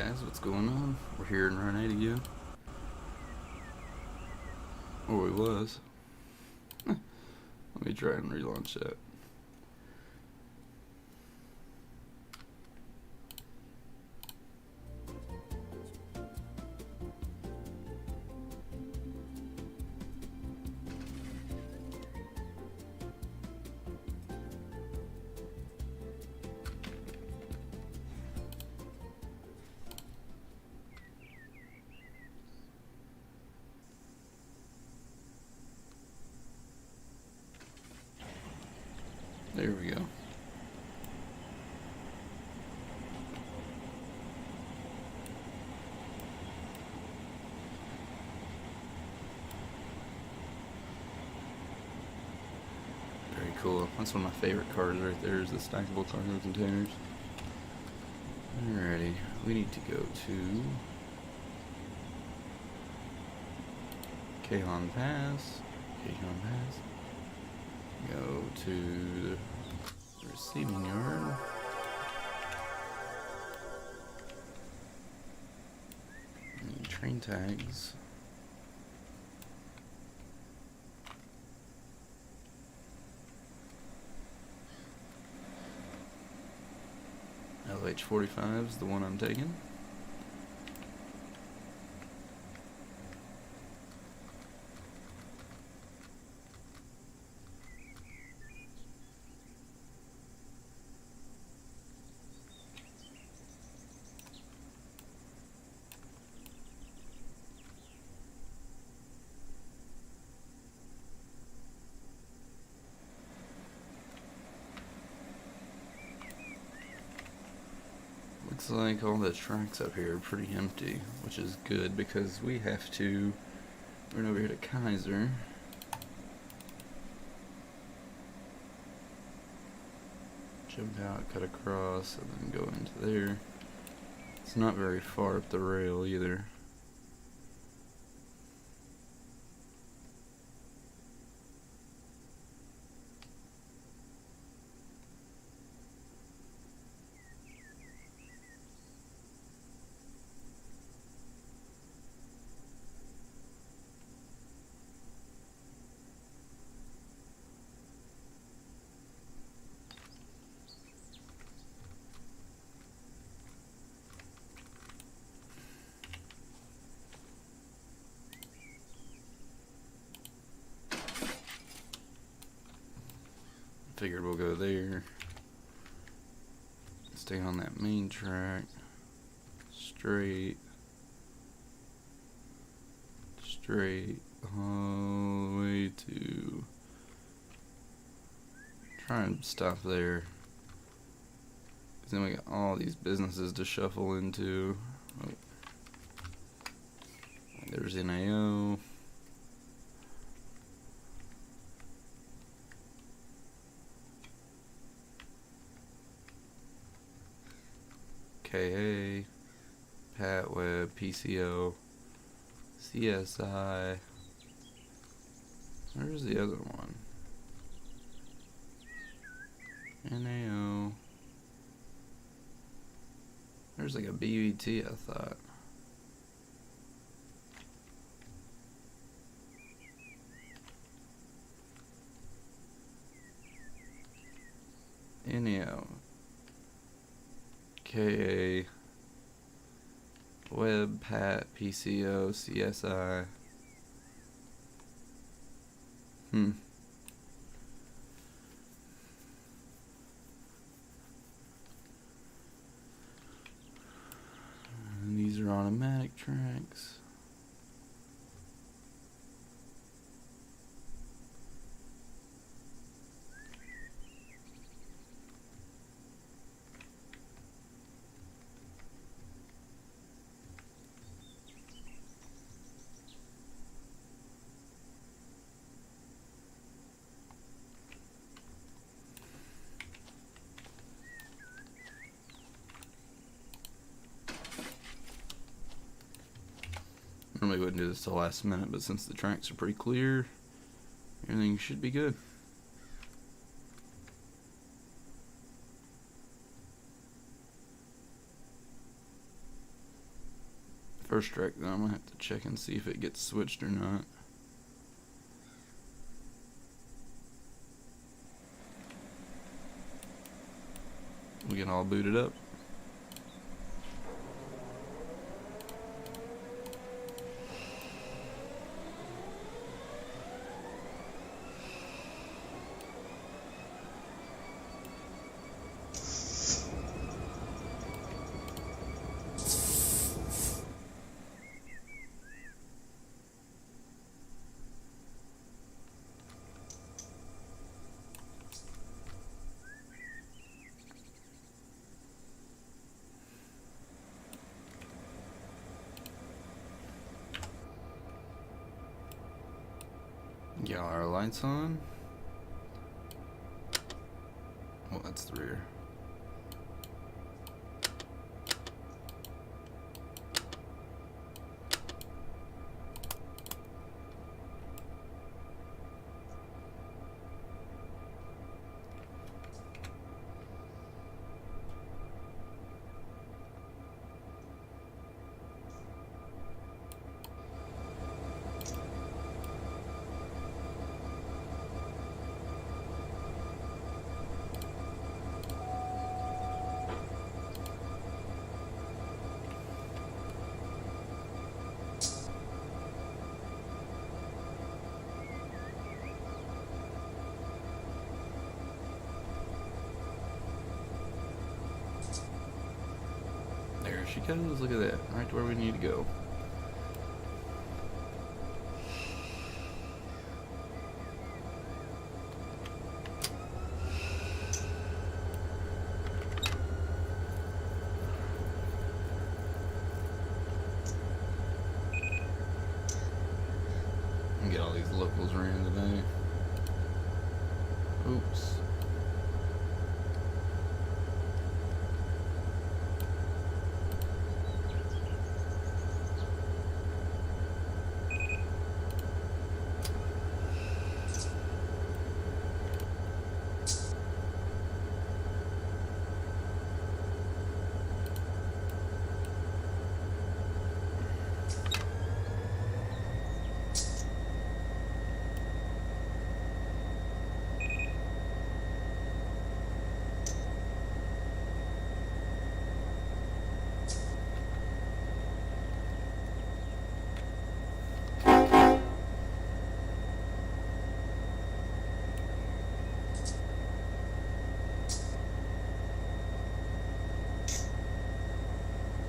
guys, what's going on? We're here in Run8 again. Or we was. Let me try and relaunch that. There we go. Very cool. That's one of my favorite cars right there, is the stackable cargo containers. Alrighty, we need to go to Cajon Pass. Go to the receiving yard. And train tags. LH45 is the one I'm taking. Looks like all the tracks up here are pretty empty, which is good because we have to run over here to Kaiser. Jump out, cut across, and then go into there. It's not very far up the rail either. Figured we'll go there, stay on that main track, straight, all the way to, try and stop there, because then we got all these businesses to shuffle into. Oh. There's NAO. KA, Pat Web, PCO, CSI. Where's the other one? NAO. There's like a BVT, I thought. NAO. KA, Web, Pat, PCO, CSI. And these are automatic tracks. Normally wouldn't do this till last minute, but since the tracks are pretty clear, everything should be good. first track, then I'm gonna have to check and see if it gets switched or not. We can all boot it up. Got our lights on. Oh, that's the rear. There she goes, look at that, right to where we need to go. Get all these locals ran today. Oops.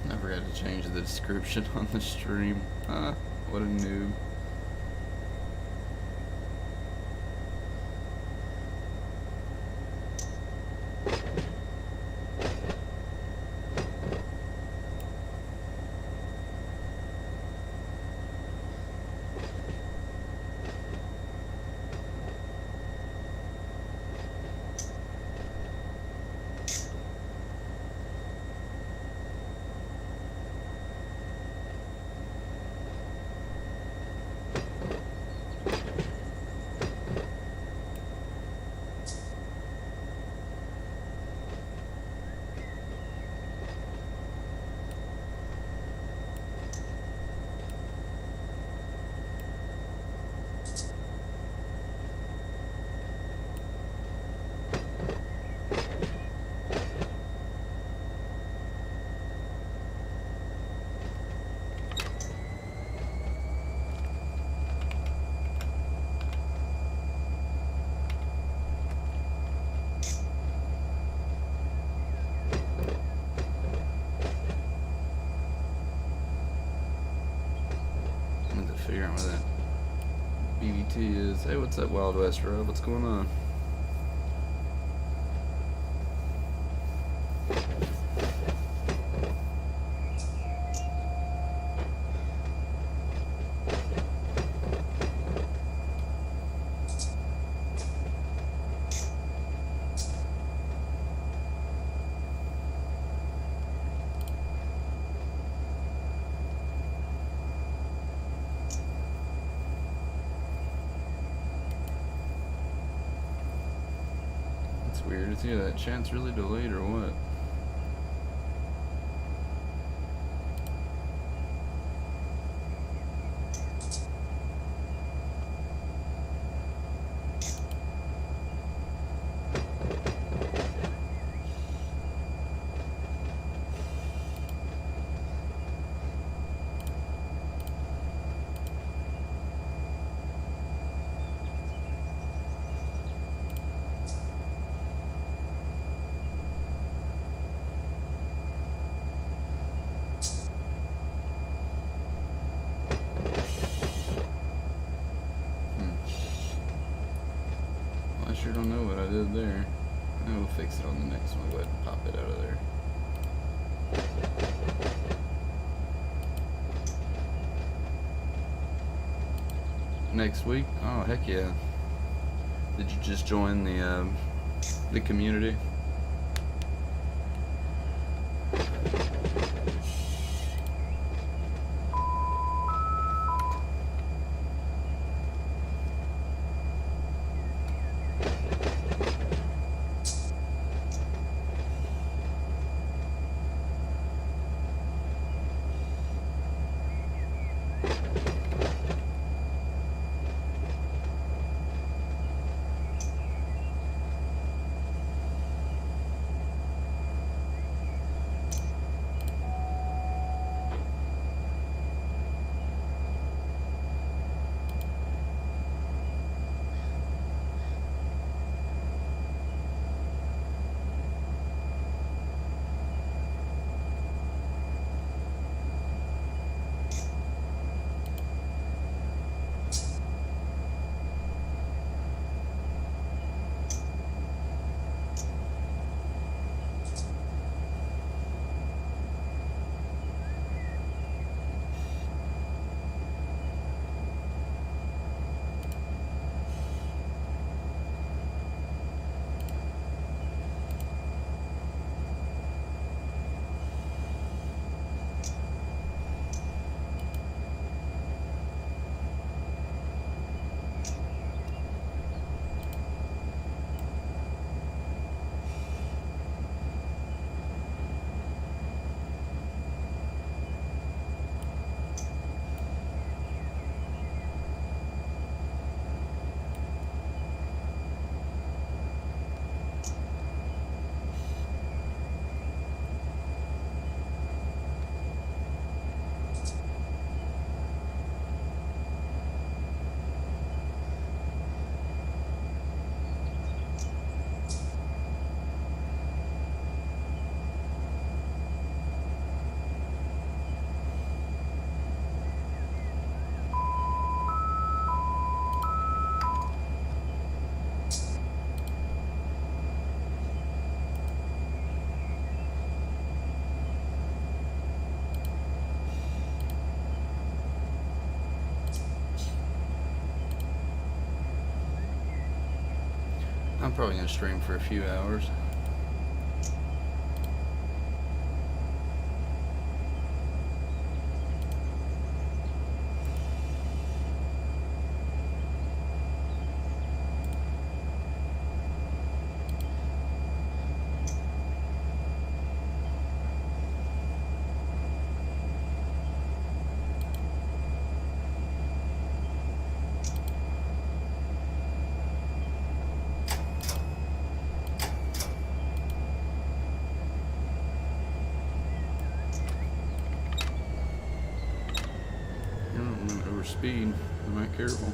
I forgot to change the description on the stream. What a noob. Figure out where that BBT is. Hey, what's up, Wild West Road? What's going on? Weird. Is either that chat's really delayed or what? sure don't know what I did there. We'll fix it on the next one. Go ahead and pop it out of there. Next week? Oh, heck yeah. Did you just join the community? I'm probably gonna stream for a few hours. Speed. Am I careful?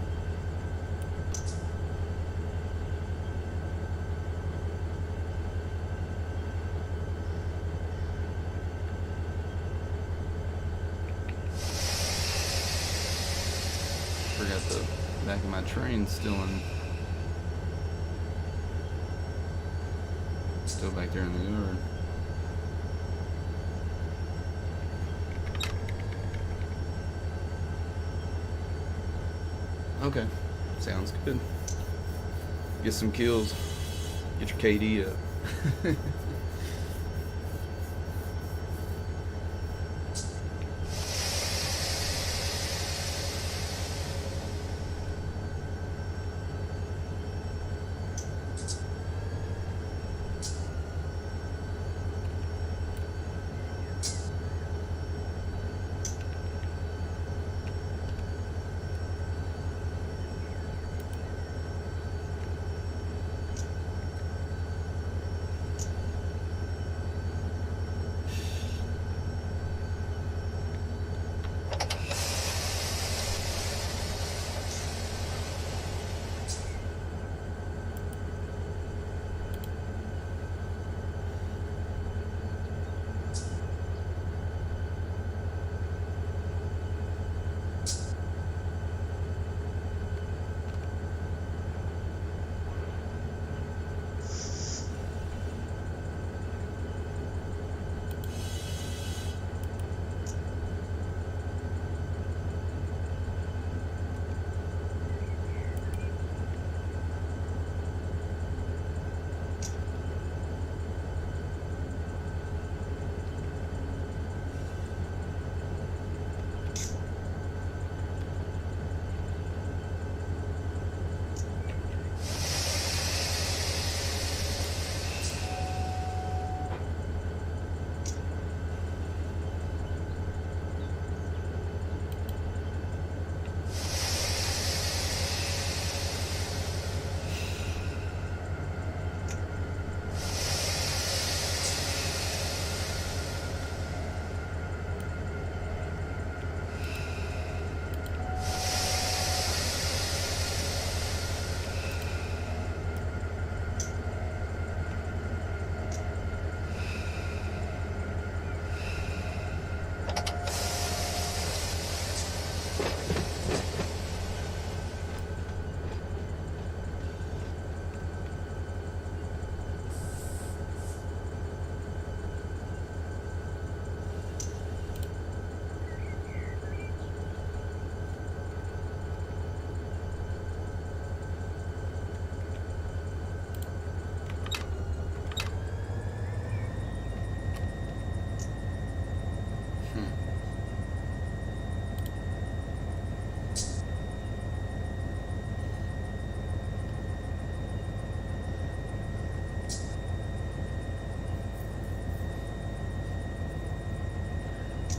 Forgot the back of my train still back there in the yard. Okay, sounds good. Get some kills. Get your KD up.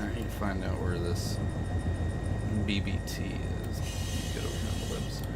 I need to find out where this BBT is. Get over here on the website.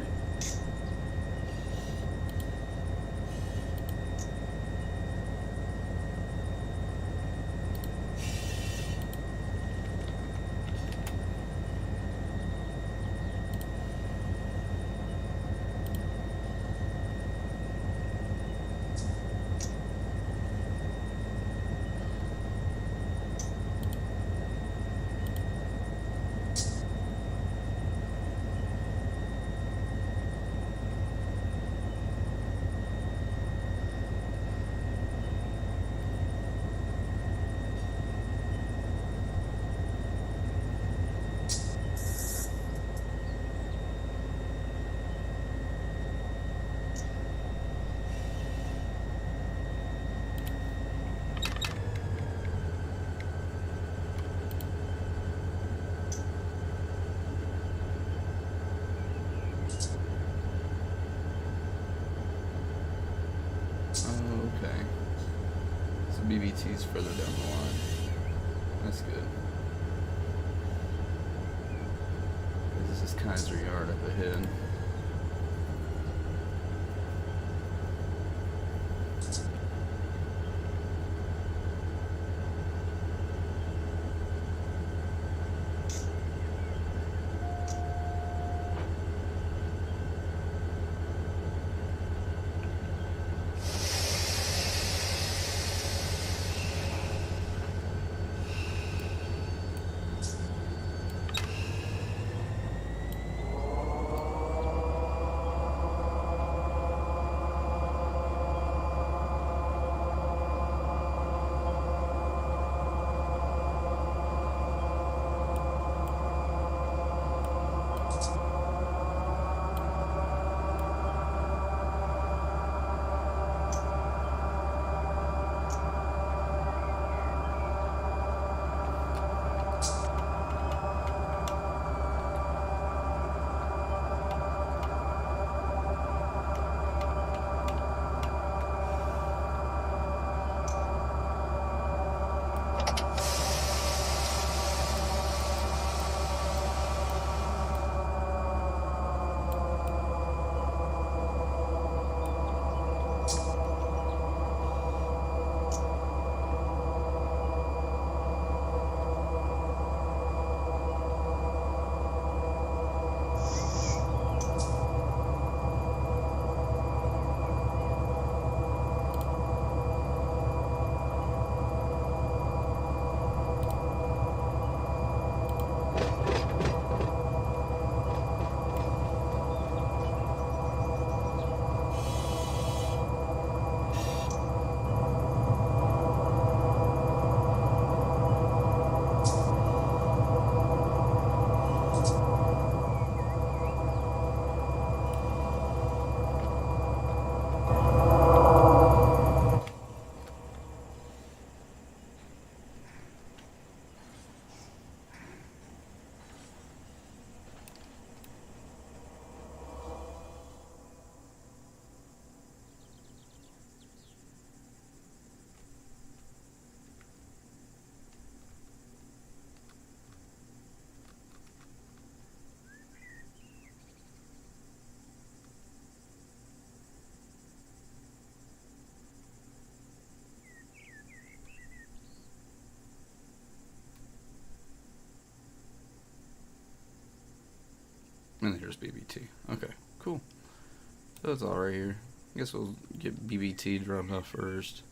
Okay. So BBT's further down the line. That's good. This is Kaiser Yard up ahead. And there's BBT. Okay, cool. So it's all right here. I guess we'll get BBT dropped off first.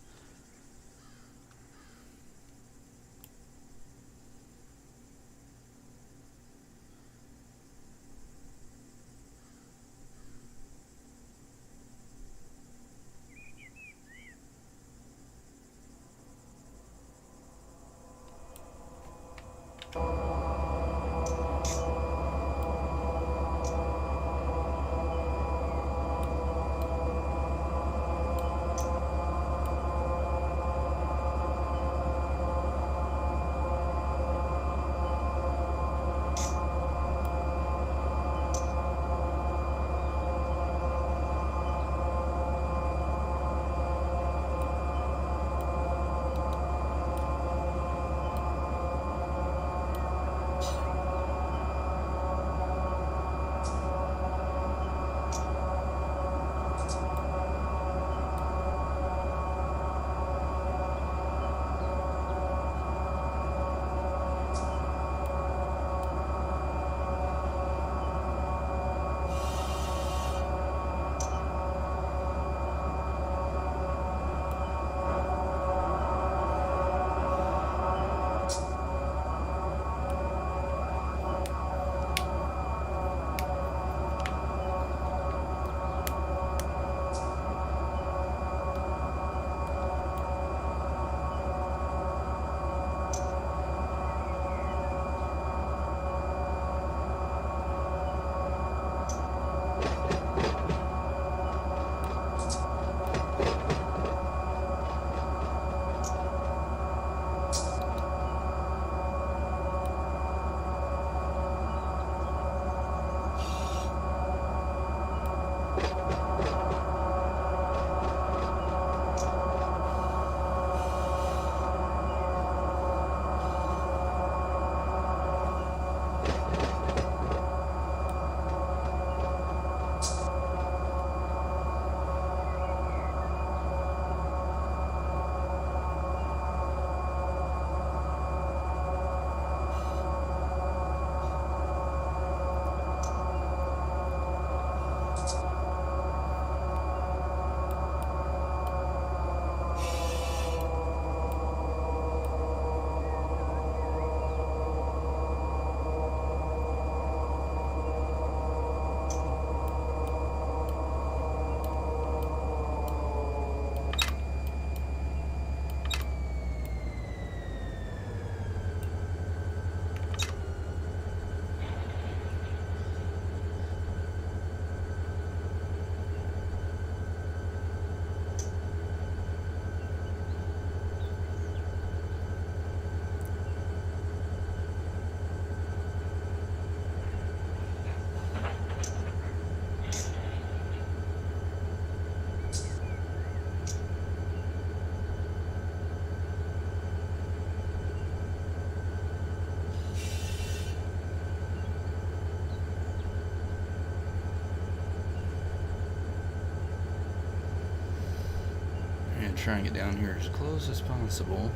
try and get down here as close as possible.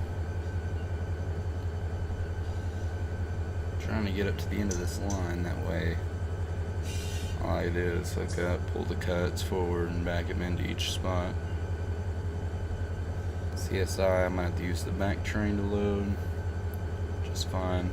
Trying to get up to the end of this line, that way all I do is hook up, pull the cuts forward and back them into each spot. CSI, I might have to use the back train to load, which is fine.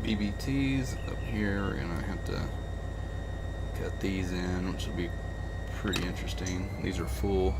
BBTs up here. We're gonna have to cut these in, which will be pretty interesting. These are full.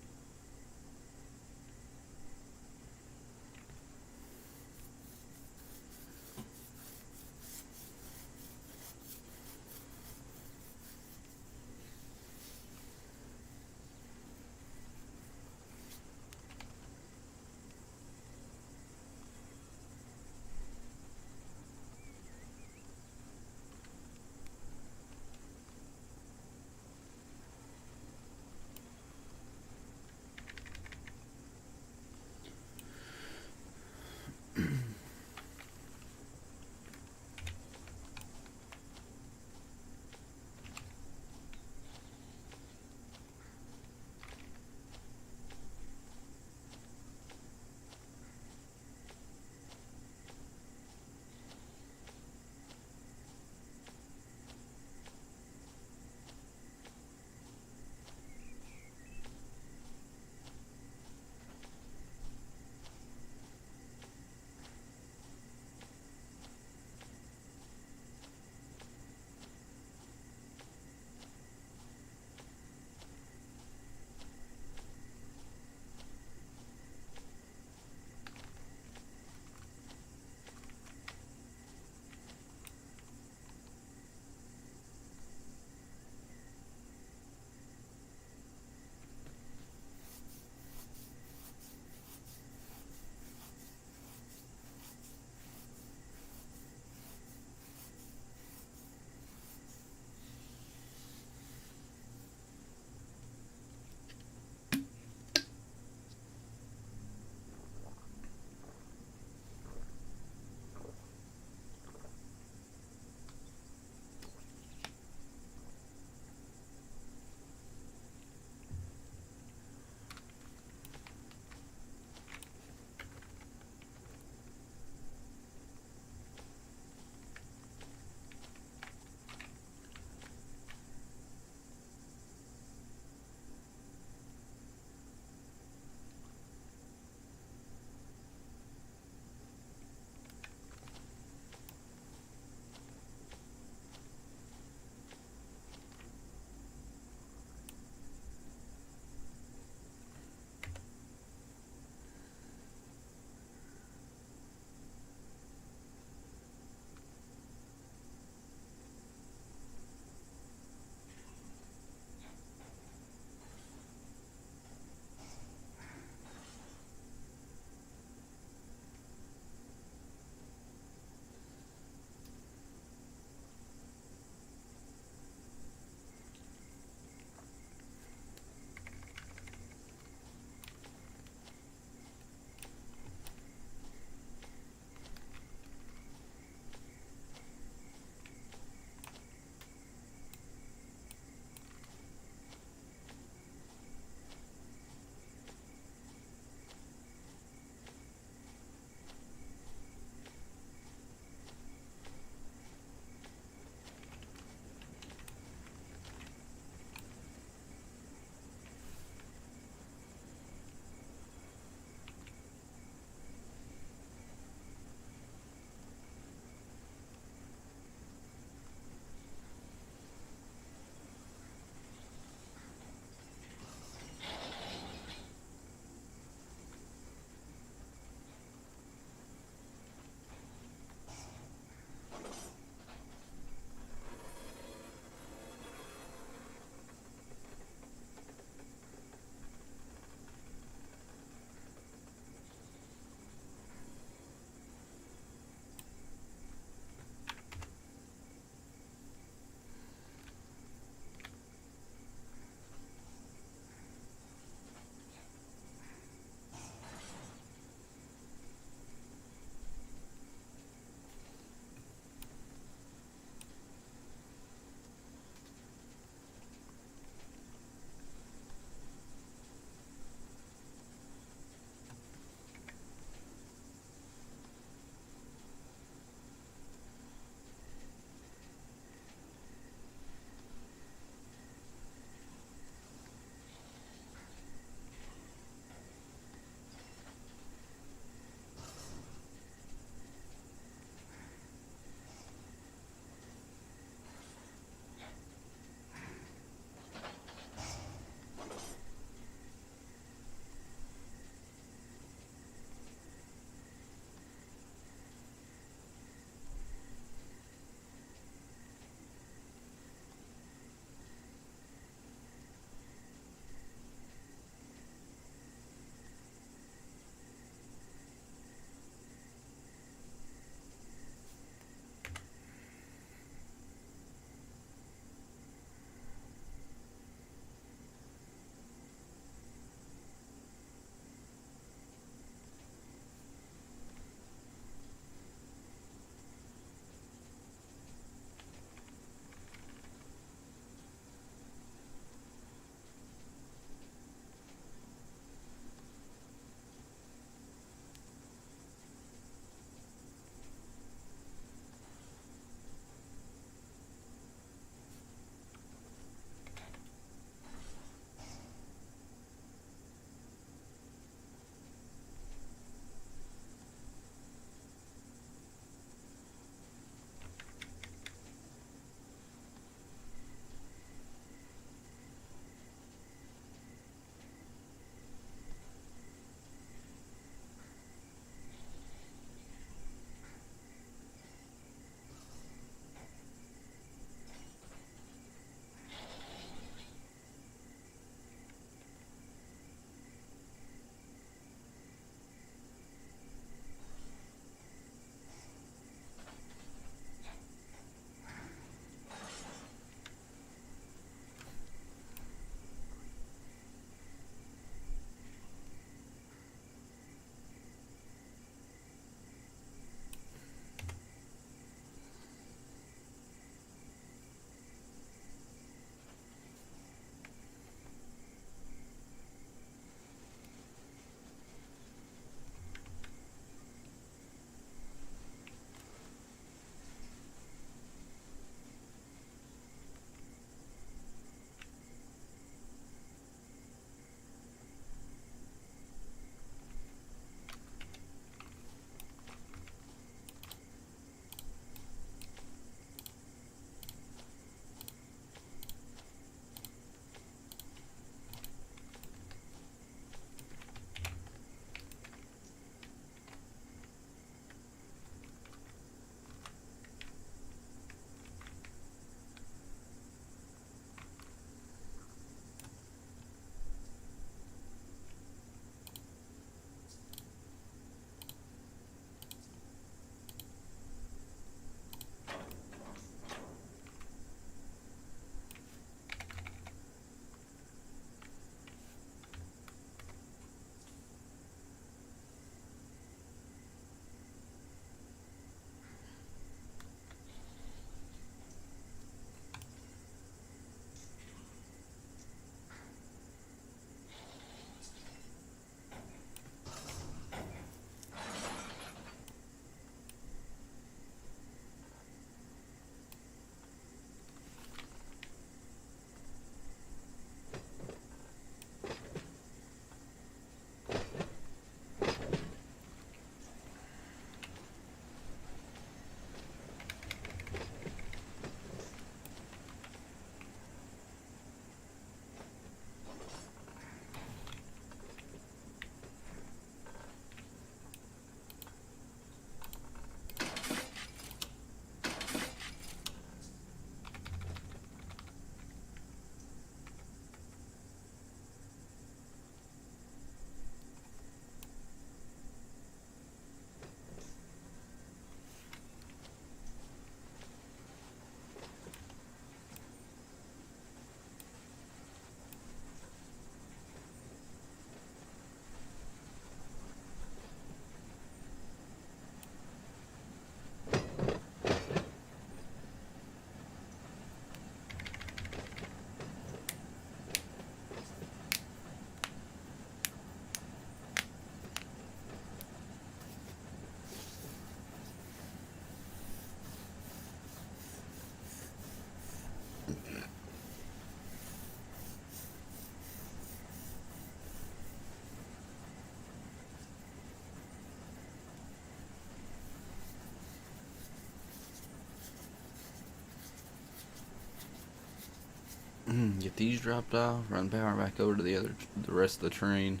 Get these dropped off, run power back over to the rest of the train.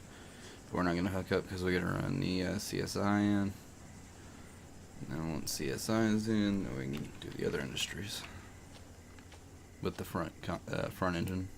We're not gonna hook up because we gotta run the CSI in. Now once CSI is in, then we can do the other industries with the front engine.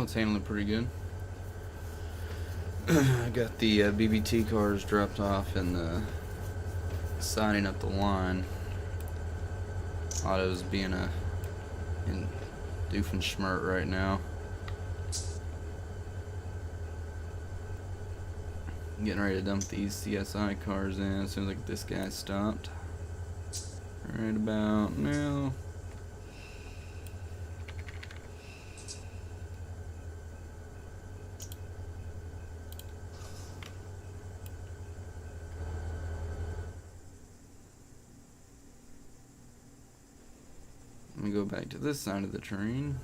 Oh, it's handling pretty good. I got the BBT cars dropped off and signing up the line. Otto's being in Doofenshmirtz right now. Getting ready to dump these CSI cars in as soon as this guy stopped. Right about now. Let me go back to this side of the train.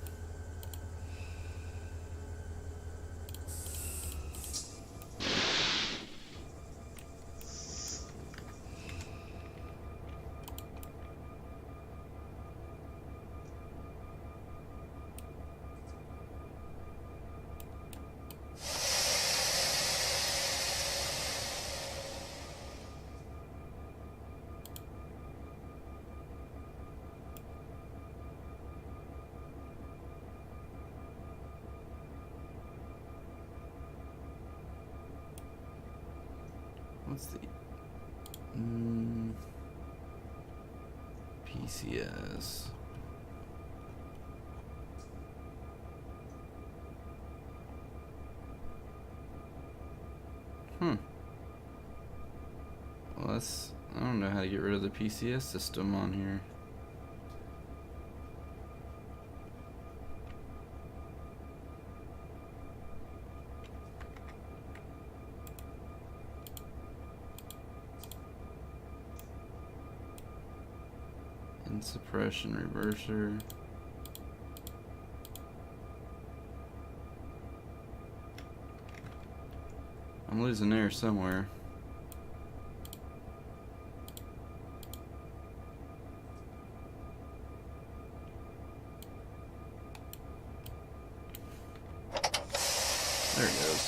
What's the PCS? Well, I don't know how to get rid of the PCS system on here. And suppression reverser. I'm losing air somewhere. There it goes.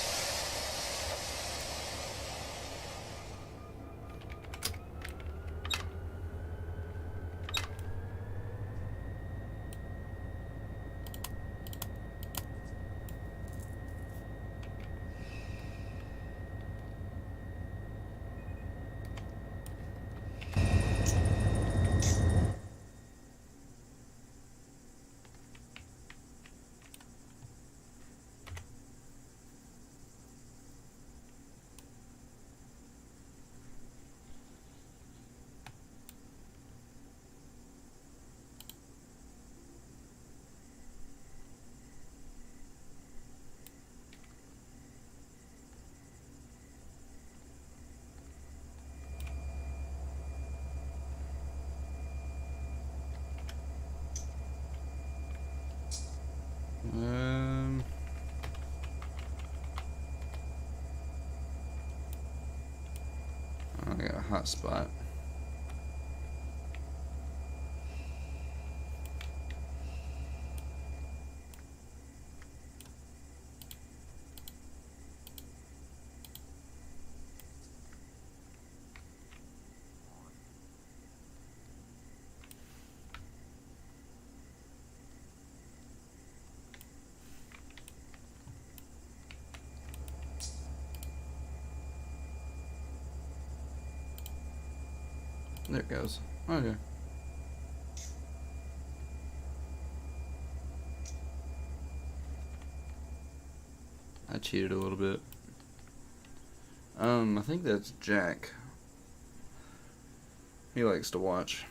I got a hot spot. There it goes. Okay. I cheated a little bit. I think that's Jack. He likes to watch.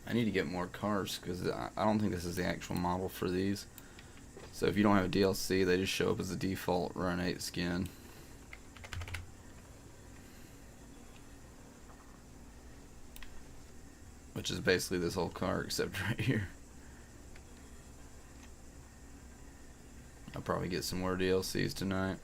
I need to get more cars because I don't think this is the actual model for these. So if you don't have a DLC, they just show up as a default Run8 skin. Which is basically this whole car except right here. I'll probably get some more DLCs tonight.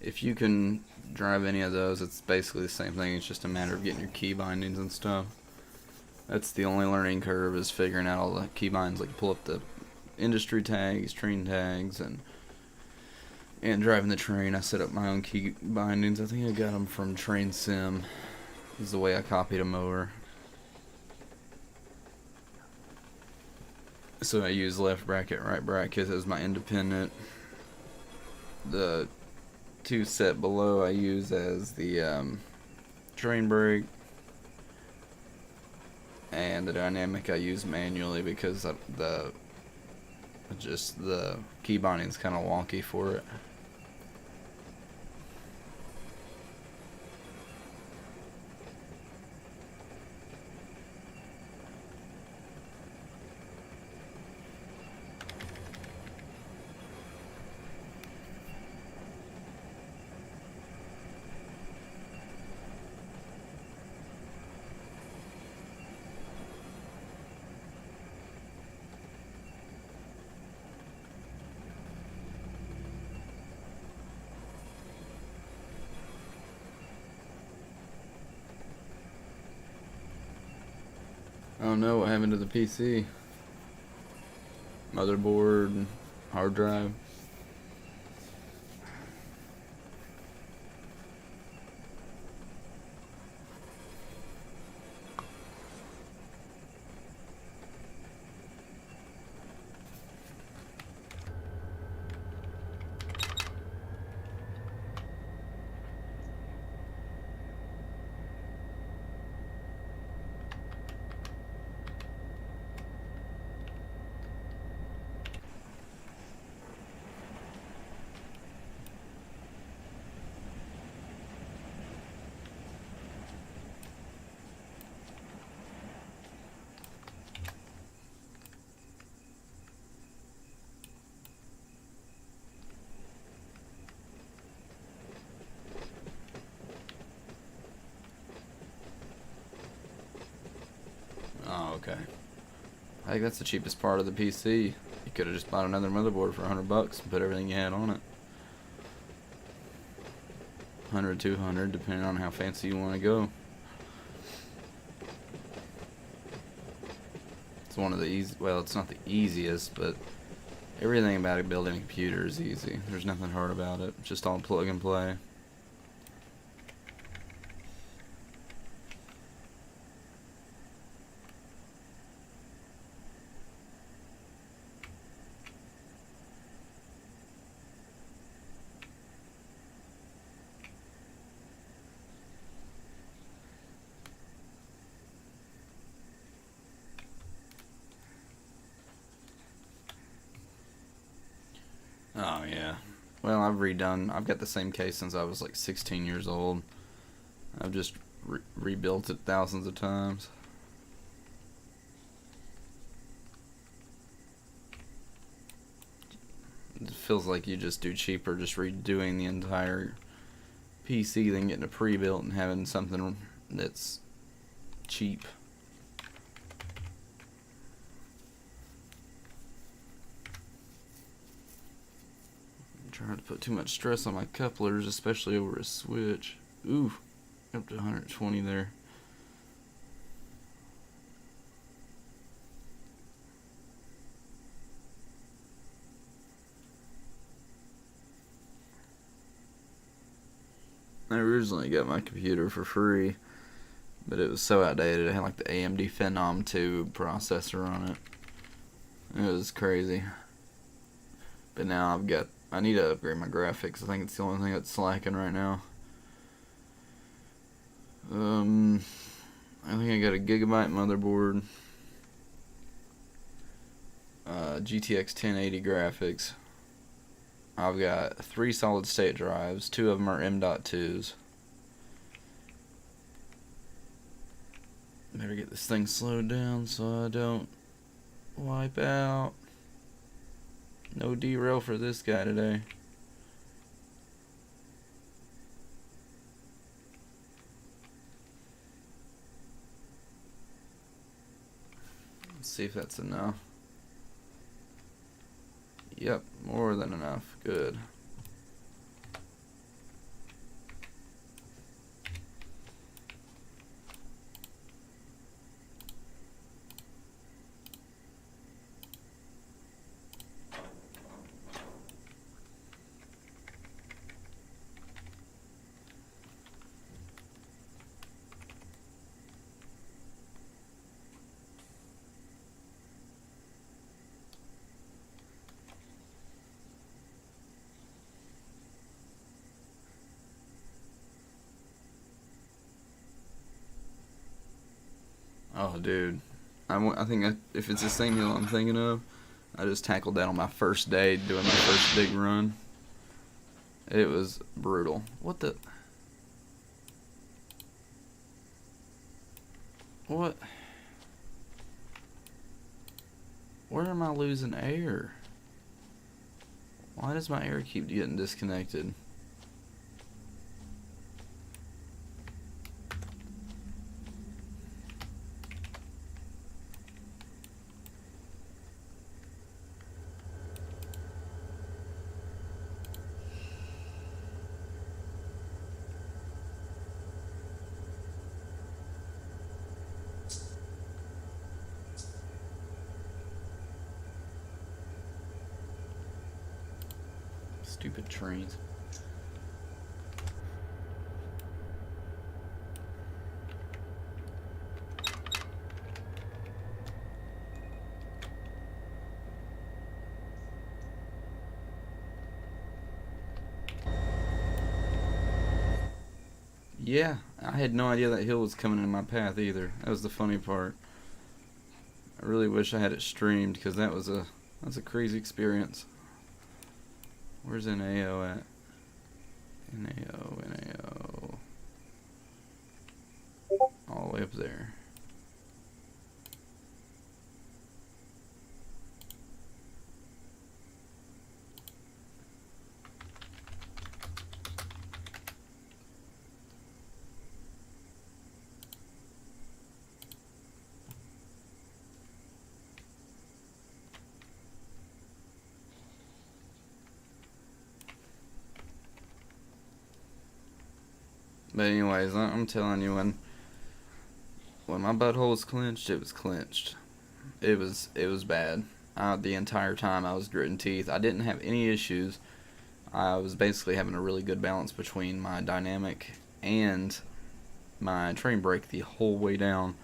If you can drive any of those, it's basically the same thing. It's just a matter of getting your key bindings and stuff. That's the only learning curve, is figuring out all the key bindings. Like pull up the industry tags, train tags, and driving the train. I set up my own key bindings. I think I got them from Train Sim. Is the way I copied them over. So I use left bracket, right bracket as my independent. The two set below I use as the train brake, and the dynamic I use manually because the key binding's kind of wonky for it. I don't know what happened to the PC. Motherboard, hard drive. Oh, okay. I think that's the cheapest part of the PC. You could have just bought another motherboard for $100 and put everything you had on it. 100, 200, depending on how fancy you want to go. It's one of the easy, well, it's not the easiest, but everything about building a computer is easy. There's nothing hard about it. It's just all plug and play. Oh, yeah. Well, I've got the same case since I was like 16 years old. I've just rebuilt it thousands of times. It feels like you just do cheaper just redoing the entire PC than getting a pre-built and having something that's cheap. trying to put too much stress on my couplers, especially over a switch. Ooh, up to 120 there. I originally got my computer for free, but it was so outdated. It had like the AMD Phenom 2 processor on it. It was crazy. But now I need to upgrade my graphics. I think it's the only thing that's slacking right now. I think I got a gigabyte motherboard, GTX 1080 graphics. I've got 3 solid state drives. 2 of them are M.2s. Better get this thing slowed down so I don't wipe out. No derail for this guy today. Let's see if that's enough. Yep, more than enough. Good. Oh, dude. I think if it's the same hill I'm thinking of, I just tackled that on my first day doing my first big run. It was brutal. What the? What? Where am I losing air? Why does my air keep getting disconnected? Stupid trains. Yeah, I had no idea that hill was coming in my path either. That was the funny part. I really wish I had it streamed because that's a crazy experience. Where's NAO at? NAO. All the way up there. But anyways, I'm telling you, when my butthole was clenched, it was clenched. It was bad. The entire time I was gritting teeth. I didn't have any issues. I was basically having a really good balance between my dynamic and my train brake the whole way down.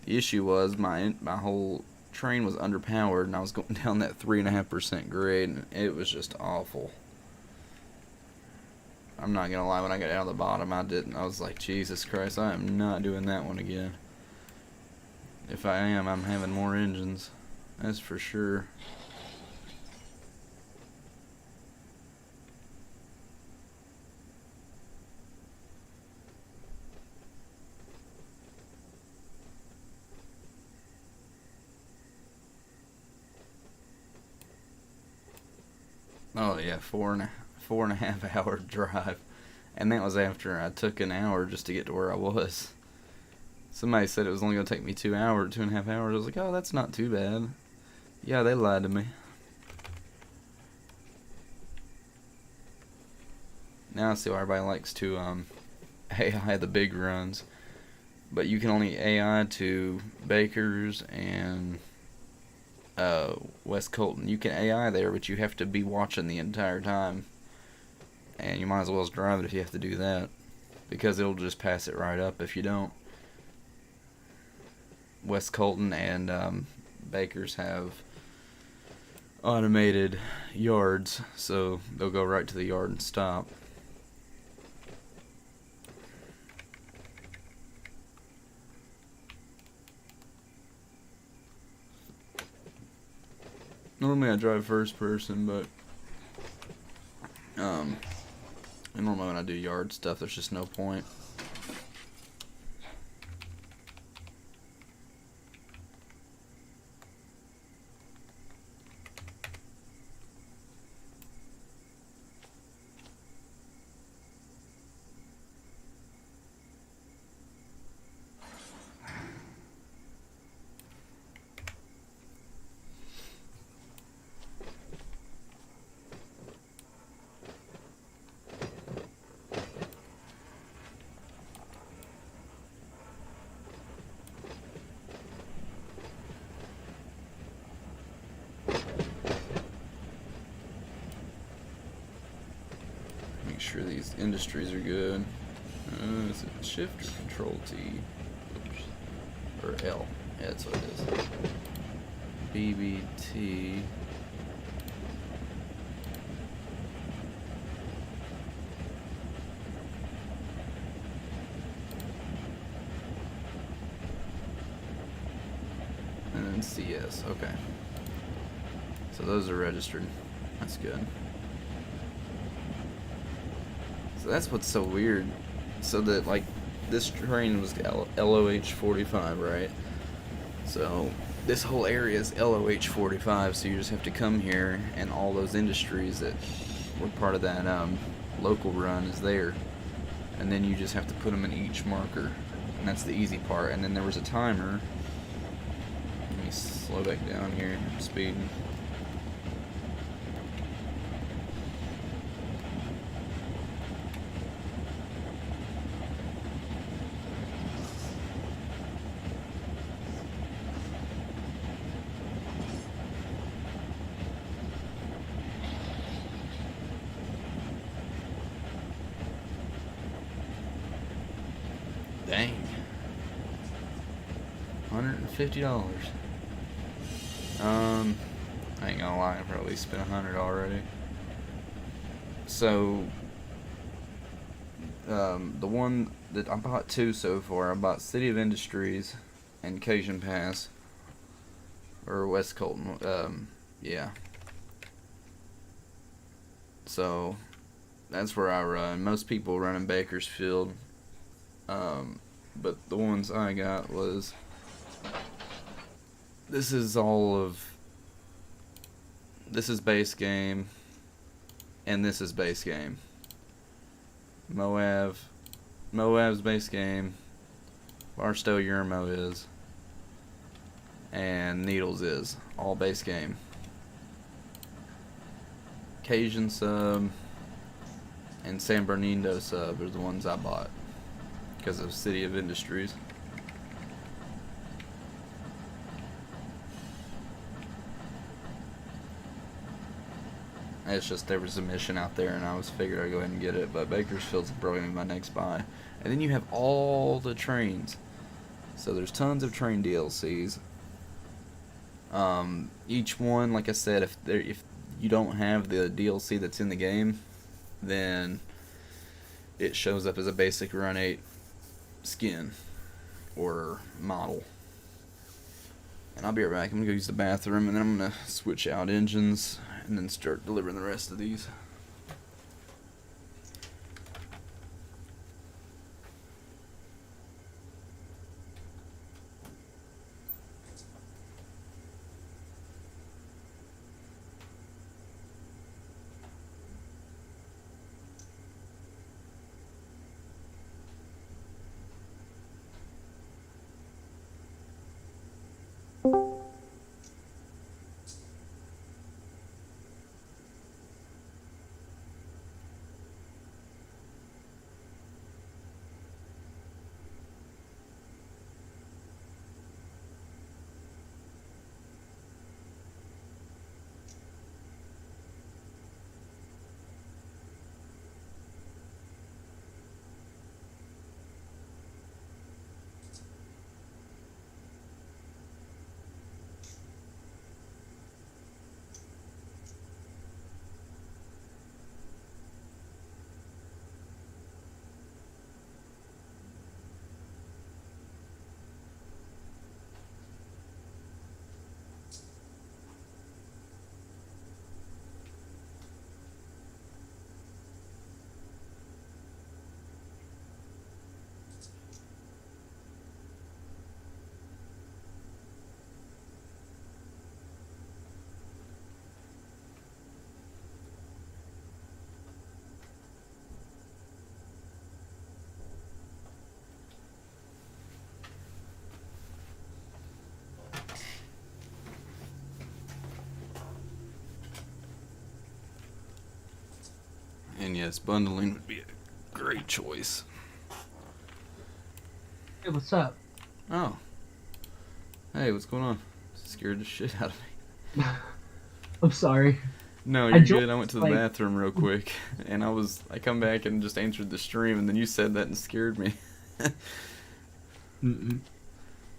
The issue was my whole train was underpowered, and I was going down that 3.5% grade, and it was just awful. I'm not gonna lie, when I got down to the bottom, I was like, Jesus Christ, I am not doing that one again. If I am, I'm having more engines. That's for sure. Oh yeah, four and a half hour drive, and that was after I took an hour just to get to where I was. Somebody said it was only gonna take me 2 hours, 2.5 hours. I was like, oh, that's not too bad. Yeah, they lied to me. Now I see why everybody likes to AI the big runs. But you can only AI to Bakers and West Colton. You can AI there, but you have to be watching the entire time. And you might as well drive it if you have to do that, because it'll just pass it right up if you don't. West Colton and Bakers have automated yards, so they'll go right to the yard and stop. Normally I drive first person, but and normally when I do yard stuff, there's just no point. Make sure these industries are good. Is it Shift or Control T? Oops. Or L? Yeah, that's what it is. BBT. And then CS. Okay. So those are registered. That's good. So that's what's so weird. So that, like, this train was LOH 45, right? So this whole area is LOH 45, so you just have to come here, and all those industries that were part of that local run is there. And then you just have to put them in each marker, and that's the easy part. And then there was a timer. Let me slow back down here, I'm speeding. Dang. $150. I ain't gonna lie, I've probably spent $100 already. So, the one that I bought two so far, I bought City of Industries and Cajun Pass, or West Colton, yeah. So, that's where I run. Most people run in Bakersfield. But the ones I got was, this is base game, and this is base game. Moab's base game, Barstow Yermo is, and Needles is, all base game. Cajun sub and San Bernardino sub are the ones I bought because of City of Industries. It's just there was a mission out there, and I figured I'd go ahead and get it. But Bakersfield's probably my next buy. And then you have all the trains. So there's tons of train DLCs. Each one, like I said, if you don't have the DLC that's in the game, then it shows up as a basic Run8 skin or model. And I'll be right back. I'm gonna go use the bathroom, and then I'm gonna switch out engines and then start delivering the rest of these. then yes, bundling would be a great choice. Hey, what's up? Oh. Hey, what's going on? Scared the shit out of me. I'm sorry. No, you're good. I went to the bathroom real quick, and I come back and just answered the stream, and then you said that and scared me.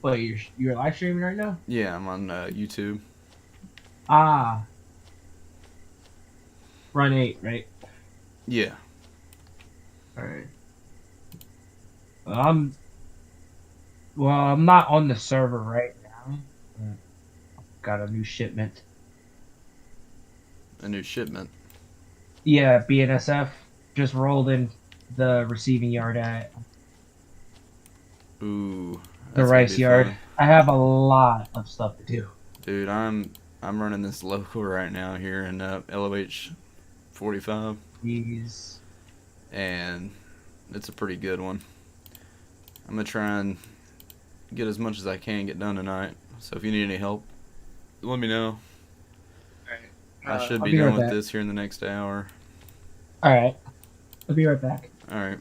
Wait, you're live streaming right now? Yeah, I'm on YouTube. Ah. Run8, right? Yeah. Alright. I'm not on the server right now. Got a new shipment. A new shipment? Yeah, BNSF just rolled in the receiving yard at Ooh. the rice yard. Fun. I have a lot of stuff to do. Dude, I'm running this local right now here in LOH 45. Jeez. And it's a pretty good one. I'm gonna try and get as much as I can get done tonight. So if you need any help, let me know. Alright. I should be done with this here in the next hour. Alright. I'll be right back. Alright.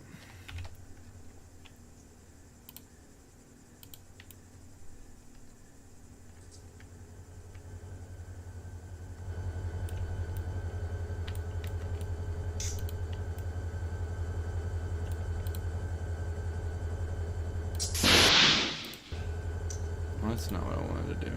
Well, that's not what I wanted to do.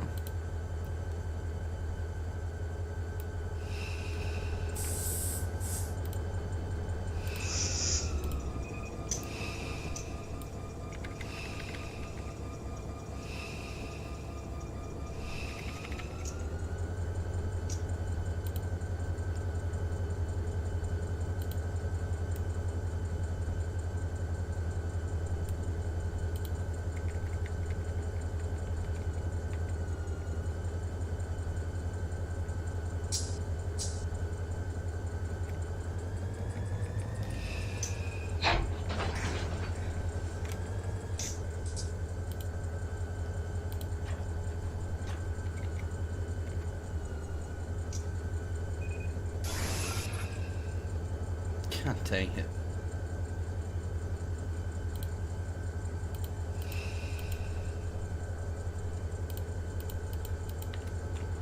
God dang it.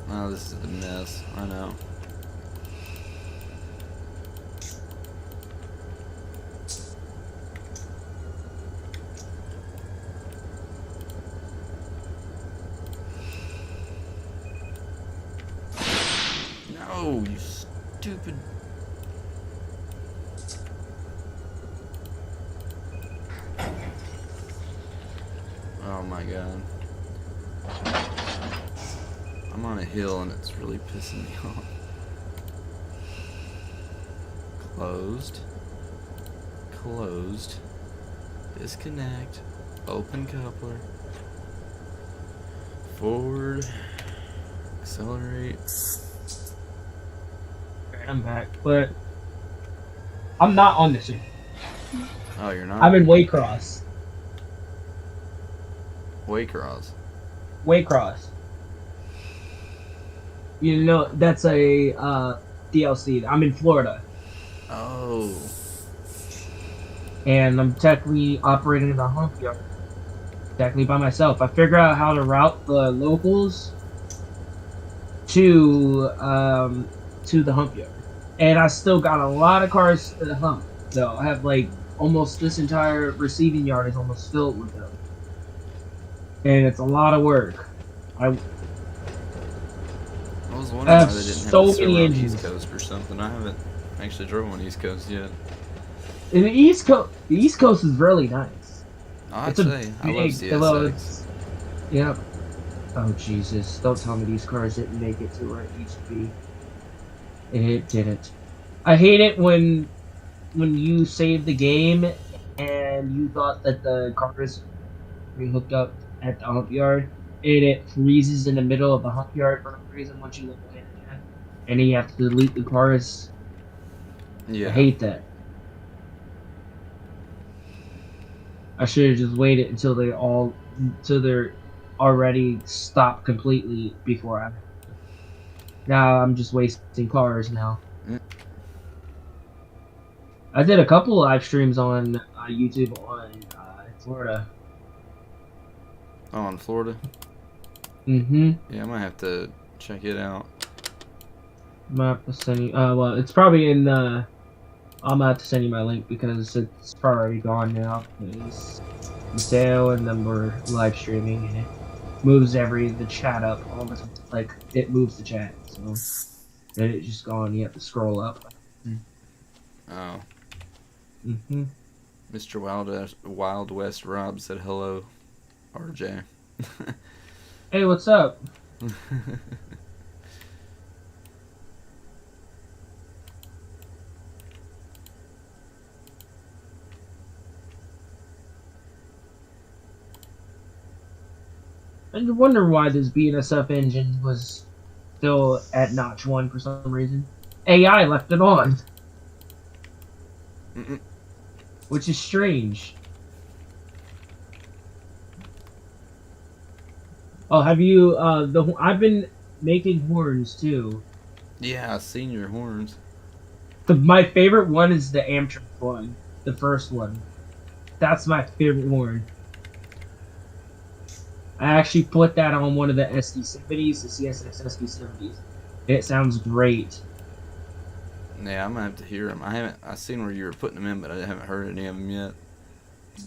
Oh, this is a mess. I know. No, you stupid. Oh my god. I'm on a hill and it's really pissing me off. Closed. Closed. Disconnect. Open coupler. Forward. Accelerate. I'm back, but I'm not on this. Oh, you're not? I'm in Waycross. Waycross. Waycross. You know, that's a DLC. I'm in Florida. Oh. And I'm technically operating in the hump yard. Technically by myself. I figured out how to route the locals to the hump yard. And I still got a lot of cars to the hump. So I have like almost this entire receiving yard is almost filled with them. And it's a lot of work. I was wondering why they didn't so have a many server on the engines. East Coast or something. I haven't actually drove on the East Coast yet. In the East Coast is really nice. I'd say I love CSX. Yep. Oh Jesus! Don't tell me these cars didn't make it to where it needs to be. It didn't. I hate it when you save the game and you thought that the cars were hooked up at the hump yard, and it freezes in the middle of the hump yard for no reason once you look at it again, and then you have to delete the cars. Yeah. I hate that. I should have just waited until they're already stopped completely before I. Now I'm just wasting cars now. I did a couple live streams on YouTube on Florida. Oh, in Florida? Mm-hmm. Yeah, I might have to check it out. I'm gonna have to send you. Well, it's probably in. I'm gonna have to send you my link because it's probably gone now. Because Mateo and them were live streaming, and it moves the chat up all the time. Like it moves the chat, so then it's just gone. You have to scroll up. Oh. Mm-hmm. Mr. Wild West Rob said hello, RJ. Hey, what's up? I wonder why this BNSF engine was still at notch 1 for some reason. AI left it on, which is strange. Oh, have you? I've been making horns too. Yeah, I seen your horns. My favorite one is the Amtrak one, the first one. That's my favorite horn. I actually put that on one of the SD70s, the CSX SD70s. It sounds great. Yeah, I'm gonna have to hear them. I seen where you were putting them in, but I haven't heard any of them yet.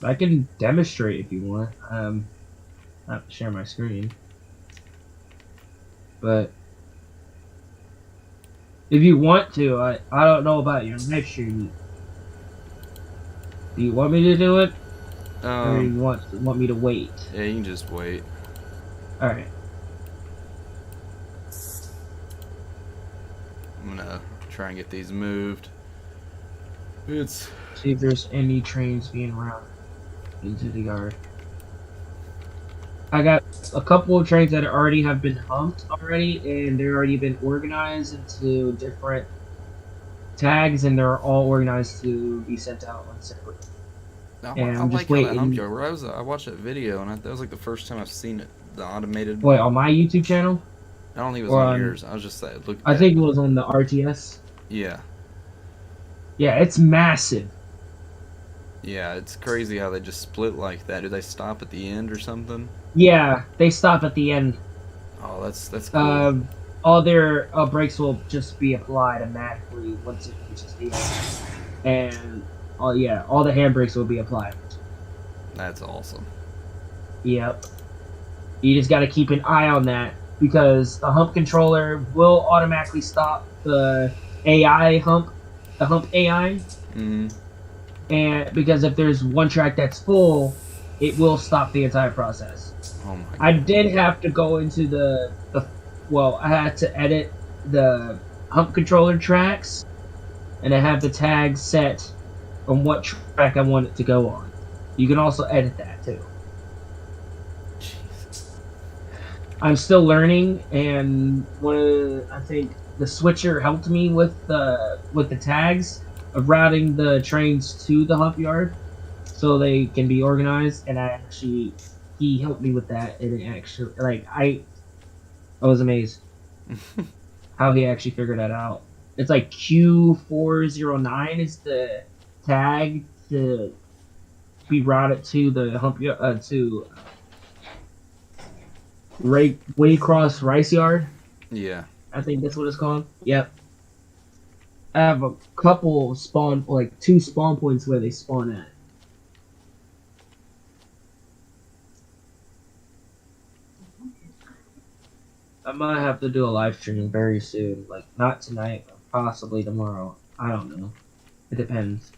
I can demonstrate if you want. I have to share my screen. But if you want to, I don't know about your live stream. Do you want me to do it, or you want me to wait? Yeah, you can just wait. All right. I'm gonna try and get these moved. It's See if there's any trains being routed into the yard. I got a couple of trains that already have been humped already, and they're already been organized into different tags, and they're all organized to be sent out on separate. And I I'm like just how that hump waiting. yard. I watched that video, and that was like the first time I've seen it. The automated. Wait, on my YouTube channel? I don't think it was Or on on, yours. I was just saying, look. I think it was on the RTS. Yeah. Yeah, it's massive. Yeah, it's crazy how they just split like that. Do they stop at the end or something? Yeah, they stop at the end. Oh, that's cool. All their brakes will just be applied automatically once it reaches the end. And all the handbrakes will be applied. That's awesome. Yep. You just got to keep an eye on that because the hump controller will automatically stop the hump AI. Mm-hmm. And because if there's one track that's full, it will stop the entire process. Oh my God. I did have to go into I had to edit the hump controller tracks, and I have the tags set on what track I want it to go on. You can also edit that too. Jesus. I'm still learning, and I think the switcher helped me with the tags of routing the trains to the hump yard so they can be organized, and he helped me with that, and it actually I was amazed how he actually figured that out. It's like Q409 is the tag to be routed to the hump to Waycross Rice Yard. Yeah. I think that's what it's called. Yep. I have a couple two spawn points where they spawn at. I might have to do a live stream very soon. Like, not tonight, but possibly tomorrow. I don't know. It depends.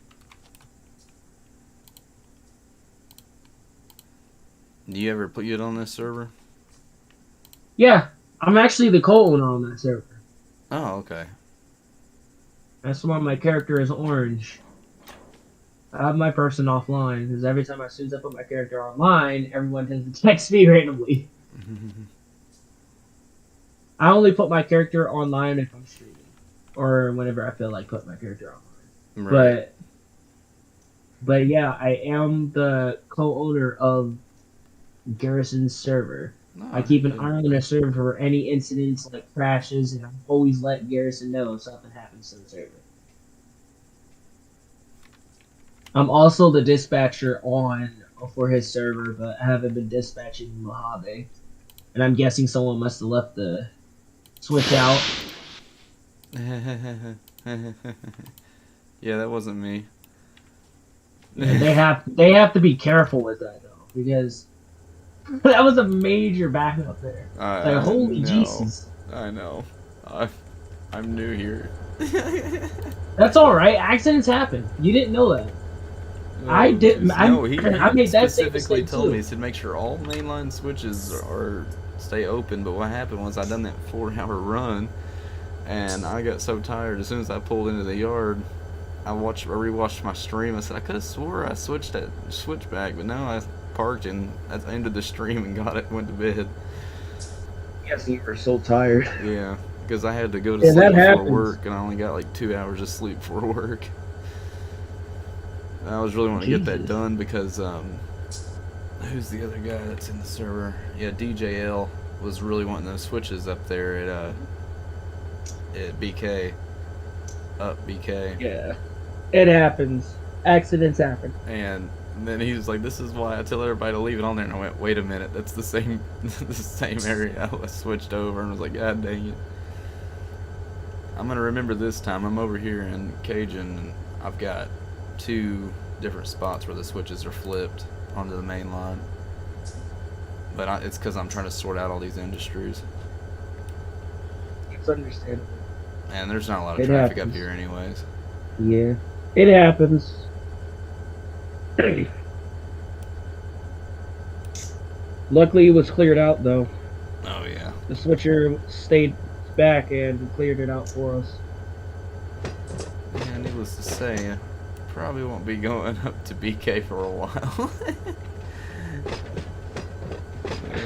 Do you ever put it on this server? Yeah, I'm actually the co-owner on that server. Oh, okay. That's why my character is orange. I have my person offline, because every time as soon as I put my character online, everyone tends to text me randomly. I only put my character online if I'm streaming, or whenever I feel like putting my character online. Right. But yeah, I am the co-owner of Garrison's server. No, I keep an eye on the server for any incidents like crashes, and I always let Garrison know if something happens to the server. I'm also the dispatcher on for his server, but I haven't been dispatching Mojave. And I'm guessing someone must have left the switch out. Yeah, that wasn't me. Yeah, they have to be careful with that though, because that was a major backup there. Like I holy know. Jesus. I know. I, I'm new here. That's all right. Accidents happen. You didn't know that. I Oh, did. jeez. No, I he made that same specifically mistake told me, too. he said make sure all mainline switches are stay open. But what happened was I done that 4 hour run, and I got so tired. As soon as I pulled into the yard, I rewatched my stream. I said I could have swore I switched that switchback, but no, I parked and I ended the stream and got it, went to bed. Yes, you were so tired. Yeah, because I had to go to Yeah, sleep that before happens. work, and I only got like 2 hours of sleep before work. I was really wanting to get that Jesus. done because who's the other guy that's in the server? Yeah, DJL was really wanting those switches up there at BK, up BK, Yeah, it happens. Accidents happen. and then he was like, "This is why I tell everybody to leave it on there." And I went, "Wait a minute, that's the same the same area I switched over," and was like, "God dang it." I'm gonna remember this time. I'm over here in Cajun, and I've got 2 different spots where the switches are flipped onto the main line. But it's because I'm trying to sort out all these industries, It's understandable. and there's not a lot of It traffic up happens. here, anyways. Yeah, it happens. Luckily, it was cleared out though. Oh yeah. The switcher stayed back and cleared it out for us. Yeah. Needless to say, probably won't be going up to BK for a while.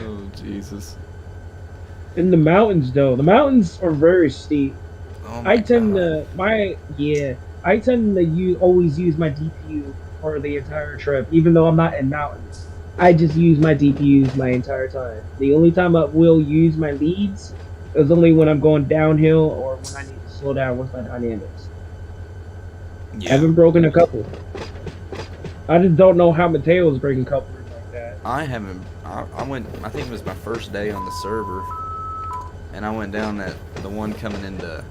Oh Jesus. In the mountains, though, the mountains are very steep. Oh I my tend God. to I tend to always use my DPU for the entire trip, even though I'm not in mountains. I just use my DPUs my entire time. The only time I will use my leads is only when I'm going downhill or when I need to slow down with my dynamics. I Yeah. haven't broken a couple. I just don't know how Mateo's breaking couplers like that. I haven't. I went. I think it was my first day on the server, and I went down the one coming into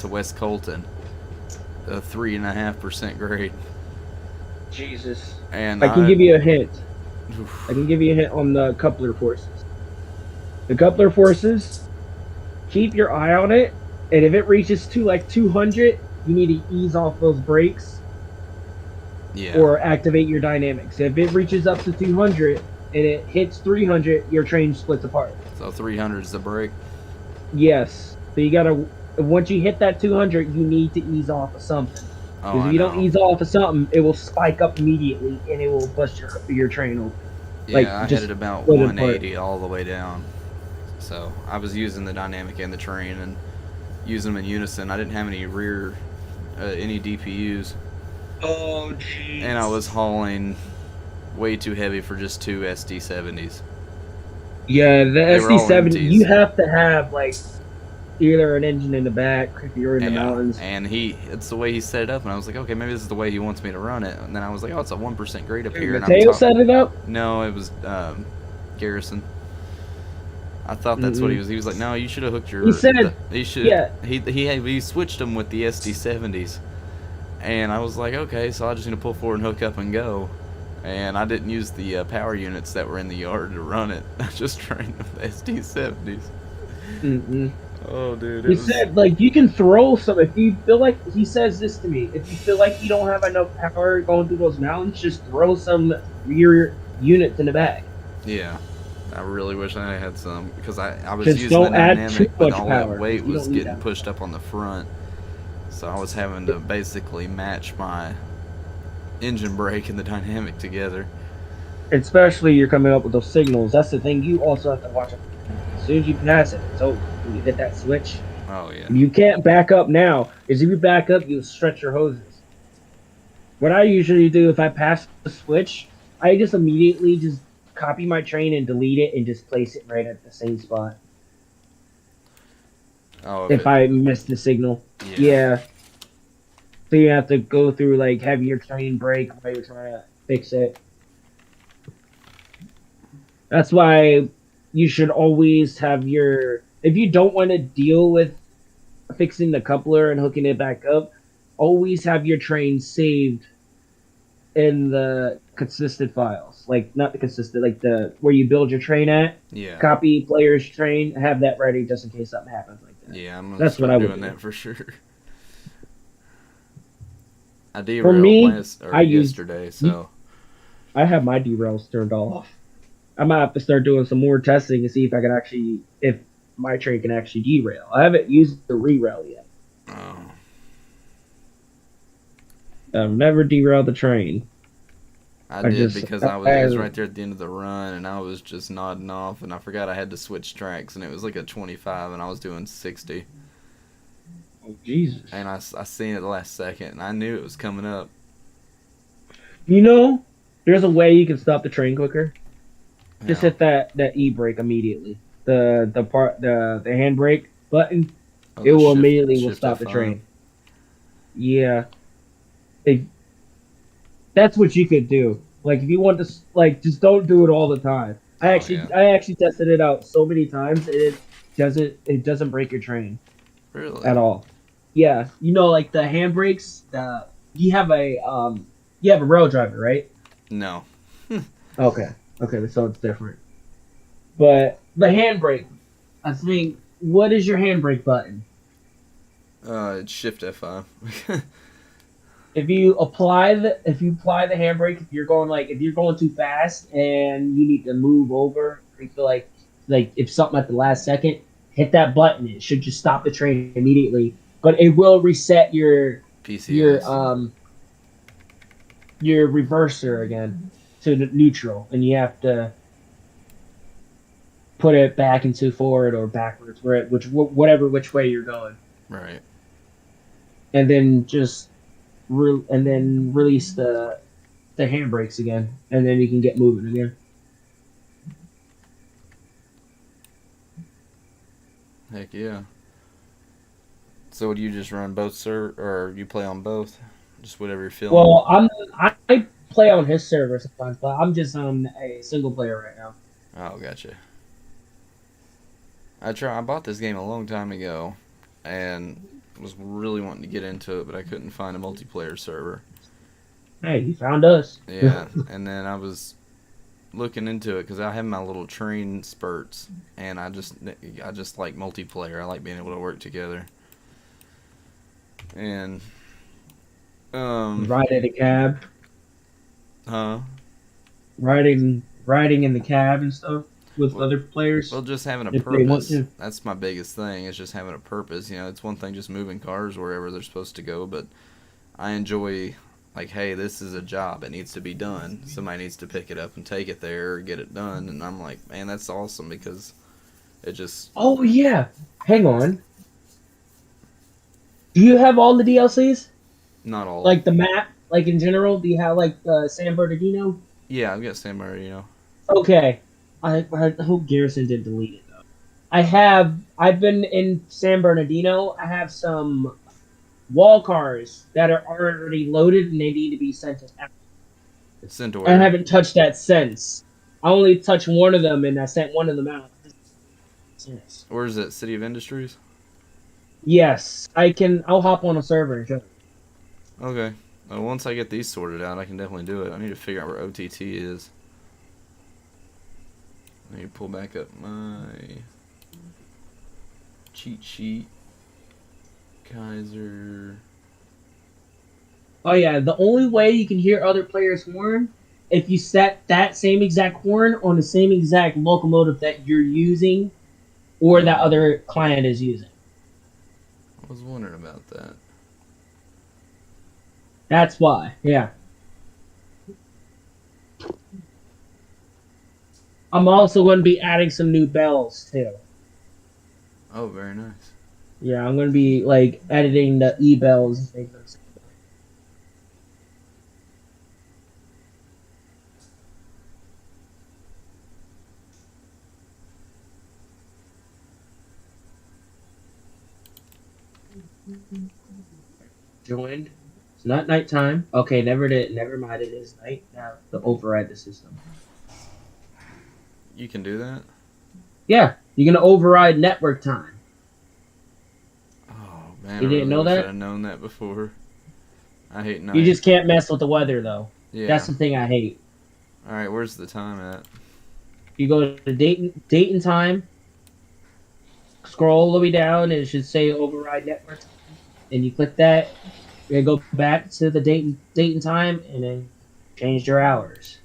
West Colton, the 3.5% grade, Jesus. and I can I. give you a hint. I Oof, can give you a hint on the coupler forces. The coupler forces, keep your eye on it, and if it reaches to like 200, you need to ease off those brakes yeah. or activate your dynamics. If it reaches up to 200 and it hits 300, your train splits apart. So 300 is the break. Yes. So you gotta, once you hit that 200, you need to ease off of something. Oh, Because I if you don't know. ease off of something, it will spike up immediately and it will bust your train open. Like, Yeah, I had just it about split it apart. 180 all the way down. So I was using the dynamic and the train and using them in unison. I didn't have any any DPUs, Oh, jeez. and I was hauling way too heavy for just 2 SD70s. Yeah, the They were all SD70, MTs. you have to have, like, either an engine in the back if you're in the Yeah, mountains. and it's the way he set it up, and I was like, okay, maybe this is the way he wants me to run it. And then I was like, oh, it's a 1% grade up here, and I'm Mateo set it up? No, it was Garrison. I thought that's what he was. He was like, no, you should have hooked your. He said, He should. yeah. He switched them with the SD70s, and I was like, okay, so I just need to pull forward and hook up and go. And I didn't use the power units that were in the yard to run it. I just trained with the SD70s. Mm-mm. Oh, dude. He said, like, you can throw some, if you feel like, he says this to me, if you feel like you don't have enough power going through those mountains, just throw some rear units in the back. Yeah. I really wish I had some, because I was Just using the don't add too dynamic, but much all power. that weight You was don't need getting that pushed up on the front. So I was having to basically match my engine brake and the dynamic together. Especially you're coming up with those signals. That's the thing. You also have to watch it. As soon as you pass it, it's over. When you hit that switch, Oh, yeah. you can't back up now. Because if you back up, you stretch your hoses. What I usually do if I pass the switch, I just immediately just copy my train and delete it and just place it right at the same spot. Oh, If I miss the signal. Yeah. So you have to go through like have your train break while you're trying to fix it. That's why you should always have your. If you don't want to deal with fixing the coupler and hooking it back up, always have your train saved in the consistent files. Like not the consistent, like the where you build your train at. Yeah. Copy player's train, have that ready just in case something happens like that. Yeah, I'm gonna That's what I start would doing do. that for sure. I For derailed me, last or I use yesterday, so I have my derails turned off. I might have to start doing some more testing to see if I can actually if my train can actually derail. I haven't used the re-rail yet. oh, I've never derailed the train. I I did just because it was right there at the end of the run, and I was just nodding off, and I forgot I had to switch tracks, and it was like a 25, and I was doing 60, oh, Jesus. and I seen it the last second, and I knew it was coming up. You know, there's a way you can stop the train quicker. Just Yeah. hit that e brake immediately. The handbrake button. Oh, It the will shift immediately will shift stop the F5. train. Yeah, it, that's what you could do. Like if you want to, like just don't do it all the time. Oh yeah. I actually tested it out so many times. It doesn't break your train Really? at all. Yeah, you know, like the handbrakes. You have a rail driver, right? No. Okay, okay, so it's different. But the handbrake, I think. What is your handbrake button? It's shift F5. If you apply the handbrake, if you're going too fast and you need to move over, or you feel like if something at the last second, hit that button. It should just stop the train immediately. But it will reset your PCS. um your reverser again to the neutral, and you have to put it back into forward or backwards, whatever which way you're going, Right. and then and then release the handbrakes again, and then you can get moving again. Heck yeah. So do you just run both or you play on both? Just whatever you're feeling. Well, I play on his server sometimes, but I'm just on a single player right now. Oh, gotcha. I bought this game a long time ago, and was really wanting to get into it, but I couldn't find a multiplayer server. Hey, you found us. Yeah, and then I was looking into it because I have my little train spurts, and I just like multiplayer. I like being able to work together. And Ride in a cab, huh? riding in the cab and stuff with Well, other players well, just having a if they want purpose. to. That's my biggest thing. Is just having a purpose. You know, it's one thing just moving cars wherever they're supposed to go, but I enjoy like, hey, this is a job. It needs to be done. Somebody needs to pick it up and take it there or get it done. And I'm like, man, that's awesome because it just Oh yeah, hang on. Do you have all the DLCs? not all. Like the map, like in general? Do you have like San Bernardino? Yeah, I've got San Marino. Okay, I hope Garrison didn't delete it though. I've been in San Bernardino. I have some wall cars that are already loaded and they need to be sent to. Sent to I where? haven't touched that since. I only touched one of them and I sent one of them out. Yes. Where is it? City of Industries. Yes, I can. I'll hop on a server and show. Okay. Well, once I get these sorted out, I can definitely do it. I need to figure out where OTT is. I need to pull back up my cheat sheet. Kaiser. Oh yeah, the only way you can hear other players' horn if you set that same exact horn on the same exact locomotive that you're using or that Oh, other client is using. I was wondering about that. That's why. Yeah. I'm also going to be adding some new bells too. Oh, very nice. Yeah, I'm going to be like editing the e bells and things. Joined. It's not nighttime. Okay, never mind. It is night now. To override the system. You can do that? Yeah, you're gonna override network time. Oh, man, I You didn't really know wish I'd that? have known that before. I hate You night. just can't mess with the weather though. That's Yeah. the thing I hate. Alright, where's the time at? You go to date and time, scroll all the way down, and it should say override network time, and you click that. You're gonna go back to the date and time, and then change your hours.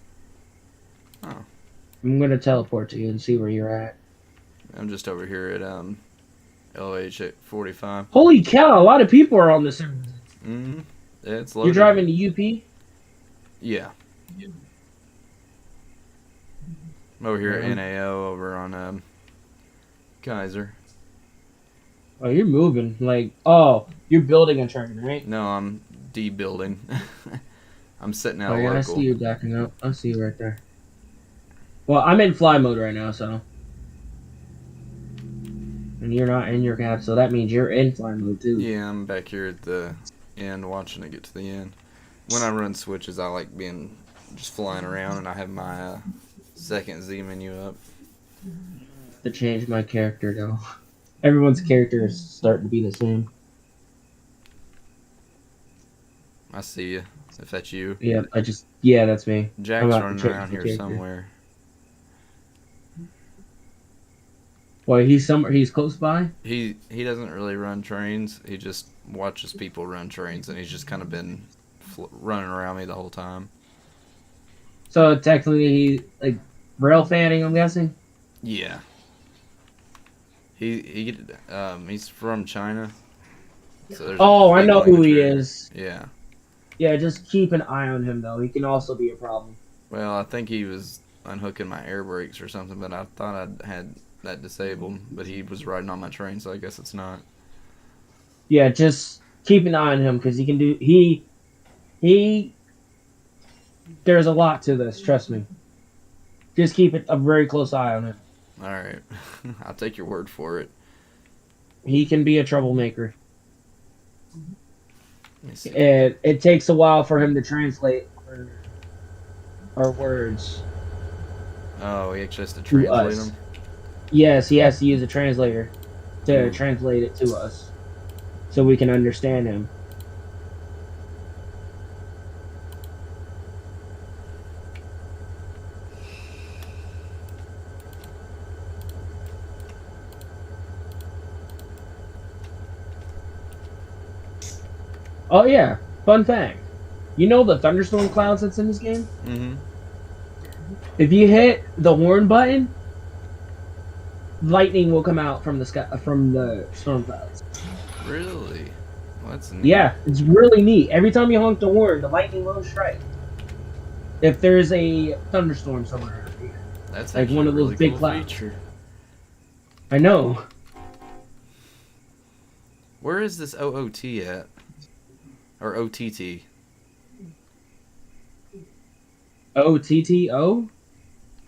Oh, I'm gonna teleport to you and see where you're at. I'm just over here at LH at 45. Holy cow! A lot of people are on this server. Mm-hmm. Yeah, it's You're loaded. driving to UP. Yeah. I'm over here at Yeah. NAO over on Kaiser. Oh, you're moving. Like, oh, you're building a train, right? No, I'm debuilding. I'm sitting Oh out yeah, I see local. you backing up. I see you right there. Well, I'm in fly mode right now, so. And you're not in your cab, so that means you're in fly mode too. Yeah, I'm back here at the end watching it get to the end. When I run switches, I like being just flying around, and I have my second Z menu up. To change my character though. Everyone's character is starting to be the same. I see you. If that's you. Yeah, that's me. I'm Jack's about to running change around the here character. somewhere. Well, he's close by. He doesn't really run trains. He just watches people run trains, and he's just kind of been running around me the whole time. So technically, he like rail fanning. I'm guessing. Yeah. He's from China. So there's a Oh, I big know who language he barrier. is. Yeah. Yeah, just keep an eye on him though. He can also be a problem. Well, I think he was unhooking my air brakes or something, but I thought I'd had that disabled. But he was riding on my train, so I guess it's not. Yeah, just keep an eye on him because he can do he. There's a lot to this. Trust me. Just keep a very close eye on him. All right. I'll take your word for it. He can be a troublemaker. Let me see. It takes a while for him to translate our words Oh, he actually has to to translate us. them? Yes, he has to use a translator to translate it to us so we can understand him. Oh yeah, fun fact. You know the thunderstorm clouds that's in this game? Mm-hmm. If you hit the horn button, lightning will come out from the sky from the storm clouds. Really? Well, that's neat. Yeah, it's really neat. Every time you honk the horn, the lightning will strike. If there's a thunderstorm somewhere around here. That's Like actually one a of those really big cool clouds. feature. I know. Where is this OOT at? Or OTT? OTTO?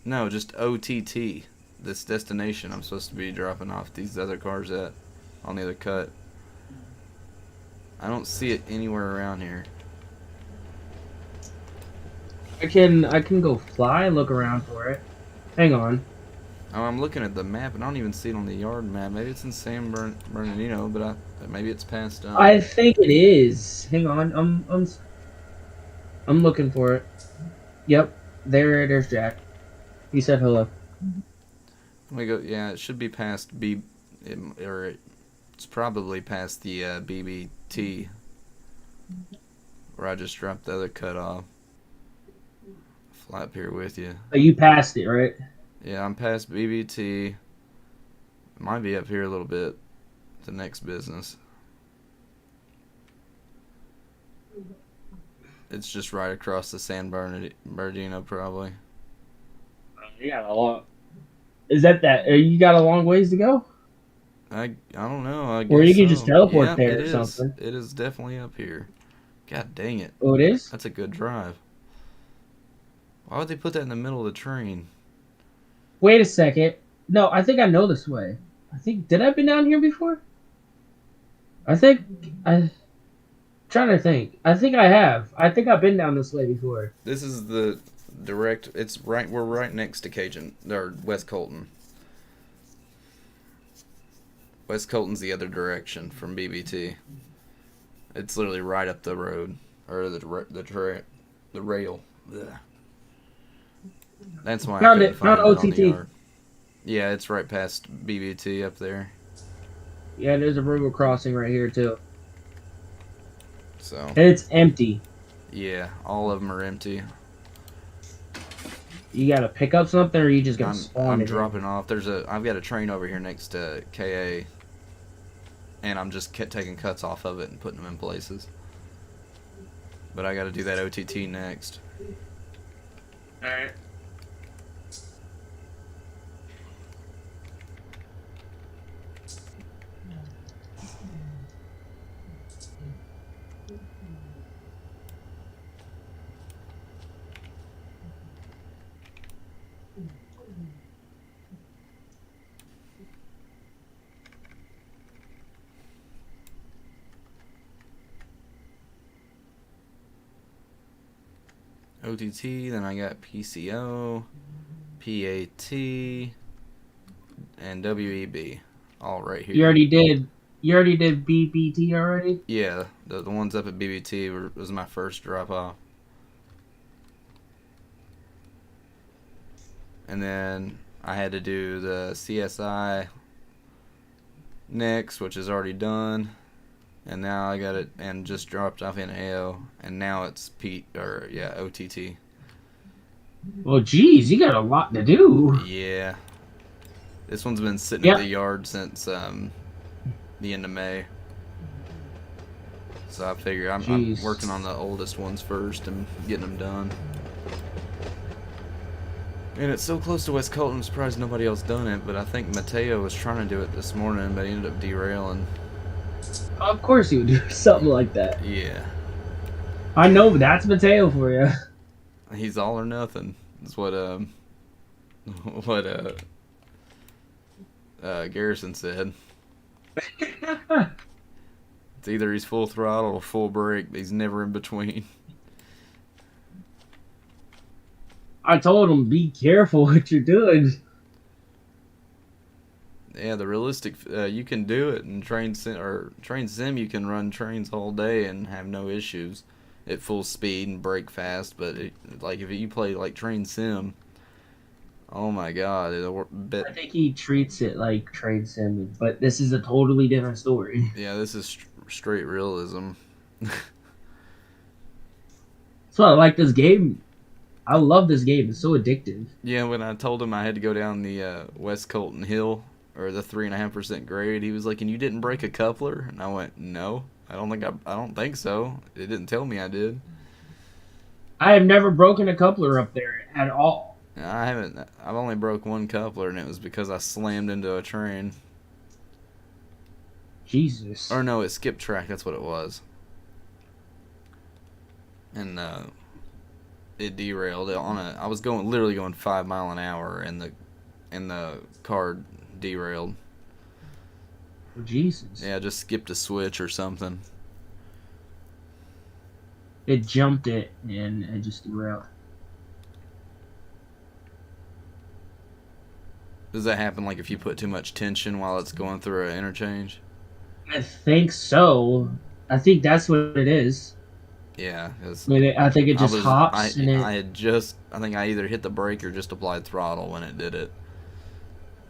No, just OTT. This destination I'm supposed to be dropping off these other cars at on the other cut. I don't see it anywhere around here. I can go fly and look around for it. Hang on. Oh, I'm looking at the map and I don't even see it on the yard map. Maybe it's in San Bernardino, but maybe it's past. I think it is. Hang on. I'm looking for it. Yep. There's Jack. He said hello. Let me go. Yeah, it should be past B, or it's probably past the BBT, where I just dropped the other cut off. Fly up here with you. Oh, you passed it, right? Yeah, I'm past BBT. Might be up here a little bit. The next business. It's just right across the San Bernardino, probably. You got a lot. Is that? You got a long ways to go? I don't know. I Or guess you can so. just teleport Yep, there it or is. something. It is definitely up here. God dang it. Oh, it is? That's a good drive. Why would they put that in the middle of the train? Wait a second. No, I think I know this way. Did I been down here before? I think I trying to think. I think I have. I think I've been down this way before. This is the direct. It's right. We're right next to Cajun or West Colton. West Colton's the other direction from BBT. It's literally right up the road or the rail. Ugh. That's why I Found couldn't it. find Found it on the OTT. yard. Yeah, it's right past BBT up there. Yeah, there's a river crossing right here too. So And it's empty. yeah, all of them are empty. You gotta pick up something, or you just gonna spawn I'm it. dropping off. I've got a train over here next to KA, and I'm just taking cuts off of it and putting them in places. But I got to do that OTT next. All right. OTT, then I got PCO, PAT, and WEB, all right here. You already did. You already did BBT already. Yeah, the ones up at BBT was my first drop off. And then I had to do the CSI next, which is already done. And now I got it and just dropped off in AO, and now it's OTT. Well, geez, you got a lot to do. Yeah, this one's been sitting at the yard since the end of May. So I figure I'm working on the oldest ones first and getting them done. And it's so close to West Colton, I'm surprised nobody else done it, but I think Mateo was trying to do it this morning, but he ended up derailing. Of course he would do something like that. Yeah. I know, that's Mateo for you. He's all or nothing. That's what Garrison said. It's either he's full throttle or full brake. He's never in between. I told him, be careful what you're doing. Yeah, the realistic, you can do it in train sim. You can run trains all day and have no issues at full speed and brake fast. But like if you play like train sim, oh my god, I think he treats it like train sim, but this is a totally different story. Yeah, this is straight realism. So I like this game. I love this game. It's so addictive. Yeah, when I told him I had to go down the West Colton Hill or the 3.5% grade, he was like, "And you didn't break a coupler?" And I went, "No, I don't think so. It didn't tell me I did." I have never broken a coupler up there at all. I haven't. I've only broke one coupler, and it was because I slammed into a train. Jesus. Or no, it skipped track. That's what it was. And it derailed I was literally going 5 miles an hour, and the car derailed. Oh, Jesus. Yeah, just skipped a switch or something. It jumped it and it just derailed. Does that happen like if you put too much tension while it's going through an interchange? I think so. I think that's what it is. Yeah, I think it just hops. I think I either hit the brake or just applied throttle when it did it.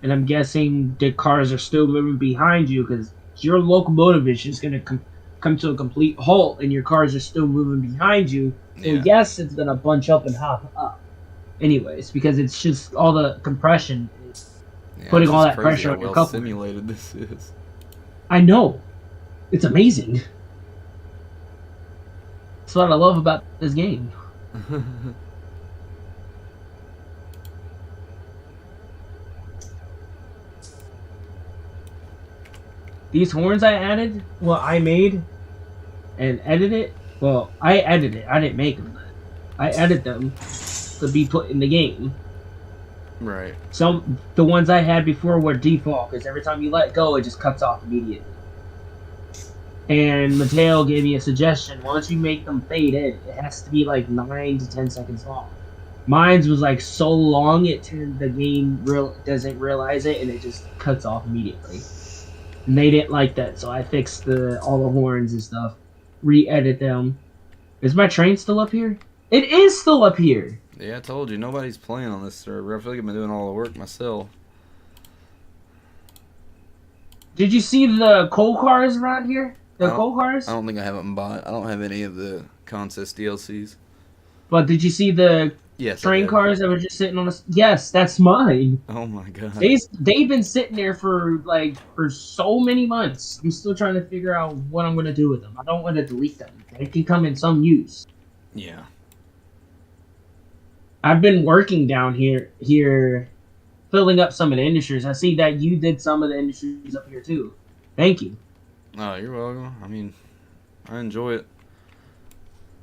And I'm guessing the cars are still moving behind you because your locomotive is just going to come to a complete halt and your cars are still moving behind you. So yes, it's going to bunch up and hop up. Anyways, because it's just all the compression is putting all that pressure on your coupler. Simulated this is. I know. It's amazing. That's what I love about this game. These horns I made and edited. Well, I edited it. I didn't make them. I edited them to be put in the game. Right. The ones I had before were default because every time you let go, it just cuts off immediately. And Mateo gave me a suggestion. Once you make them fade in, it has to be like 9 to 10 seconds long. Mine's was like so long the game doesn't realize it and it just cuts off immediately. And they didn't like that, so I fixed all the horns and stuff, re-edit them. Is my train still up here? It is still up here. Yeah, I told you nobody's playing on this server. I feel like I've been doing all the work myself. Did you see the coal cars around here? The coal cars? I don't think I have them bought. I don't have any of the contest DLCs. But did you see the train cars that were just sitting on the... Yes, that's mine. Oh my god. They've been sitting there for so many months. I'm still trying to figure out what I'm going to do with them. I don't want to delete them. They can come in some use. Yeah. I've been working down here, filling up some of the industries. I see that you did some of the industries up here too. Thank you. Oh, you're welcome. I mean, I enjoy it.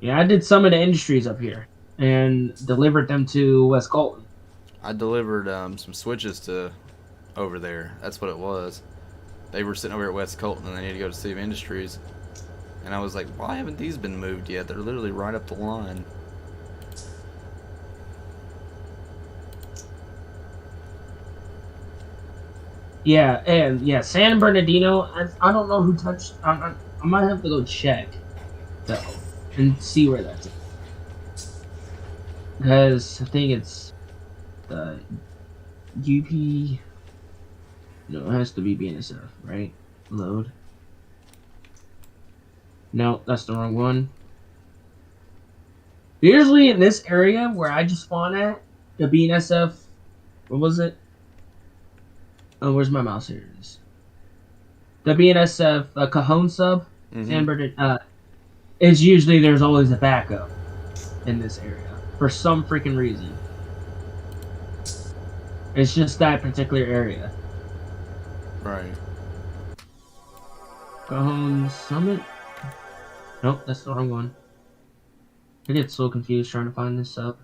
Yeah, I did some of the industries up here and delivered them to West Colton. I delivered some switches to over there. That's what it was. They were sitting over at West Colton and they needed to go to City of Industries. And I was like, why haven't these been moved yet? They're literally right up the line. Yeah, and San Bernardino. I don't know who touched. I might have to go check though and see where that's at. Because I think it's the UP. No, it has to be BNSF, right? Load. No, that's the wrong one. Usually in this area where I just spawn at, the BNSF. What was it? Oh, where's my mouse? Here it is. The BNSF Cajon sub, San Bernardino, is usually there's always a backup in this area for some freaking reason. It's just that particular area. Right. Cajon Summit? Nope, that's the wrong one. I get so confused trying to find this sub.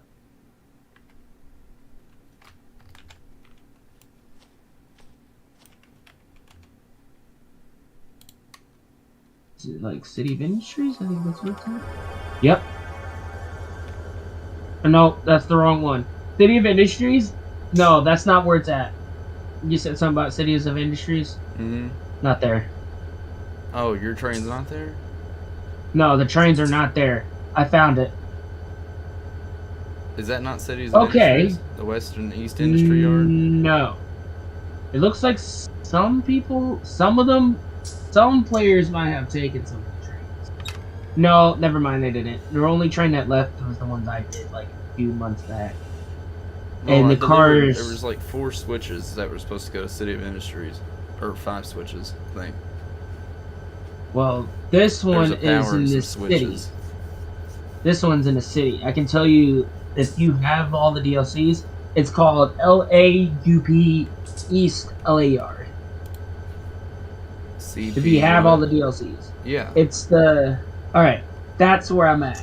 Is it like City of Industries? I think that's what it's called. Yep. No, that's the wrong one. City of Industries? No, that's not where it's at. You said something about Cities of Industries? Mm-hmm. Not there. Oh, your train's not there? No, the trains are not there. I found it. Is that not Cities of Industries? The Western East Industry Yard? No. It looks like some players might have taken some of the trains. No, never mind, they didn't. The only train that left was the ones I did like a few months back. Well, and the cars... There was like 4 switches that were supposed to go to City of Industries. Or 5 switches, I think. Well, this one is in the city. This one's in the city. I can tell you, if you have all the DLCs, it's called LAUP East LA Yard. If you have all the DLCs. Yeah. It's the... Alright, that's where I'm at.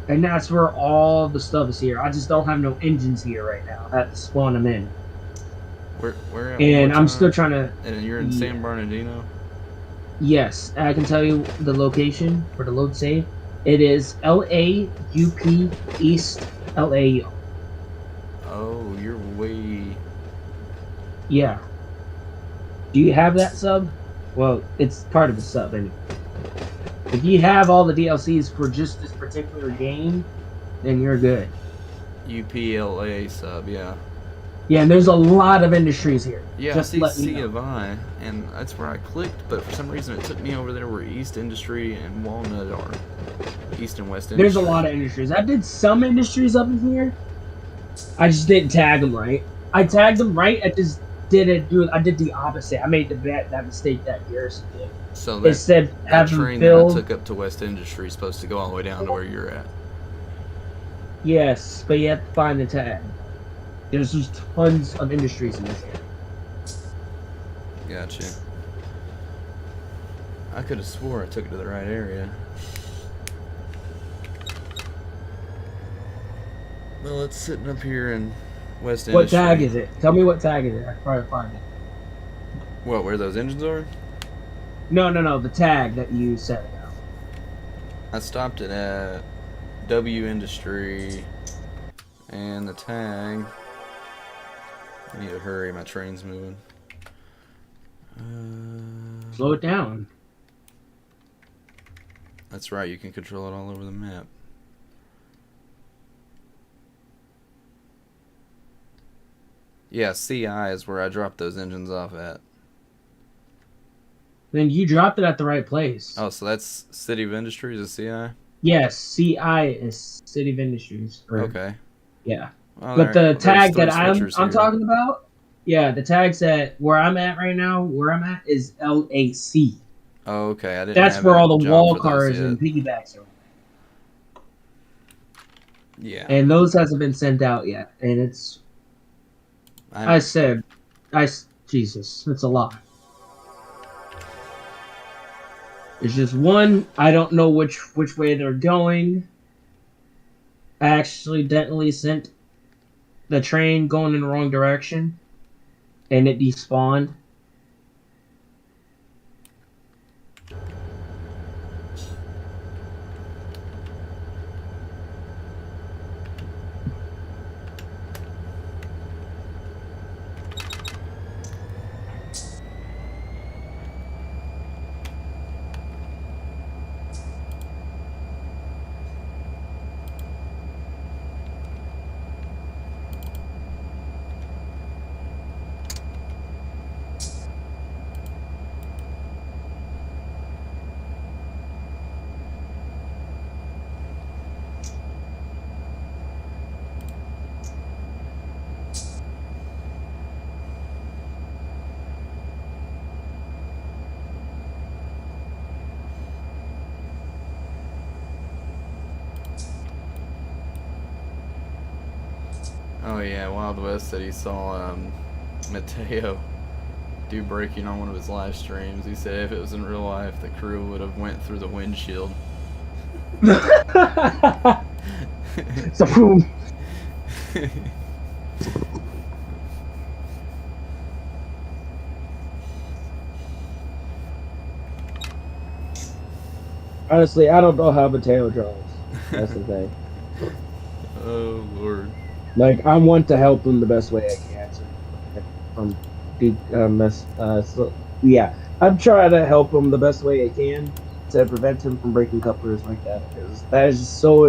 And that's where all the stuff is here. I just don't have no engines here right now. I have to spawn them in. Where and I'm still trying to... And you're in San Bernardino? Yes, I can tell you the location for the load save. It is LAUP East LA. Oh, you're way... Yeah. Do you have that sub? Well, it's part of the sub anyway. If you have all the DLCs for just this particular game, then you're good. UPLA sub, yeah. Yeah, and there's a lot of industries here. Yeah, just I see Sea of I, and that's where I clicked, but for some reason it took me over there where East Industry and Walnut are. East and West Industry. There's a lot of industries. I did some industries up in here. I just didn't tag them right. I tagged them right, I just didn't do it. I did the opposite. I made that mistake that Garrison did. So that, instead, that train that I took up to West Industry is supposed to go all the way down to where you're at. Yes, but you have to find the tag. There's just tons of industries in this area. Gotcha. I could have swore I took it to the right area. Well, it's sitting up here in West Industry. What tag is it? Tell me what tag is it. I can probably find it. What, where those engines are? No. The tag that you set now. I stopped it at W Industry, and the tag. I need to hurry. My train's moving. Slow it down. That's right. You can control it all over the map. Yeah, CI is where I dropped those engines off at. Then you dropped it at the right place. Oh, so that's City of Industries, is CI? Yes, CI is City of Industries. Okay. Yeah. Well, But the there's tag three that I'm switchers here. talking about, yeah, the tags that where I'm at right now, where I'm at is LAC. Oh, okay. I didn't That's have where a all the job wall for those cars yet. and piggybacks are. Yeah. And those hasn't been sent out yet. And it's Jesus, it's a lot. It's just one, I don't know which way they're going. I accidentally sent the train going in the wrong direction, and it despawned. Oh, yeah. Wild West said he saw Mateo do breaking on one of his live streams. He said if it was in real life, the crew would have went through the windshield. So boom. Honestly, I don't know how Mateo drives. That's the thing. Oh, Lord. Like, I want to help him the best way I can. So, yeah, I'm trying to help him the best way I can to prevent him from breaking couplers like that. Because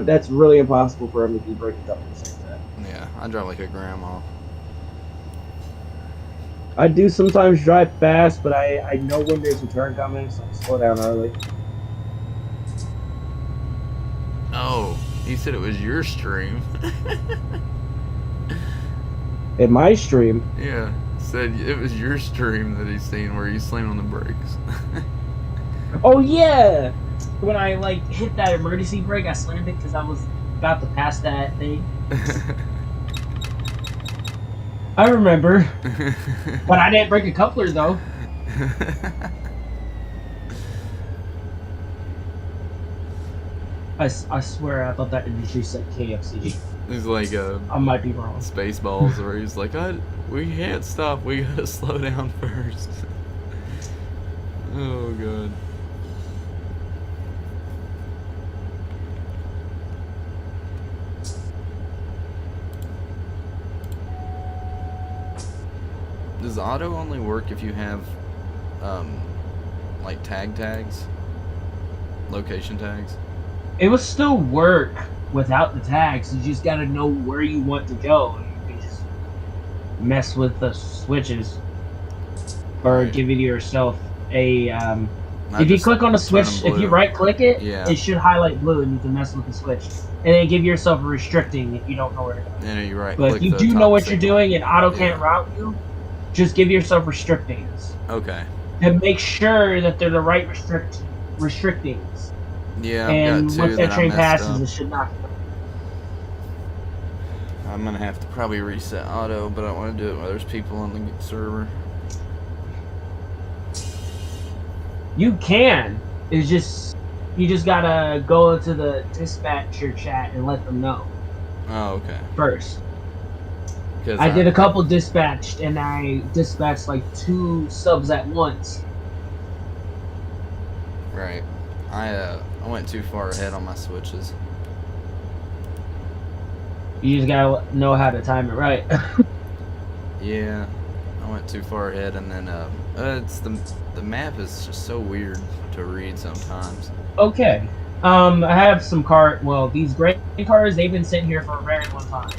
that's really impossible for him to be breaking couplers like that. Yeah, I drive like a grandma. I do sometimes drive fast, but I know when there's a turn coming, so I slow down early. Oh, he said it was your stream. In my stream? Yeah, said it was your stream that he's seen where you slammed on the brakes. Oh, yeah! When I, hit that emergency brake, I slammed it because I was about to pass that thing. I remember. But I didn't break a coupler, though. I swear I thought that industry said KFC. He's like I might be wrong. Spaceballs, where he's like, we can't stop. We gotta slow down first. Oh, God. Does auto only work if you have, like tags? Location tags? It will still work without the tags. You just gotta know where you want to go. You can just mess with the switches. Or Right. give it yourself a, if you click on the switch, if you right click it, yeah, it should highlight blue and you can mess with the switch. And then give yourself a restricting if you don't know where to go. Yeah, you're right. But if you do know what you're doing and auto can't route you, just give yourself restrictings. Okay. And make sure that they're the right restrictings. Yeah, and I've got two once that train passes, up. it should not. I'm gonna have to probably reset auto, but I don't want to do it while there's people on the server. You can. It's just you just gotta go into the dispatcher chat and let them know. Oh, okay. First. I did a couple dispatched, and I dispatched like 2 subs at once. Right. I went too far ahead on my switches. You just gotta know how to time it right. Yeah, I went too far ahead, and then it's the map is just so weird to read sometimes. Okay. I have some Well, these gray cars, they've been sitting here for a very long time.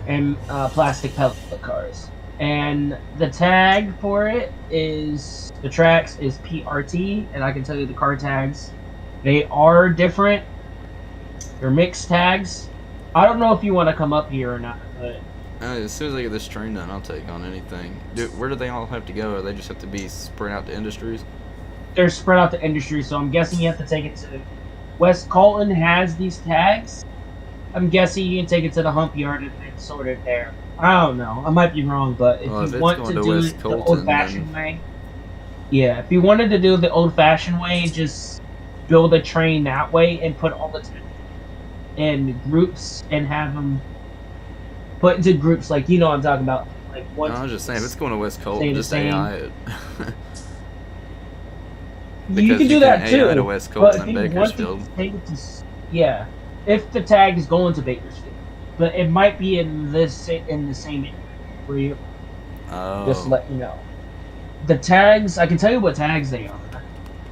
And plastic pellet cars. And the tag for it is the tracks is PRT, and I can tell you the car tags. They are different. They're mixed tags. I don't know if you want to come up here or not, but As soon as I get this train done, I'll take on anything. Where do they all have to go? Or they just have to be spread out to industries? they're spread out the industry, so I'm guessing you have to take it to West Colton has these tags. I'm guessing you can take it to the hump yard and then sort it there. I don't know. I might be wrong, but if Well, if you it's want to going to do West it the Colton, then old-fashioned way, yeah. If you wanted to do the old-fashioned way, just build a train that way and put all the tags in groups and have them put into groups like what I'm talking about. Like no, one I was just saying, if it's going to West stay Colton, the just same. AI it. You Because can you do can that AI to too, West but Colton if and you want to Bakersfield. take it to yeah, if the tag is going to Bakersfield, but it might be in the same area where you just Oh. let you know. The tags, I can tell you what tags they are.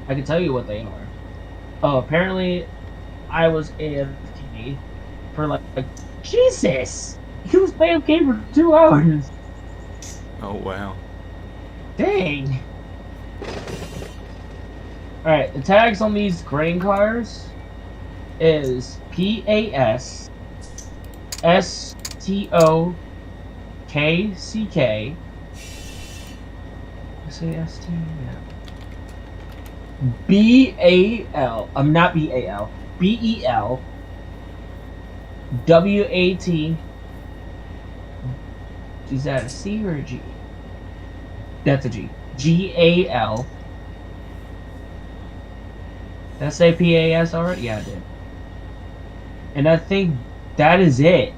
I can tell you what they are. Oh, apparently I was AFK for like Jesus. He was AFK for 2 hours. Oh, wow. Dang. All right, the tags on these grain cars is PASSTOKCK. Say ST, yeah. BAL. I'm not BAL. BEL. WAT. Is that a C or a G? That's a G. GAL. Did I say PAS already? Yeah, I did. And I think that is it.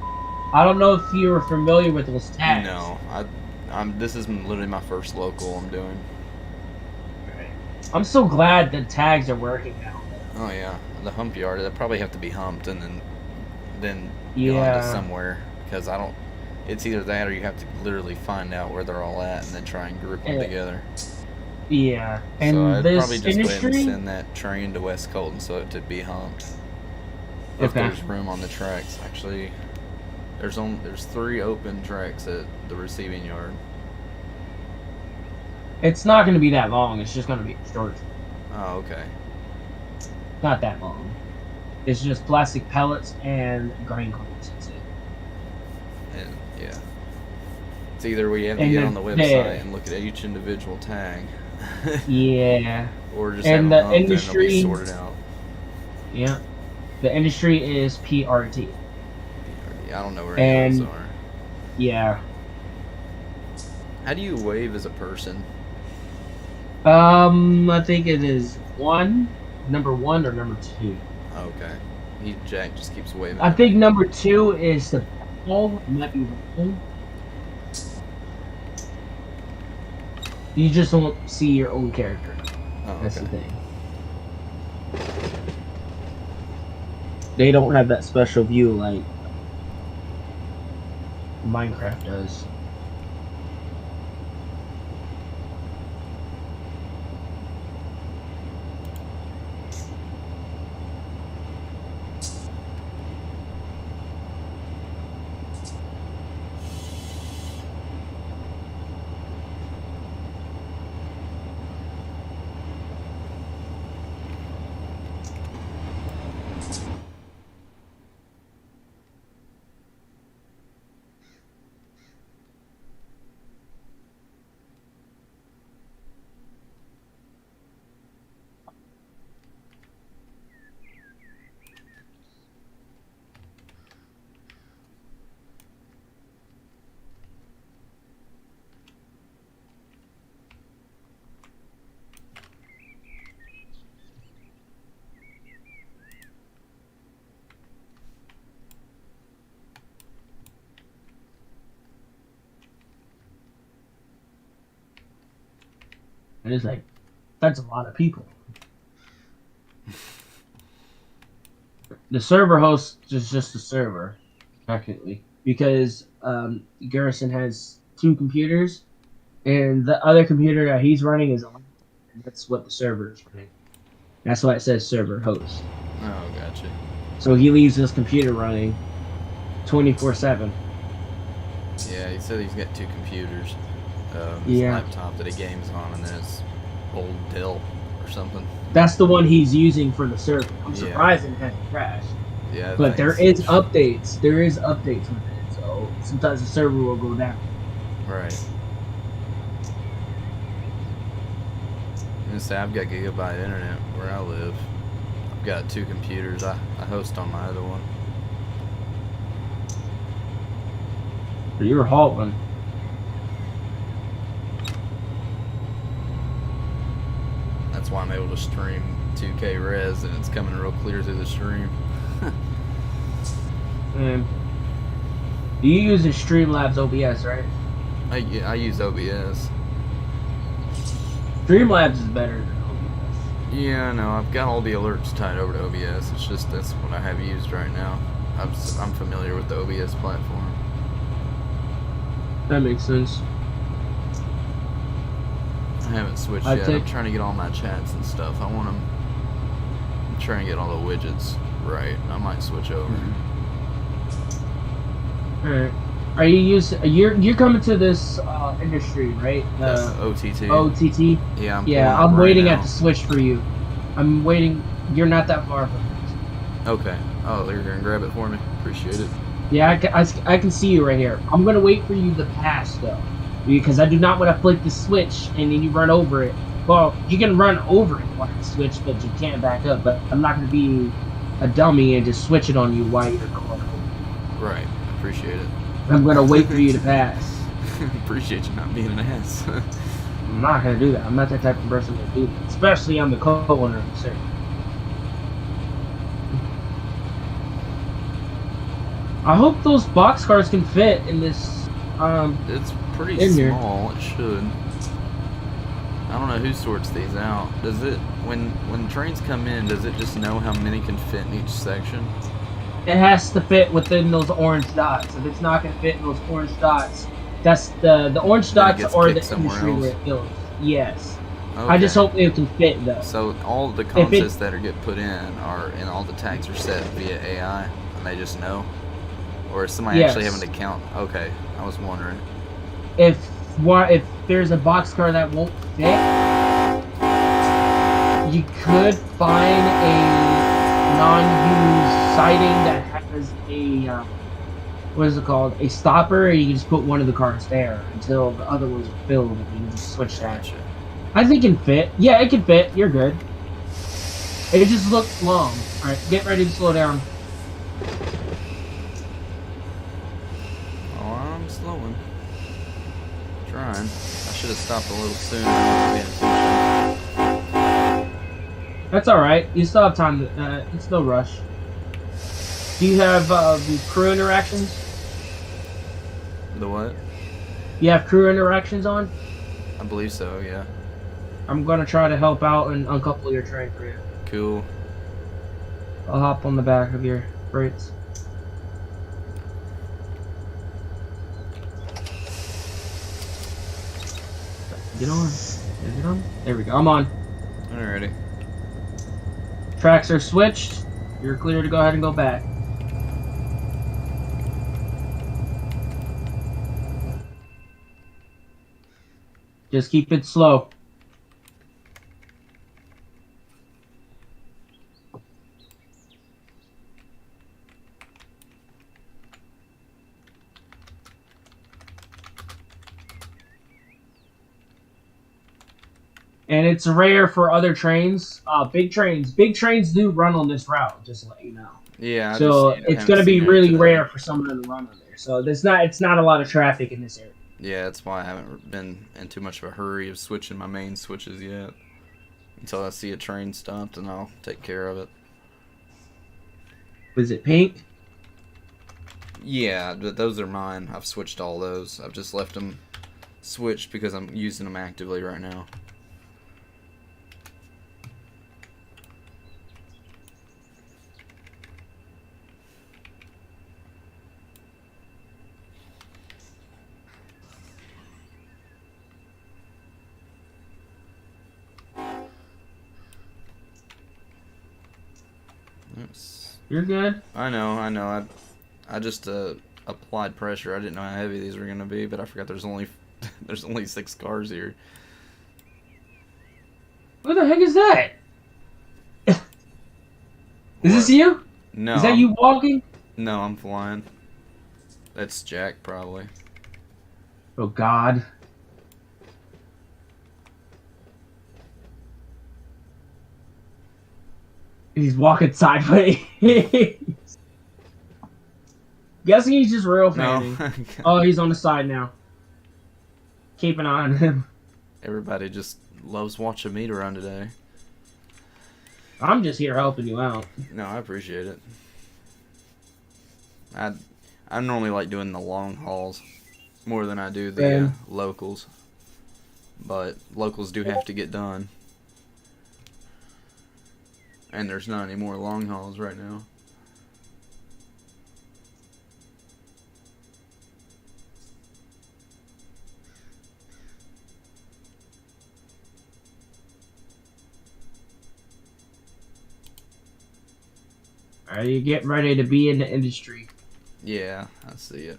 I don't know if you're familiar with those tags. No, this is literally my first local I'm doing. I'm so glad the tags are working now. Oh yeah, the hump yard. They probably have to be humped and then gone to Yeah. somewhere because I don't. It's either that or you have to literally find out where they're all at and then try and group them together. Yeah. And So I'd this probably just go ahead and industry. send that train to West Colton so it to be humped. If Okay. there's room on the tracks, actually, there's 3 open tracks at the receiving yard. It's not going to be that long. It's just going to be short. Oh, okay. Not that long. It's just plastic pellets and grain cars. That's it. And yeah, it's either we have to And get then on the website there. and look at each individual tag, Yeah. or just And have them the humped and it'll be industry. sorted out. Yeah. The industry is PRT. I don't know where any of those are. Yeah. How do you wave as a person? I think it is number one or number two. Okay. Jack just keeps waving. I think number two is the ball. Might be wrong. You just don't see your own character. Oh, That's okay. the thing. They don't have that special view like Minecraft does. It is like that's a lot of people. The server host is just a server, technically, because Garrison has two computers, and the other computer that he's running is on, and that's what the server is running. That's why it says server host. Oh, gotcha. So he leaves his computer running 24/7. Yeah, he said he's got two computers. His Yeah. laptop that he games on, and then his old Dell or something. That's the one he's using for the server. I'm Yeah. surprised it hasn't crashed. Yeah, But there is updates. There is updates with it. So sometimes the server will go down. Right. And say I've got gigabyte internet where I live. I've got two computers. I host on my other one. You were halting. That's why I'm able to stream 2K res, and it's coming real clear through the stream. You use the Streamlabs OBS, right? I use OBS. Streamlabs is better than OBS. Yeah, no, I've got all the alerts tied over to OBS. It's just that's what I have used right now. I'm familiar with the OBS platform. That makes sense. I haven't switched yet. I'm trying to get all my chats and stuff. I'm trying to get all the widgets right. I might switch over. Alright. Are you using? You're coming to this industry, right? OTT. OTT. Yeah, I'm right waiting now. at the switch for you. I'm waiting. You're not that far from it. Okay. Oh, you're gonna grab it for me. Appreciate it. Yeah, I can see you right here. I'm gonna wait for you to pass though, because I do not want to flick the switch and then you run over it. Well, you can run over it while you switch, but you can't back up. But I'm not gonna be a dummy and just switch it on you while you're going over. Right. Appreciate it. I'm gonna wait for you to pass. Appreciate you not being an ass. I'm not gonna do that. I'm not that type of person to do that. Especially I'm the co-owner of the server. I hope those boxcars can fit in this. It's pretty in here. small. It should. I don't know who sorts these out. Does it when trains come in? Does it just know how many can fit in each section? It has to fit within those orange dots. If it's not gonna fit in those orange dots, that's the orange dots are the industry where it fills. Yes. Okay. I just hope it can fit though. So all the contests that get put in are, and all the tags are set via AI, and they just know, or is somebody actually having to count? Okay, I was wondering. If there's a boxcar that won't fit, you could find a non-used siding that has a what is it called? A stopper, and you can just put one of the cars there until the other ones are filled, and you can just switch that. Gotcha. I think it can fit. Yeah, it can fit. You're good. It just looks long. Alright, get ready to slow down. Oh, I'm slowing. Trying. I should have stopped a little sooner. That's alright. You still have time. It's no rush. Do you have the crew interactions? The what? You have crew interactions on? I believe so, yeah. I'm gonna try to help out and uncouple your train for you. Cool. I'll hop on the back of your freights. Get on. Get on. There we go. I'm on. Alrighty. Tracks are switched. You're clear to go ahead and go back. Just keep it slow. And it's rare for other trains. Big trains do run on this route, just to let you know. Yeah. So it's going to be really rare for someone to run on there. So it's not a lot of traffic in this area. Yeah, that's why I haven't been in too much of a hurry of switching my main switches yet. Until I see a train stopped, and I'll take care of it. Was it pink? Yeah, but those are mine. I've switched all those. I've just left them switched because I'm using them actively right now. You're good. I know. I just applied pressure. I didn't know how heavy these were gonna be, but I forgot there's only there's only 6 cars here. What the heck is that? Is this What? you? No, Is that you walking? no, I'm flying. That's Jack probably. Oh God. He's walking sideways. Guessing he's just real No, fanning. Oh, he's on the side now. Keep an eye on him. everybody just loves watching me run today. I'm just here helping you out. No, I appreciate it. I normally like doing the long hauls more than I do the locals, but locals do have to get done, and there's not any more long hauls right now. Alright, you get ready to be in the industry. Yeah, I see it.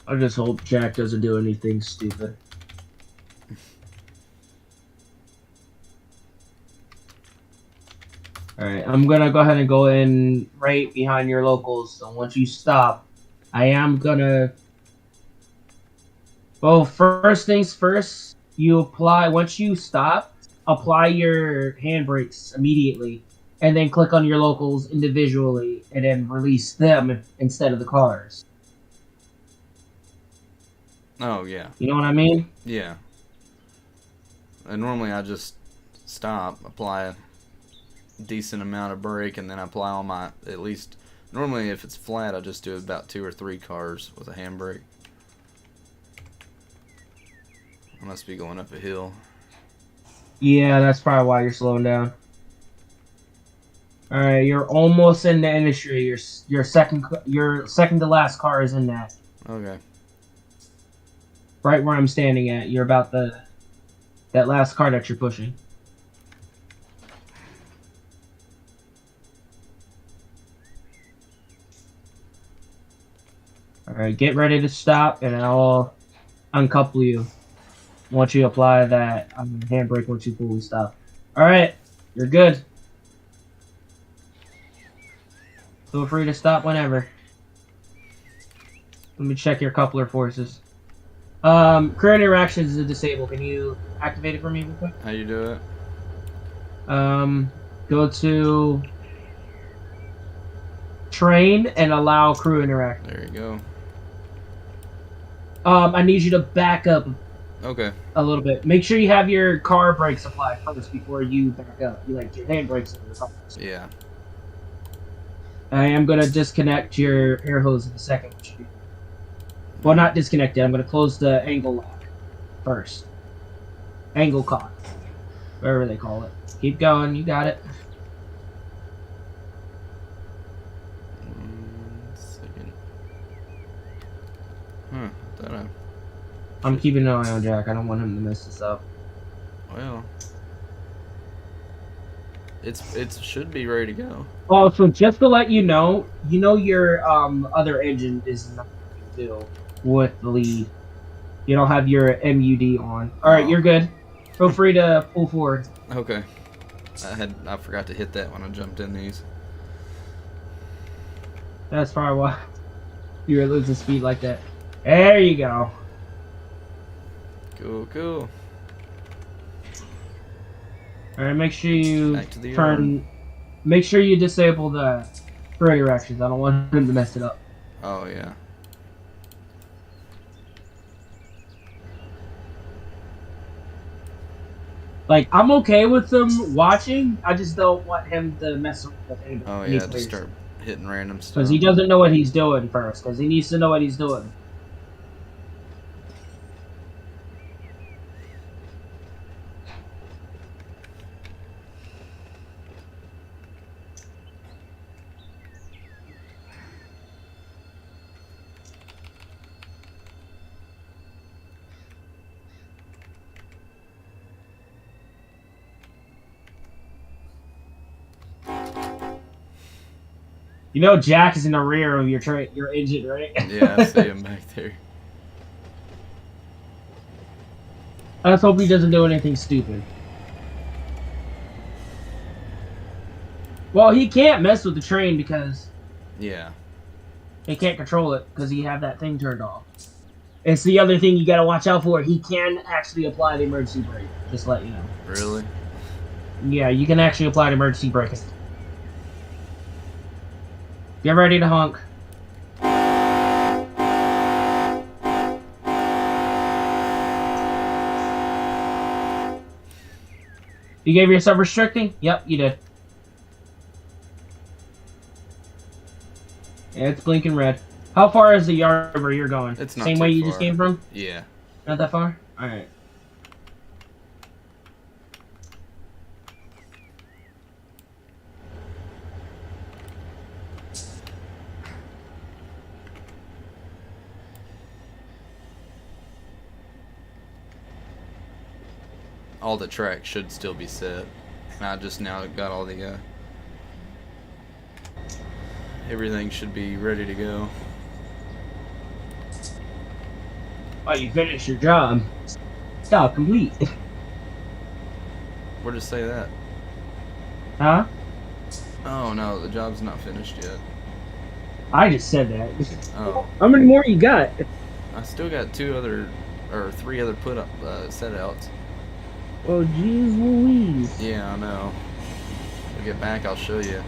I just hope Jack doesn't do anything stupid. Alright, I'm gonna go ahead and go in right behind your locals. So once you stop, I am gonna... Well, first things first, you apply... Once you stop, apply your handbrakes immediately. And then click on your locals individually. And then release them instead of the cars. Oh yeah. You know what I mean? Yeah. And normally I just stop, apply a decent amount of brake, and then I apply all my, at least, normally if it's flat I just do about 2 or 3 cars with a handbrake. I must be going up a hill. Yeah, that's probably why you're slowing down. Alright, you're almost in the industry. Your second to last car is in that. Okay. Right where I'm standing at. You're about that last car that you're pushing. Alright, get ready to stop, and I'll uncouple you once you apply that handbrake once you fully stop. Alright, you're good. Feel free to stop whenever. Let me check your coupler forces. Crew interactions is disabled. Can you activate it for me real quick? How you do it? Go to train and allow crew interaction. There you go. I need you to back up Okay. a little bit. Make sure you have your car brakes applied first before you back up. You like your hand brakes in the cars. Yeah. I am gonna disconnect your air hose in a second. Well, not disconnect it. I'm gonna close the angle lock first. Angle cock, whatever they call it. Keep going. You got it. 1 second. Huh. Thought I'm keeping an eye on Jack. I don't want him to mess this up. well. It should be ready to go. Oh, so just to let you know your other engine is not do with the lead. You don't have your MUD on. All right, you're good. Feel free to pull forward. Okay. I forgot to hit that when I jumped in these. That's probably why you were losing speed like that. There you go. Cool. All right, make sure you Back to the turn. yard. Make sure you disable the crew interactions. I don't want him to mess it up. Oh yeah. Like, I'm okay with them watching. I just don't want him to mess with anybody. Oh yeah. Just start hitting random stuff. Because he doesn't know what he's doing first. Because he needs to know what he's doing. You know Jack is in the rear of your engine, right? Yeah, I see him back there. Let's hope he doesn't do anything stupid. Well, he can't mess with the train because Yeah. he can't control it because he have that thing turned off. It's the other thing you gotta watch out for. He can actually apply the emergency brake. Just to let you know. Really? Yeah, you can actually apply the emergency brake. Get ready to honk. You gave yourself restricting? Yep, you did. Yeah, it's blinking red. How far is the yard where you're going? It's not Same too way you far. just came from? Yeah. Not that far? Alright. All the tracks should still be set. I just now got all the everything should be ready to go. Oh, you finished your job. Stop, complete. Where'd it say that? Huh? Oh no, the job's not finished yet. I just said that. Oh. How many more you got? I still got 3 other put up set outs. Oh, jeez Louise. Yeah, I know. When we get back, I'll show you.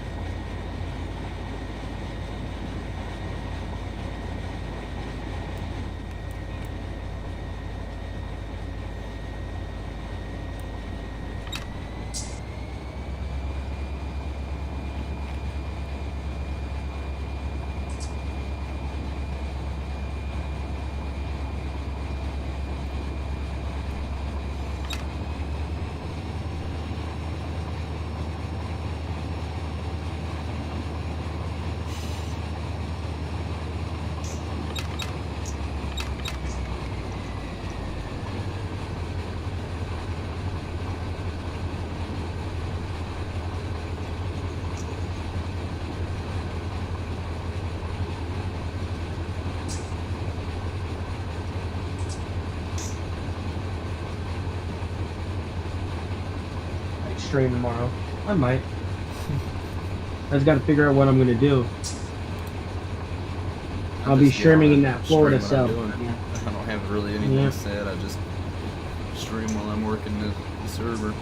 Stream tomorrow. I might. I just gotta figure out what I'm gonna do. I'll be streaming in that Florida cell. Yeah. I don't have really anything set. I just stream while I'm working the server.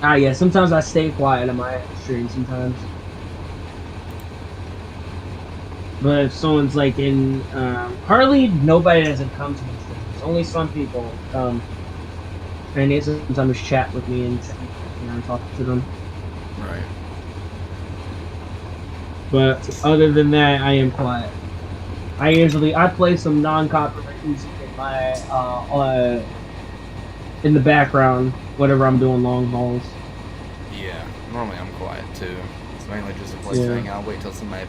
Ah, yeah. Sometimes I stay quiet on my stream. Sometimes. But if someone's like in hardly nobody doesn't come to my streams. Only some people come. And they sometimes chat with me and talk to them. Right. But other than that, I am quiet. I play some non-copyright music in the background whenever I'm doing long hauls. Yeah. Normally I'm quiet too. It's mainly just a play thing. I'll wait till somebody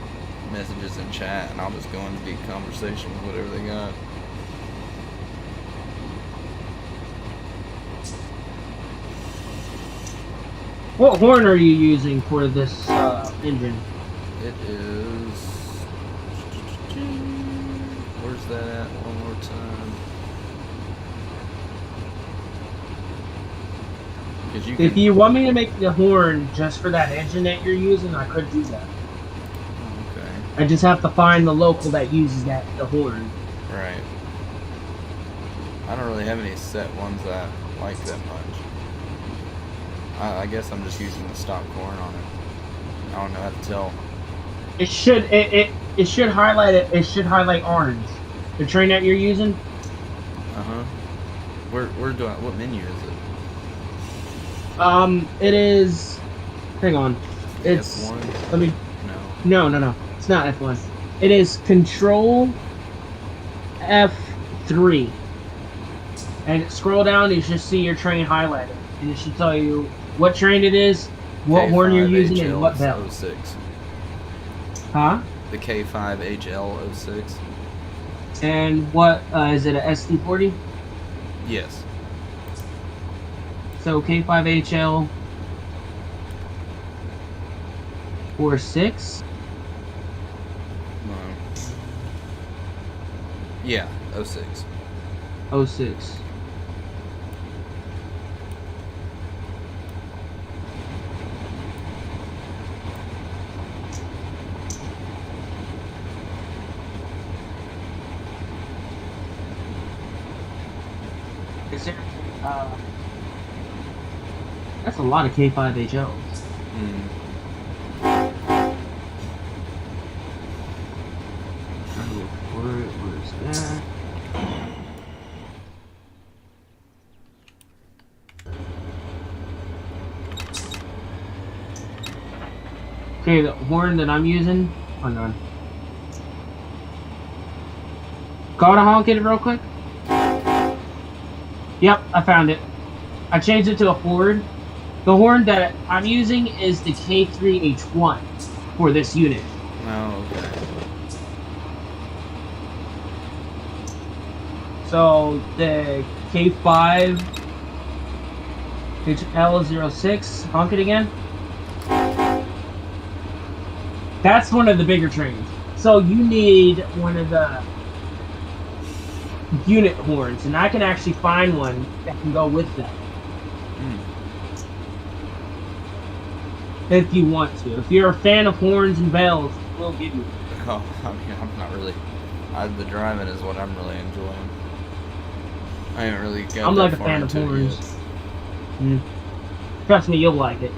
messages in chat and I'll just go into deep conversation with whatever they got. What horn are you using for this engine? It is... Where's that at? One more time. If you want me to make the horn just for that engine that you're using, I could do that. Okay. I just have to find the local that uses the horn. Right. I don't really have any set ones that I like that much. I guess I'm just using the stock horn on it. I don't know how to tell. It should highlight it. It should highlight orange. The train that you're using. We're doing. What menu is it? It is. Hang on. It's. F1? Let me. No. No. It's not F1. It is Control F3. And scroll down, you should see your train highlighted, and it should tell you what train it is, what horn you're using, and what bell. 06. Huh? The K5HL06. And what is it? A SD40? Yes. So K5HL. 4-6. No. Yeah, 06. 06. Is there, that's a lot of K5HLs. Trying to look for it. Where's that? Okay, the horn that I'm using. Hold on. Gotta honk it real quick. Yep, I found it. I changed it to a Ford. The horn that I'm using is the K3H1 for this unit. Oh, okay. So the K5 HL06, honk it again. That's one of the bigger trains. So you need one of the unit horns, and I can actually find one that can go with that. If you want to. If you're a fan of horns and bells, we'll give you. Oh, I mean, I'm not really. The driving is what I'm really enjoying. I haven't really got I'm that like a far fan of into it horns. Trust me, you'll like it.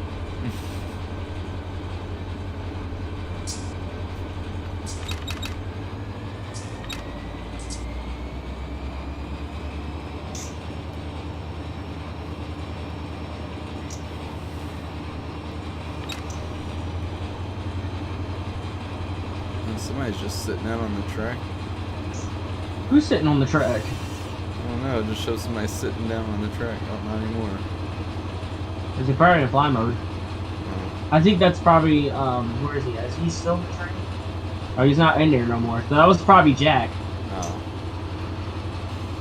Somebody's just sitting out on the track. Who's sitting on the track? I don't know, it just shows somebody sitting down on the track. Oh, not anymore. Is he probably in fly mode? Oh. I think that's probably, where is he? Is he still in the train? Oh, he's not in there no more. So that was probably Jack. Oh.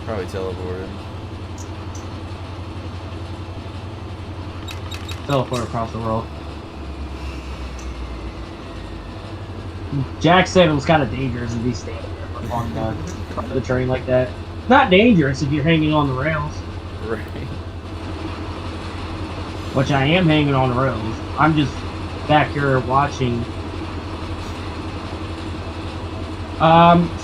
Probably teleported. Teleport across the world. Jack said it was kind of dangerous to be standing there on the train like that. Not dangerous if you're hanging on the rails. Right. Which I am hanging on the rails. I'm just back here watching.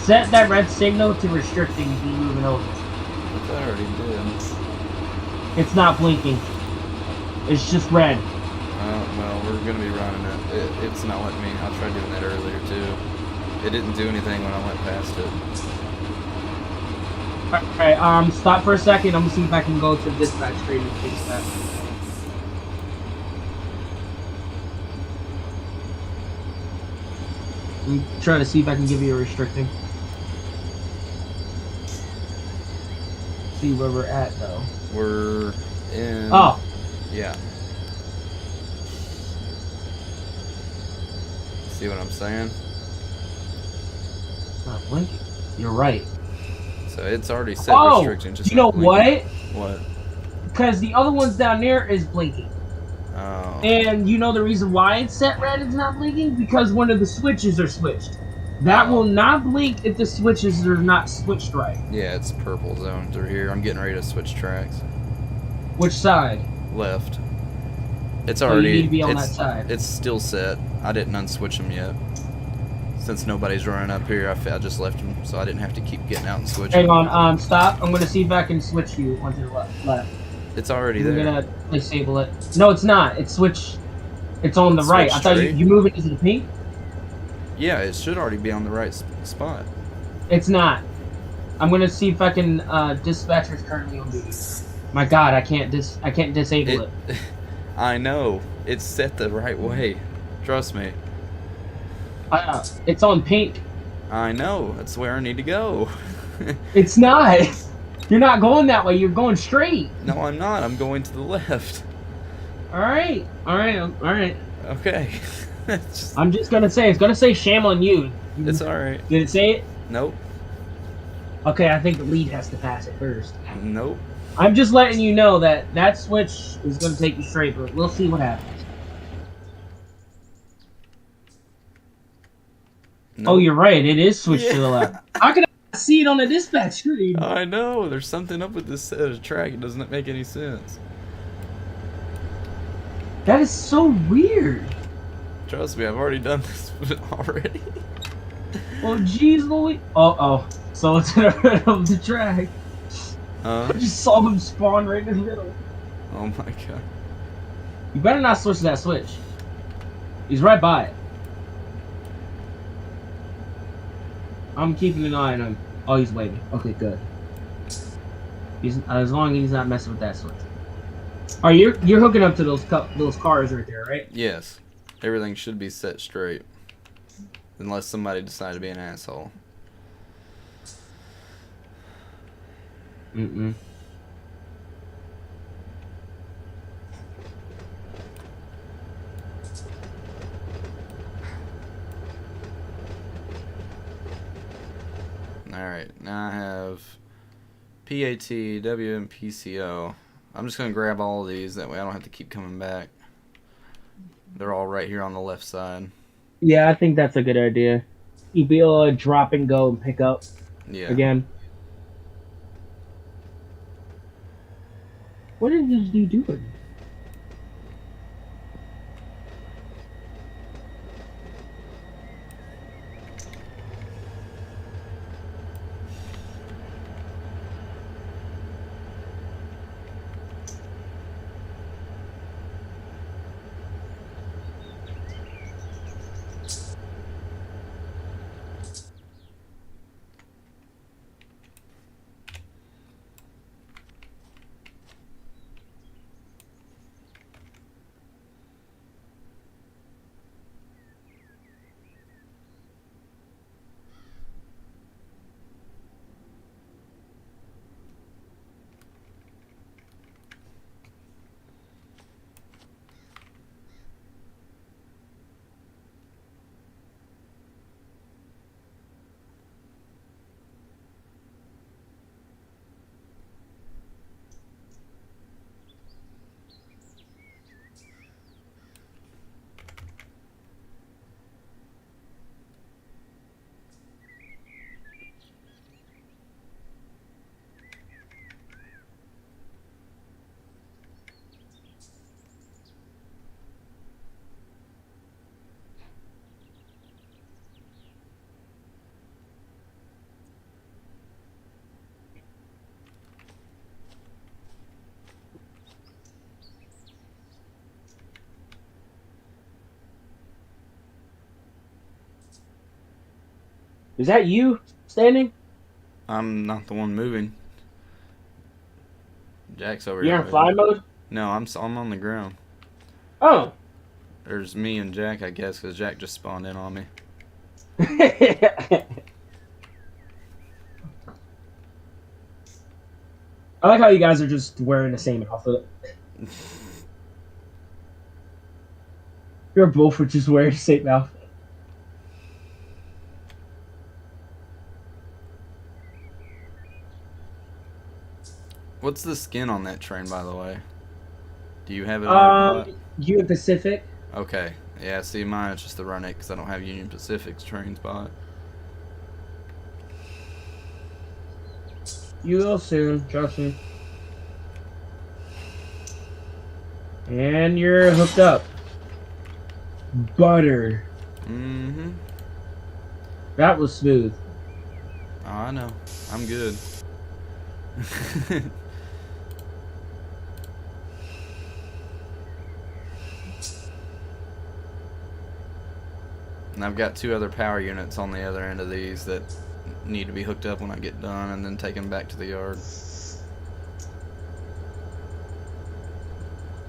Set that red signal to restricting if you're moving over. I already did. It's not blinking. It's just red. Well, we're going to be running it. It's not letting me. I tried doing that earlier, too. It didn't do anything when I went past it. Alright, stop for a second. I'm going to see if I can go to dispatch screen and fix that. I'm trying to see if I can give you a restricting. See where we're at, though. We're in... Oh! Yeah. See what I'm saying? It's not blinking. You're right. So it's already set restriction. Just you know what? What? Because the other ones down there is blinking. Oh. And you know the reason why it's set red is not blinking? Because one of the switches are switched. That will not blink if the switches are not switched right. Yeah, it's purple zone through here. I'm getting ready to switch tracks. Which side? Left. It's So already... you need to be on that side. It's still set. I didn't unswitch them yet. Since nobody's running up here, I just left them, so I didn't have to keep getting out and switching. Hang on, stop. I'm gonna see if I can switch you onto the left. It's already I'm there. gonna disable it. No, it's not. It's switch. It's on the right. I thought you move it to the pink. Yeah, it should already be on the right spot. It's not. I'm gonna see if I can. Dispatcher's currently on duty. My God, I can't disable it. I know. It's set the right way. Trust me. It's on pink. I know. That's where I need to go. It's not. You're not going that way. You're going straight. No, I'm not. I'm going to the left. All right. Okay. I'm just gonna say it's gonna say shame on you. It's all right. Did it say it? Nope. Okay, I think the lead has to pass it first. Nope. I'm just letting you know that switch is gonna take you straight, but we'll see what happens. Oh, Nope. you're right. It is switched to the Yeah. left. How can I see it on the dispatch screen? I know. There's something up with this track. It doesn't make any sense. That is so weird. Trust me, I've already done this already. Oh, jeez, Louis. Oh. So it's in the middle of the track. Huh? I just saw him spawn right in the middle. Oh my god. You better not switch to that switch. He's right by it. I'm keeping an eye on him. Oh, he's waiting. Okay, good. He's as long as he's not messing with that switch. Are you're hooking up to those cars right there, right? Yes. Everything should be set straight. Unless somebody decided to be an asshole. Mm-mm. Alright, now I have PAT, W, and PCO. I'm just going to grab all of these, that way I don't have to keep coming back. They're all right here on the left side. Yeah, I think that's a good idea. You'd be able to drop and go and pick up again. What is this dude doing? Is that you standing? I'm not the one moving. Jack's over You're here. in fly mode? No, I'm on the ground. Oh. There's me and Jack, I guess, because Jack just spawned in on me. I like how you guys are just wearing the same outfit. You're both just wearing the same outfit. What's the skin on that train, by the way? Do you have it on your bot? Union Pacific. Okay. Yeah, see, mine is just the Run8 because I don't have Union Pacific's train spot. You will soon, trust me. And you're hooked up. Butter. Mm-hmm. That was smooth. Oh, I know. I'm good. And I've got 2 other power units on the other end of these that need to be hooked up when I get done and then taken back to the yard.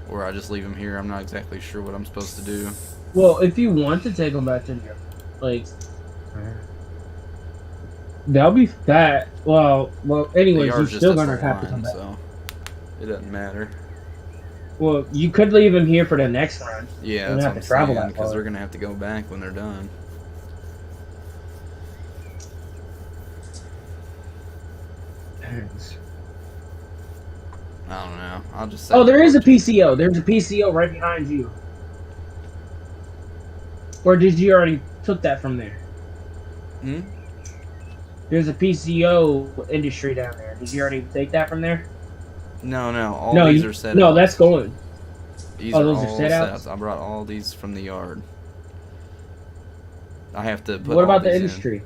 Or I just leave them here. I'm not exactly sure what I'm supposed to do. Well, if you want to take them back to your, like, that'll be that. Well. Anyways, you're still gonna have to come back. So it doesn't matter. Well, you could leave them here for the next run. Yeah, you that's have what to travel I'm saying, that because far. they're gonna have to go back when they're done. I don't know. I'll just say. Oh, there is a PCO. There's a PCO right behind you. Or did you already took that from there? Hmm? There's a PCO industry down there. Did you already take that from there? No, no. All No, these are set no, that's outs. going. These Oh, are those are all set set outs. outs. I brought all these from the yard. I have to put What all about the these in. industry?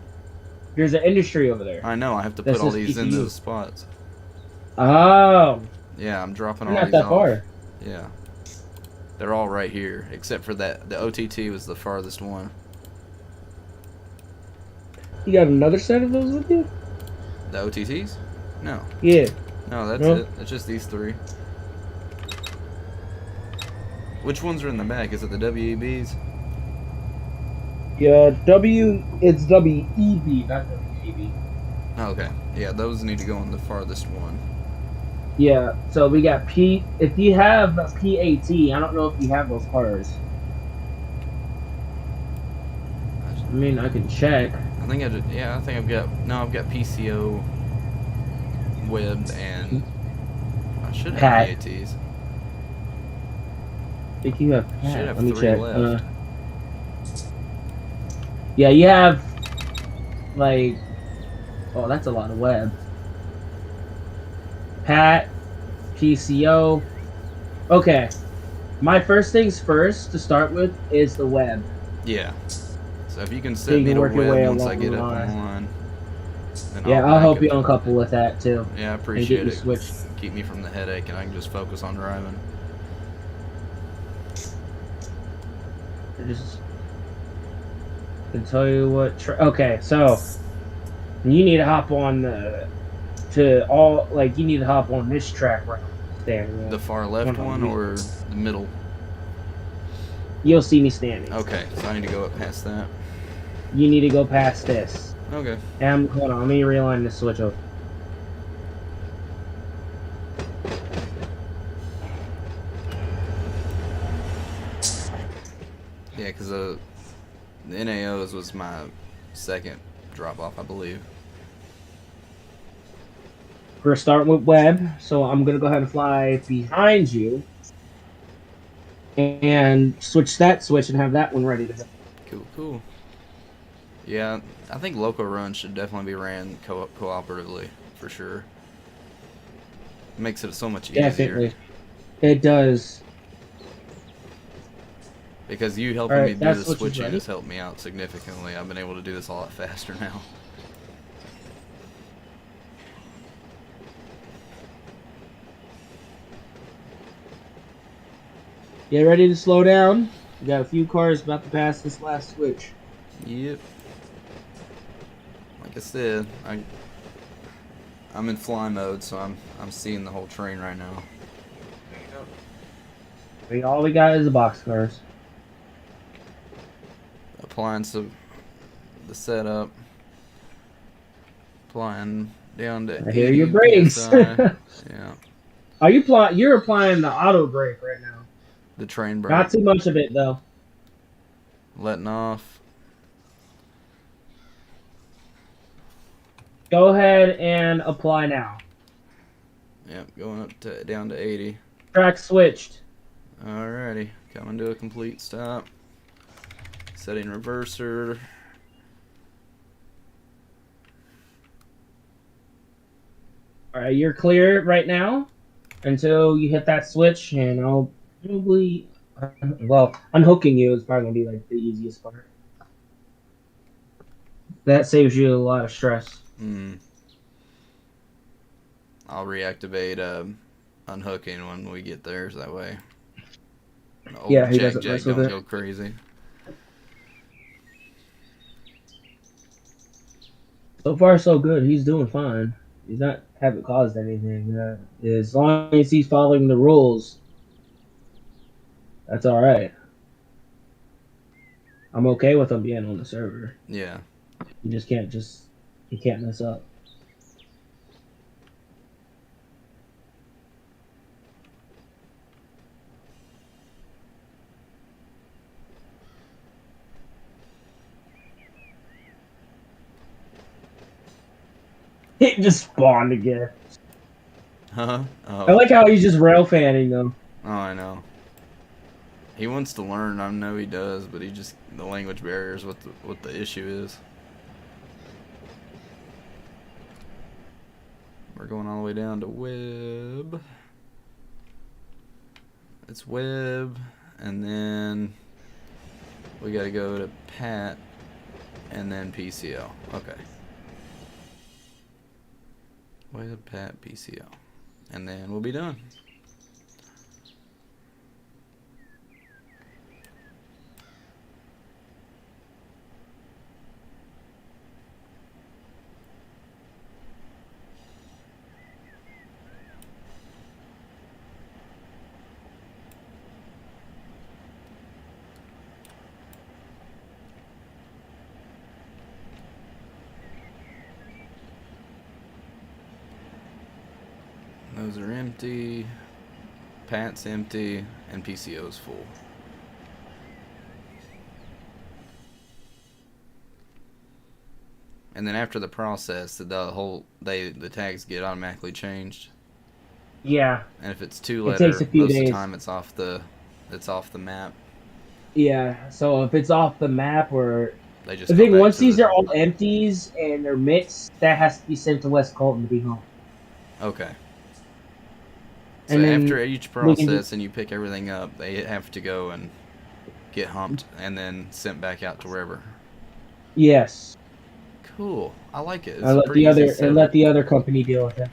There's an industry over there I know. I have to that put all says these in those PCU. spots. Oh, Yeah, I'm dropping you're all not these that off. far. Yeah. They're all right here, except for that. The OTT was the farthest one. You got another set of those with you? The OTTs? No. Yeah. No, that's No. it. It's just these three. Which ones are in the back? Is it the WEBs? Yeah. It's WEB, not WAB. Oh, okay. Yeah, those need to go in the farthest one. Yeah. So we got P. If you have a PAT, I don't know if you have those cars. I mean, I can check. I think I just, yeah, I think I've got, no, I've got PCO, webbed, and I should have Pat. PATs. I think you have Should Pat. have Let me three check. left. Yeah, you have like. Oh, that's a lot of web. Pat, PCO. Okay. My first things first to start with is the web. Yeah. So if you can So set you me can to work your web way once I along the get up on the line. line, then Yeah, I'll I'll rank help up you to on a web. couple with that too. Yeah, I And get appreciate you it. switched. Keep me from the headache, and I can just focus on driving. I just can tell you what. Okay, so you need to hop on you need to hop on this track right now. Standing The on. far left one or the middle? You'll see me standing. Okay, so I need to go up past that. You need to go past this. Okay. Hold on, let me realign the switch over. Yeah, because the NAOs was my second drop off, I believe. We're starting with web, so I'm gonna go ahead and fly behind you and switch that switch and have that one ready to go. Cool, cool. Yeah, I think local runs should definitely be ran cooperatively, for sure. It makes it so much easier. Definitely. It does. Because you helping me Alright, do that the switch is switching ready. has helped me out significantly. I've been able to do this a lot faster now. Get ready to slow down. We got a few cars about to pass this last switch. Yep. Like I said, I'm in fly mode, so I'm seeing the whole train right now. All we got is the box cars. Applying some the setup. Applying down to I hear 80 your brakes. PSI. Yeah. Are you You're applying the auto brake right now. The train brake. Not too much of it though. Letting off. Go ahead and apply now. Yep, going up to down to 80. Track switched. Alrighty, coming to a complete stop. Setting reverser. Alright, you're clear right now until you hit that switch, and I'll probably, unhooking you is probably gonna be like the easiest part. That saves you a lot of stress. I'll reactivate unhooking when we get there, so that way old Yeah, he Jack doesn't mess don't with it. go crazy. So far, so good. He's doing fine. He's not haven't caused anything. As long as he's following the rules, that's all right. I'm okay with him being on the server. Yeah. You can't mess up. It just spawned again. Huh? Oh. I like how he's just rail fanning them. Oh, I know. He wants to learn. I know he does, but the language barrier is what the issue is. We're going all the way down to web. It's web, and then we got to go to Pat, and then PCO. Okay. Web, Pat, PCO. And then we'll be done. Those are empty. Pat's empty, and PCO's full. And then after the process, the tags get automatically changed. Yeah. And if it's two It letter, takes a few most of days. the time it's off the map. Yeah. So if it's off the map, or They just I go think back once to these the... are all empties and they're mixed, that has to be sent to West Colton to be home. Okay. So And then after each we can process and you pick everything up, they have to go and get humped and then sent back out to wherever. Yes. Cool. I like it. It's I let pretty the easy other setup. and let the other company deal with it.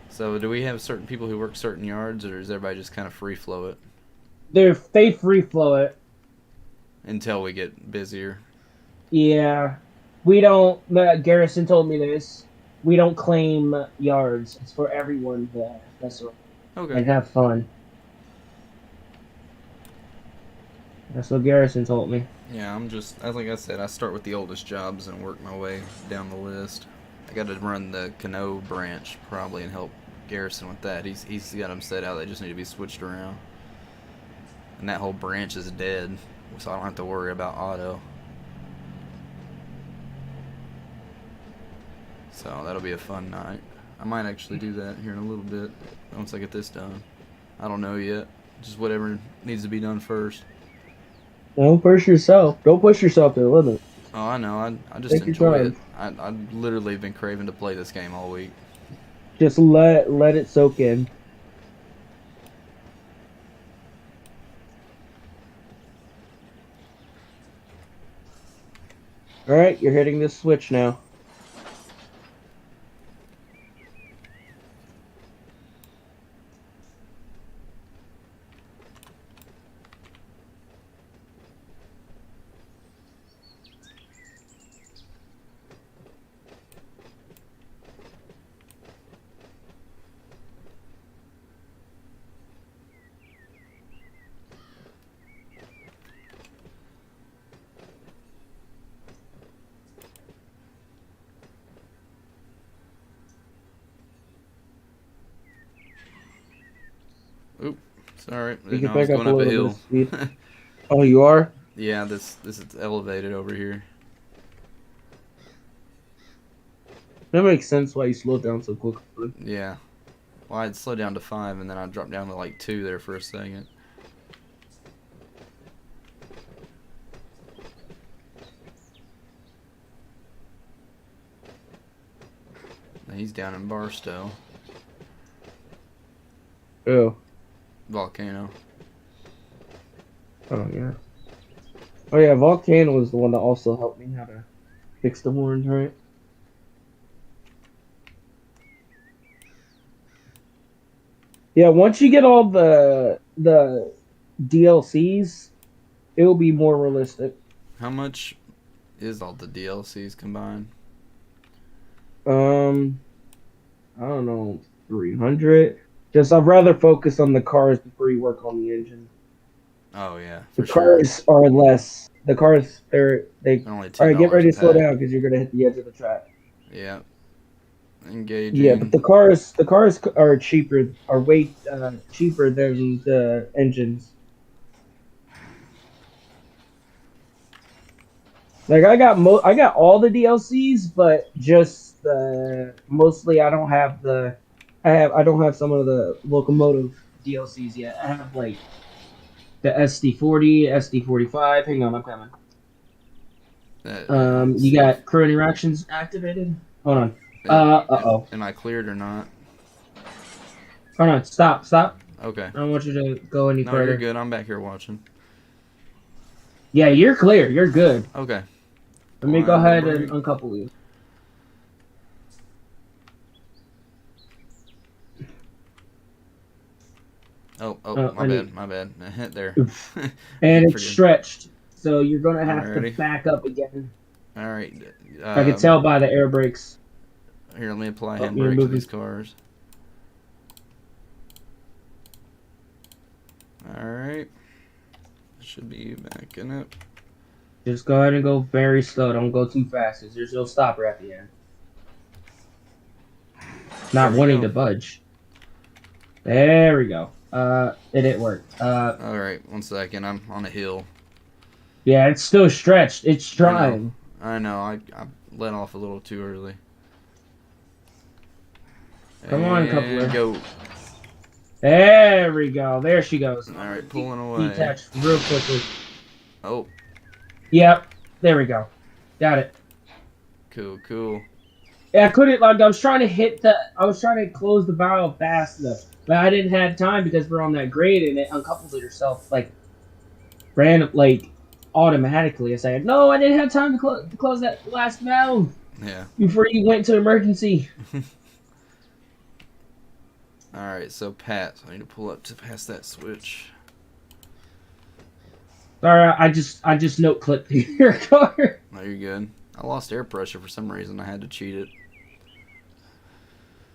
So do we have certain people who work certain yards, or does everybody just kind of free flow it They free flow it. until we get busier? Yeah. We don't. Garrison told me this. We don't claim yards. It's for everyone to mess around Okay. and have fun. That's what Garrison told me. Yeah, I'm just, like I said, I start with the oldest jobs and work my way down the list. I got to run the Cano branch probably and help Garrison with that. He's got them set out. They just need to be switched around. And that whole branch is dead, so I don't have to worry about auto. So that'll be a fun night. I might actually do that here in a little bit once I get this done. I don't know yet. Just whatever needs to be done first. Don't push yourself. Don't push yourself to the limit. Oh, I know. I just Take your enjoy it. time. I literally been craving to play this game all week. Just let it soak in. All right, you're hitting this switch now. Oop, sorry. You Didn't can know I was pick up going a up a little bit hill. of speed. Oh, you are? Yeah, this is elevated over here. That makes sense why you slowed down so quickly. Yeah. Well, I'd slow down to 5, and then I'd drop down to like 2 there for a second. He's down in Barstow. Oh. Volcano. Oh, yeah. Oh, yeah, Volcano was the one that also helped me how to fix the horns, right? Yeah, once you get all the DLCs, it will be more realistic. How much is all the DLCs combined? I don't know, 300. Just I'd rather focus on the cars before you work on the engine. Oh yeah, The for sure. cars are less. The cars they. They're only $10 All right, get ready a to slow pack. down because you're gonna hit the edge of the track. Yeah. Engaging. Yeah, but the cars are cheaper, are way cheaper than the engines. Like I got all the DLCs, but just mostly I don't have I don't have some of the locomotive DLCs yet. I have like the SD40, SD45. Hang on, I'm coming. You got crew interactions activated. Hold on. Uh-oh. Am I cleared or not? Hold on, stop. Okay. I don't want you to go any No, you're further. good. I'm back here watching. Yeah, you're clear. You're good. Okay. Let me go Applying the ahead and brake. uncouple you. Oh, my I bad. need. My bad. There. Oof. I And keep it's forgetting. stretched, so you're gonna have to Alrighty. back up again. All right. I can tell by the air brakes. Here, let me apply Oh, you're handbrake to moving. these cars. All right. Should be backing up. Just go ahead and go very slow. Don't go too fast, because there's no stopper at the end. There Not we wanting go. to budge. There we go. It didn't work. All right. 1 second. I'm on a hill. Yeah, it's still stretched. It's I know. trying. I let off a little too early. Come on, And coupler. go. There we go. There she goes. All right. Pulling away. Detach real quickly. Oh. Yep. There we go. Got it. Cool. Yeah, I couldn't, like, I was trying to close the valve fast enough, but I didn't have time because we're on that grade and it uncoupled it herself, like, automatically. I said, no, I didn't have time to close that last valve Yeah. before you went to emergency. All right. So Pat, I need to pull up to pass that switch. Sorry, I just note clipped your car. No, you're good. I lost air pressure for some reason. I had to cheat it.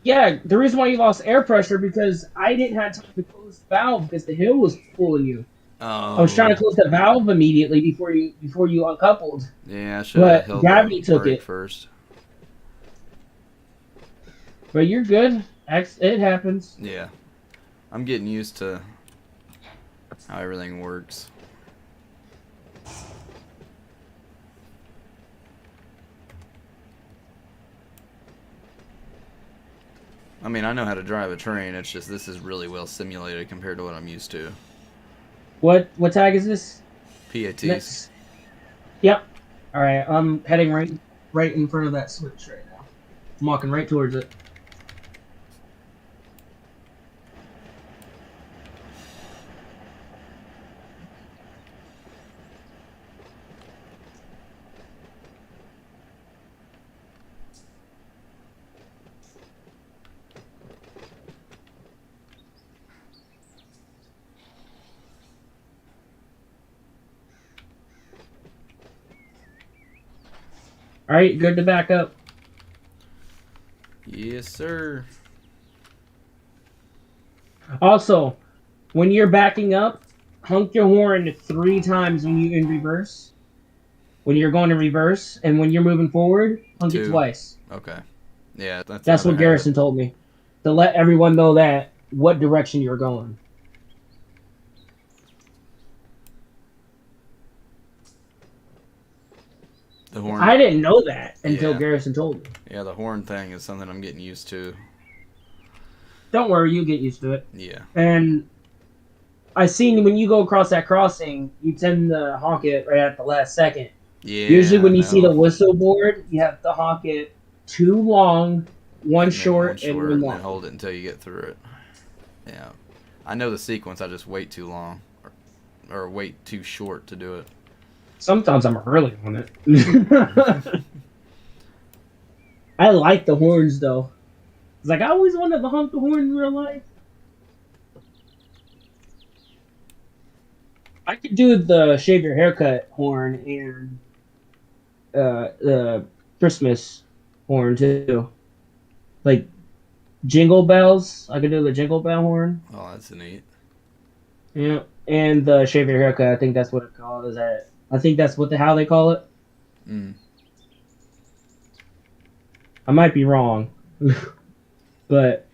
Yeah, the reason why you lost air pressure because I didn't have time to close the valve because the hill was pulling you. I was trying to Oh. close the valve immediately before you uncoupled, Yeah, I should have but held the gravity took brake it. first. But you're good. It happens. Yeah. I'm getting used to how everything works. I mean, I know how to drive a train. It's just this is really well simulated compared to what I'm used to. What tag is this? PATs. Next. Yep. All right. I'm heading right in front of that switch right now. I'm walking right towards it. All right. Good to back up. Yes, sir. Also, when you're backing up, honk your horn 3 times when you're in reverse. When you're going to reverse, and when you're moving forward, honk it 2. twice. Okay. Yeah, that's That's out of what habit. Garrison told me. To let everyone know that what direction you're going. The horn. I didn't know that until Yeah. Garrison told me. Yeah, the horn thing is something I'm getting used to. Don't worry, you get used to it. Yeah. And I seen when you go across that crossing, you tend to honk it right at the last second. Yeah. Usually, when I you see the know. whistle board, you have to honk it 2 long, 1 And then short, and 1 and long. then hold it until you get through it. Yeah. I know the sequence. I just wait too long, or wait too short to do it. Sometimes I'm early on it. I like the horns though. It's like I always wanted to honk the horn in real life. I could do the shave your haircut horn and the Christmas horn too. Like jingle bells. I could do the jingle bell horn. Oh, that's neat. Yeah. And the shave your haircut, I think that's what it's called. Is that I think that's how they call it. Mm. I might be wrong. But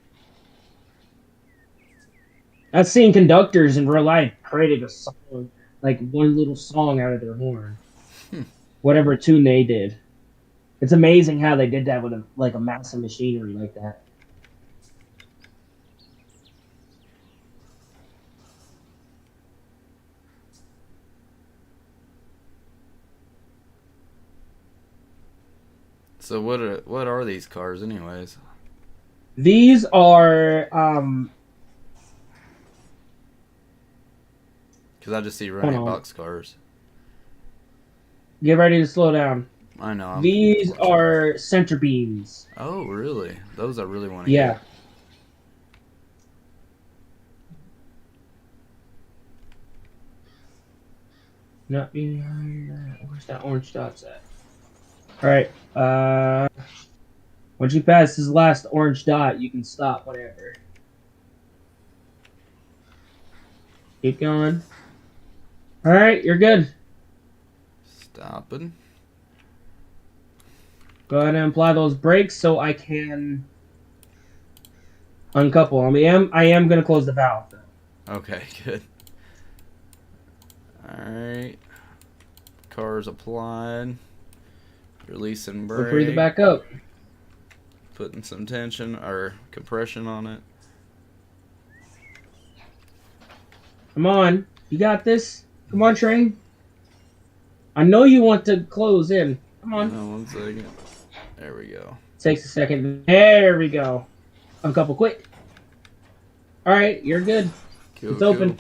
I've seen conductors in real life created a song, like one little song out of their horn. Hmm. Whatever tune they did. It's amazing how they did that with a massive machinery like that. So what are these cars, anyways? These are Because I just see hold Run8 on. box cars. Get ready to slow down. I know. I'm These watching. are center beams. Oh, really? Those I really want to Yeah. get. Not behind that. Where's that orange dots at? Alright. Once you pass this last orange dot, you can stop whenever. Keep going. Alright, you're good. Stopping. Go ahead and apply those brakes so I can uncouple. I am gonna close the valve though. Okay, good. Alright. Cars applied. Releasing Feel free to brake. back up. Putting some tension or compression on it. Come on. You got this. Come on, train. I know you want to close in. Come on. No, 1 second. There we go. Takes a second. There we go. Uncouple quick. Alright, you're good. Cool, It's open. cool.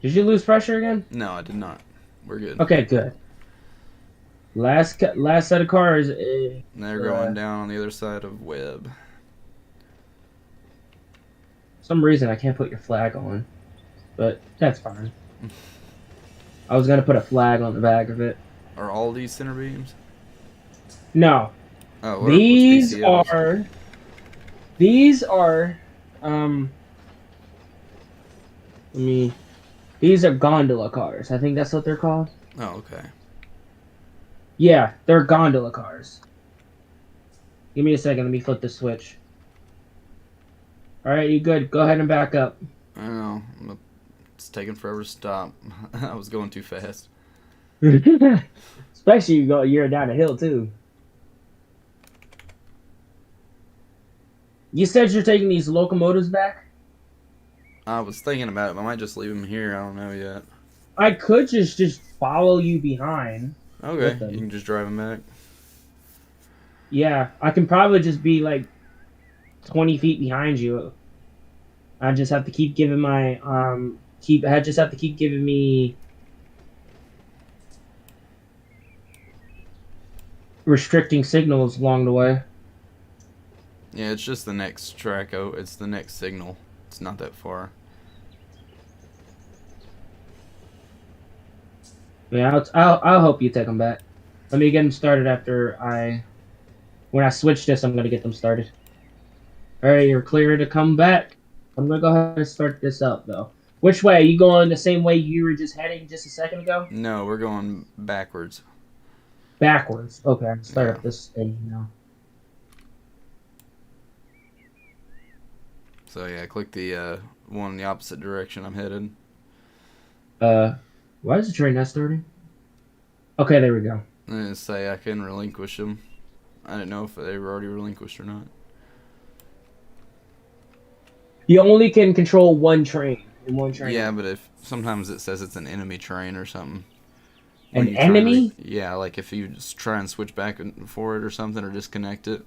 Did you lose pressure again? No, I did not. We're good. Okay, good. Last set of cars. They're going down on the other side of Webb. For some reason I can't put your flag on, but that's fine. I was gonna put a flag on the back of it. Are all these center beams? No, Oh, these PCOs? are these are gondola cars. I think that's what they're called. Oh, okay. Yeah, they're gondola cars. Give me a second. Let me flip the switch. All right, you good? Go ahead and back up. I know. It's taking forever to stop. I was going too fast. Especially you're down a hill too. You said you're taking these locomotives back? I was thinking about it, but I might just leave them here. I don't know yet. I could just follow you behind. Okay, you can just drive them back. Yeah, I can probably just be like 20 feet behind you. I just have to keep giving my I just have to keep giving me restricting signals along the way. Yeah, it's just the next track. Oh, it's the next signal. It's not that far. Yeah, I'll help you take them back. Let me get them started when I switch this. I'm gonna get them started. All right, you're clear to come back. I'm gonna go ahead and start this up though. Which way? Are you going the same way you were just heading just a second ago? No, we're going backwards. Backwards. Okay, I'll start up this thing now. So yeah, click the one in the opposite direction I'm headed. Why is the train not starting? Okay, there we go. And say I can relinquish them. I didn't know if they were already relinquished or not. You only can control one train in one train. Yeah, but if sometimes it says it's an enemy train or something. An enemy? Yeah, like if you just try and switch back for it or something, or disconnect it.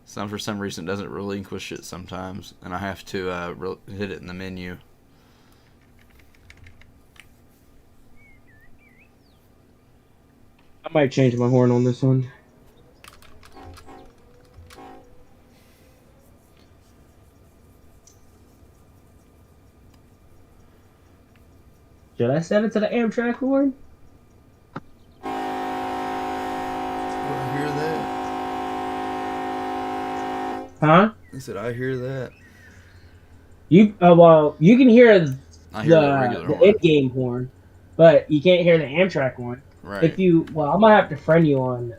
For some reason it doesn't relinquish it sometimes, and I have to hit it in the menu. I might change my horn on this one. Should I set it to the Amtrak horn? I hear that. Huh? I said, I hear that. You can hear the regular horn. in-game horn, but you can't hear the Amtrak one. Right. I might have to friend you on.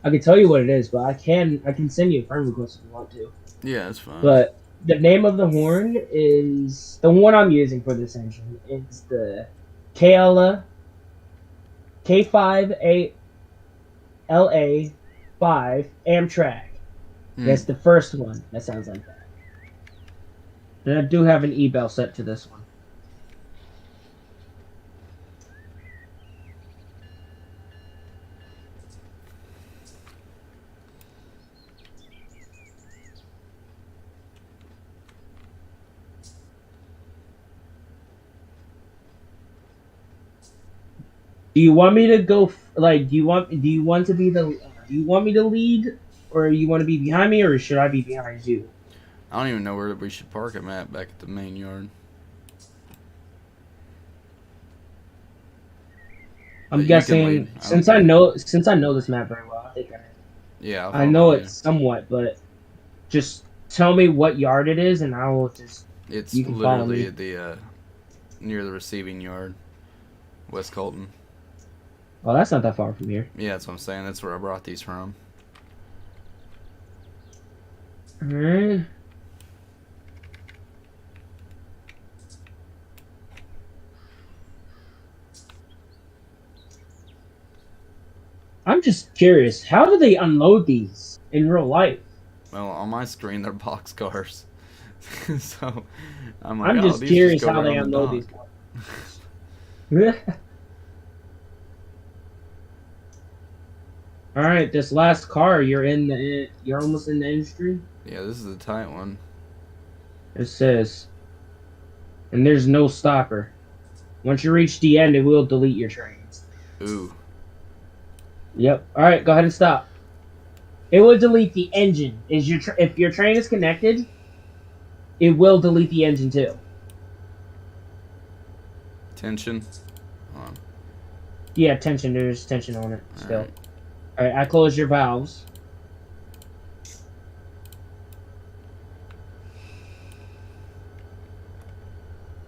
I can tell you what it is, but I can send you a friend request if you want to. Yeah, that's fine. But the name of the horn is the one I'm using for this engine. It's the K5LA5 Amtrak. That's the first one that sounds like that. And I do have an E-bell set to this one. Do you want me to go? Like, do you want to be the? Do you want me to lead, or you want to be behind me, or should I be behind you? I don't even know where we should park him at back at the main yard. I'm But you can guessing lead. I don't care. since I know this map very well. I think Yeah, I'll I follow know you. it somewhat, but just tell me what yard it is, and I will just It's you can follow literally me. at the near the receiving yard, West Colton. Oh, that's not that far from here. Yeah, that's what I'm saying. That's where I brought these from. All right. I'm just curious. How do they unload these in real life? Well, on my screen they're box cars, so I'm like, I'm oh, just these just curious go how right they on the unload dock. these ones. All right, this last car, you're almost in the industry. Yeah, this is a tight one. It says, and there's no stopper. Once you reach the end, it will delete your trains. Ooh, Yep. All right, go ahead and stop. It will delete the engine. If your train is connected, it will delete the engine too. tension. Hold on. Yeah, tension. There's tension on it All still. right. All right, I closed your valves.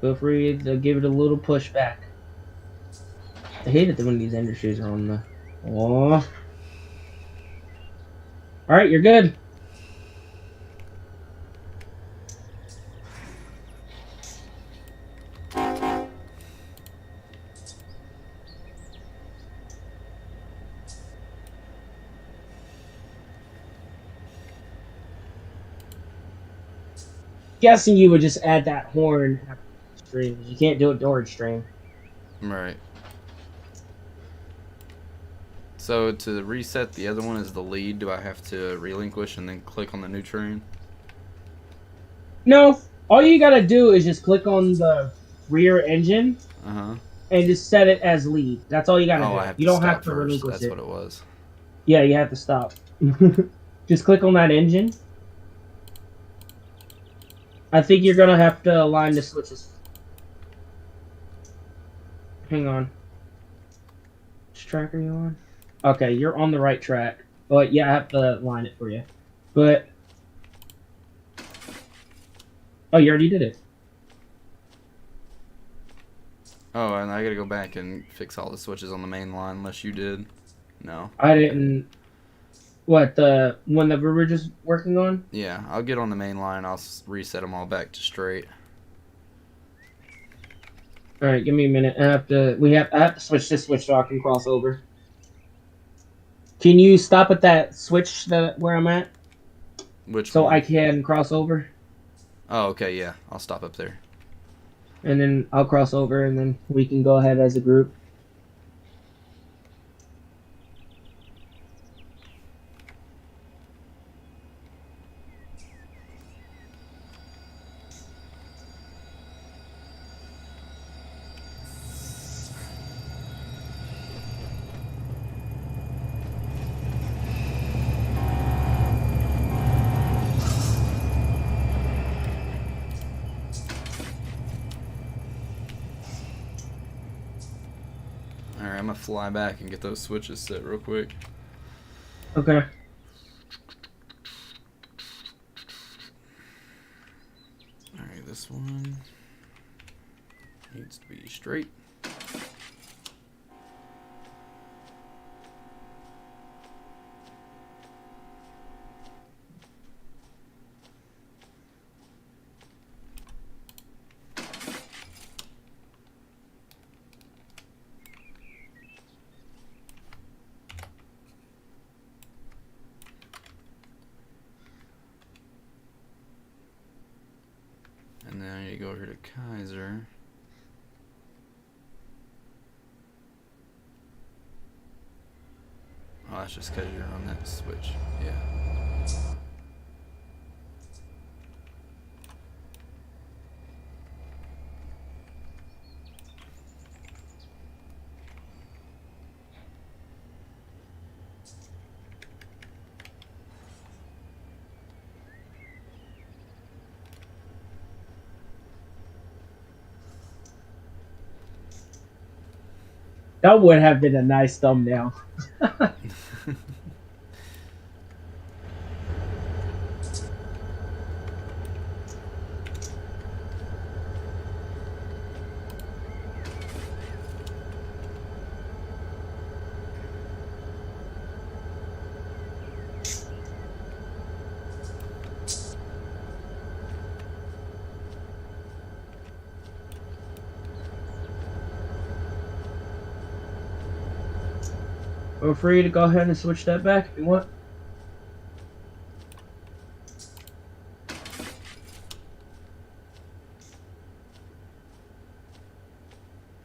Feel free to give it a little push back. I hate it when these industries are on the. Oh. All right, you're good. Guessing you would just add that horn after the stream. You can't do it during stream. Right. So to reset the other one as the lead, do I have to relinquish and then click on the new train? No, all you gotta do is just click on the rear engine Uh huh. and just set it as lead. That's all you gotta Oh, I do. have You to don't have stop to first. relinquish That's what it. it was. Yeah, you have to stop. Just click on that engine. I think you're gonna have to align the switches. Hang on. Which track are you on? Okay, you're on the right track. But yeah, I have to line it for you. But oh, you already did it. Oh, and I gotta go back and fix all the switches on the main line unless you did. No. I didn't. What, the one that we were just working on? Yeah, I'll get on the main line. I'll reset them all back to straight. All right, give me a minute. I have to switch this switch so I can cross over. Can you stop at that switch where I'm at Which so I one? can cross over, Oh, okay, yeah. I'll stop up there. and then I'll cross over, and then we can go ahead as a group. Alright, I'm gonna fly back and get those switches set real quick. Okay. Alright, this one needs to be straight. And then you go over to Kaiser. Oh, that's just because you're on that switch. Yeah. That would have been a nice thumbnail. Feel free to go ahead and switch that back if you want.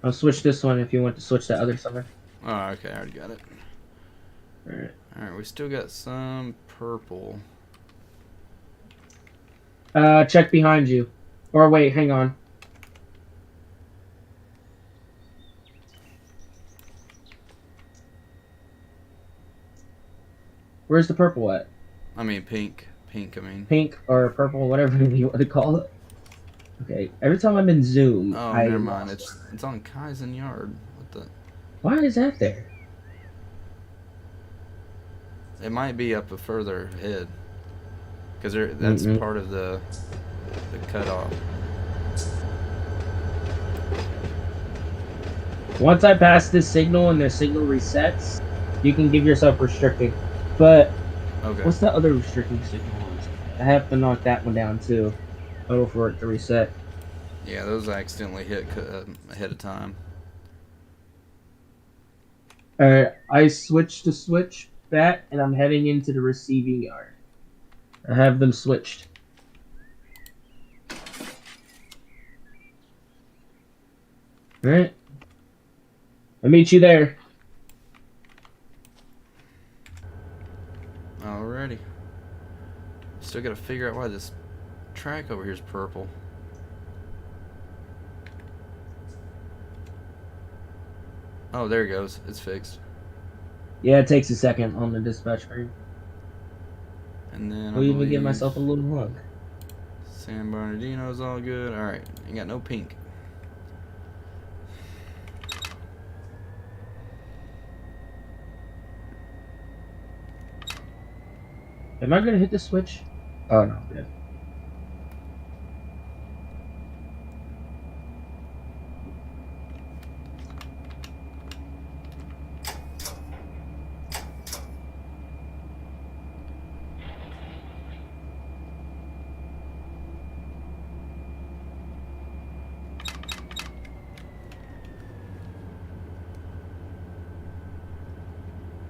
I'll switch this one if you want to switch that other summon. Oh, okay, I already got it. Alright. Alright, we still got some purple. Check behind you. Or wait, hang on. Where's the purple at? I mean, pink. Pink, I mean. Pink or purple, whatever you want to call it. Okay, every time I'm in Zoom, Oh, never mind. It's on Kaizen Yard. What the? Why is that there? It might be up a further ahead. Because that's part of the cutoff. Once I pass this signal and the signal resets, you can give yourself restricting. But Okay. what's the other restricting signal? I have to knock that one down too. Oh, for it to reset. Yeah, those accidentally hit ahead of time. I switched to switch back, and I'm heading into the receiving yard. I have them switched. Alright. I'll meet you there. Alrighty. Still gotta figure out why this track over here is purple. Oh, there it goes. It's fixed. Yeah, it takes a second on the dispatch screen. And then I'll even give myself a little hug. San Bernardino's all good. Alright, ain't got no pink. Am I gonna hit the switch? Oh no, good.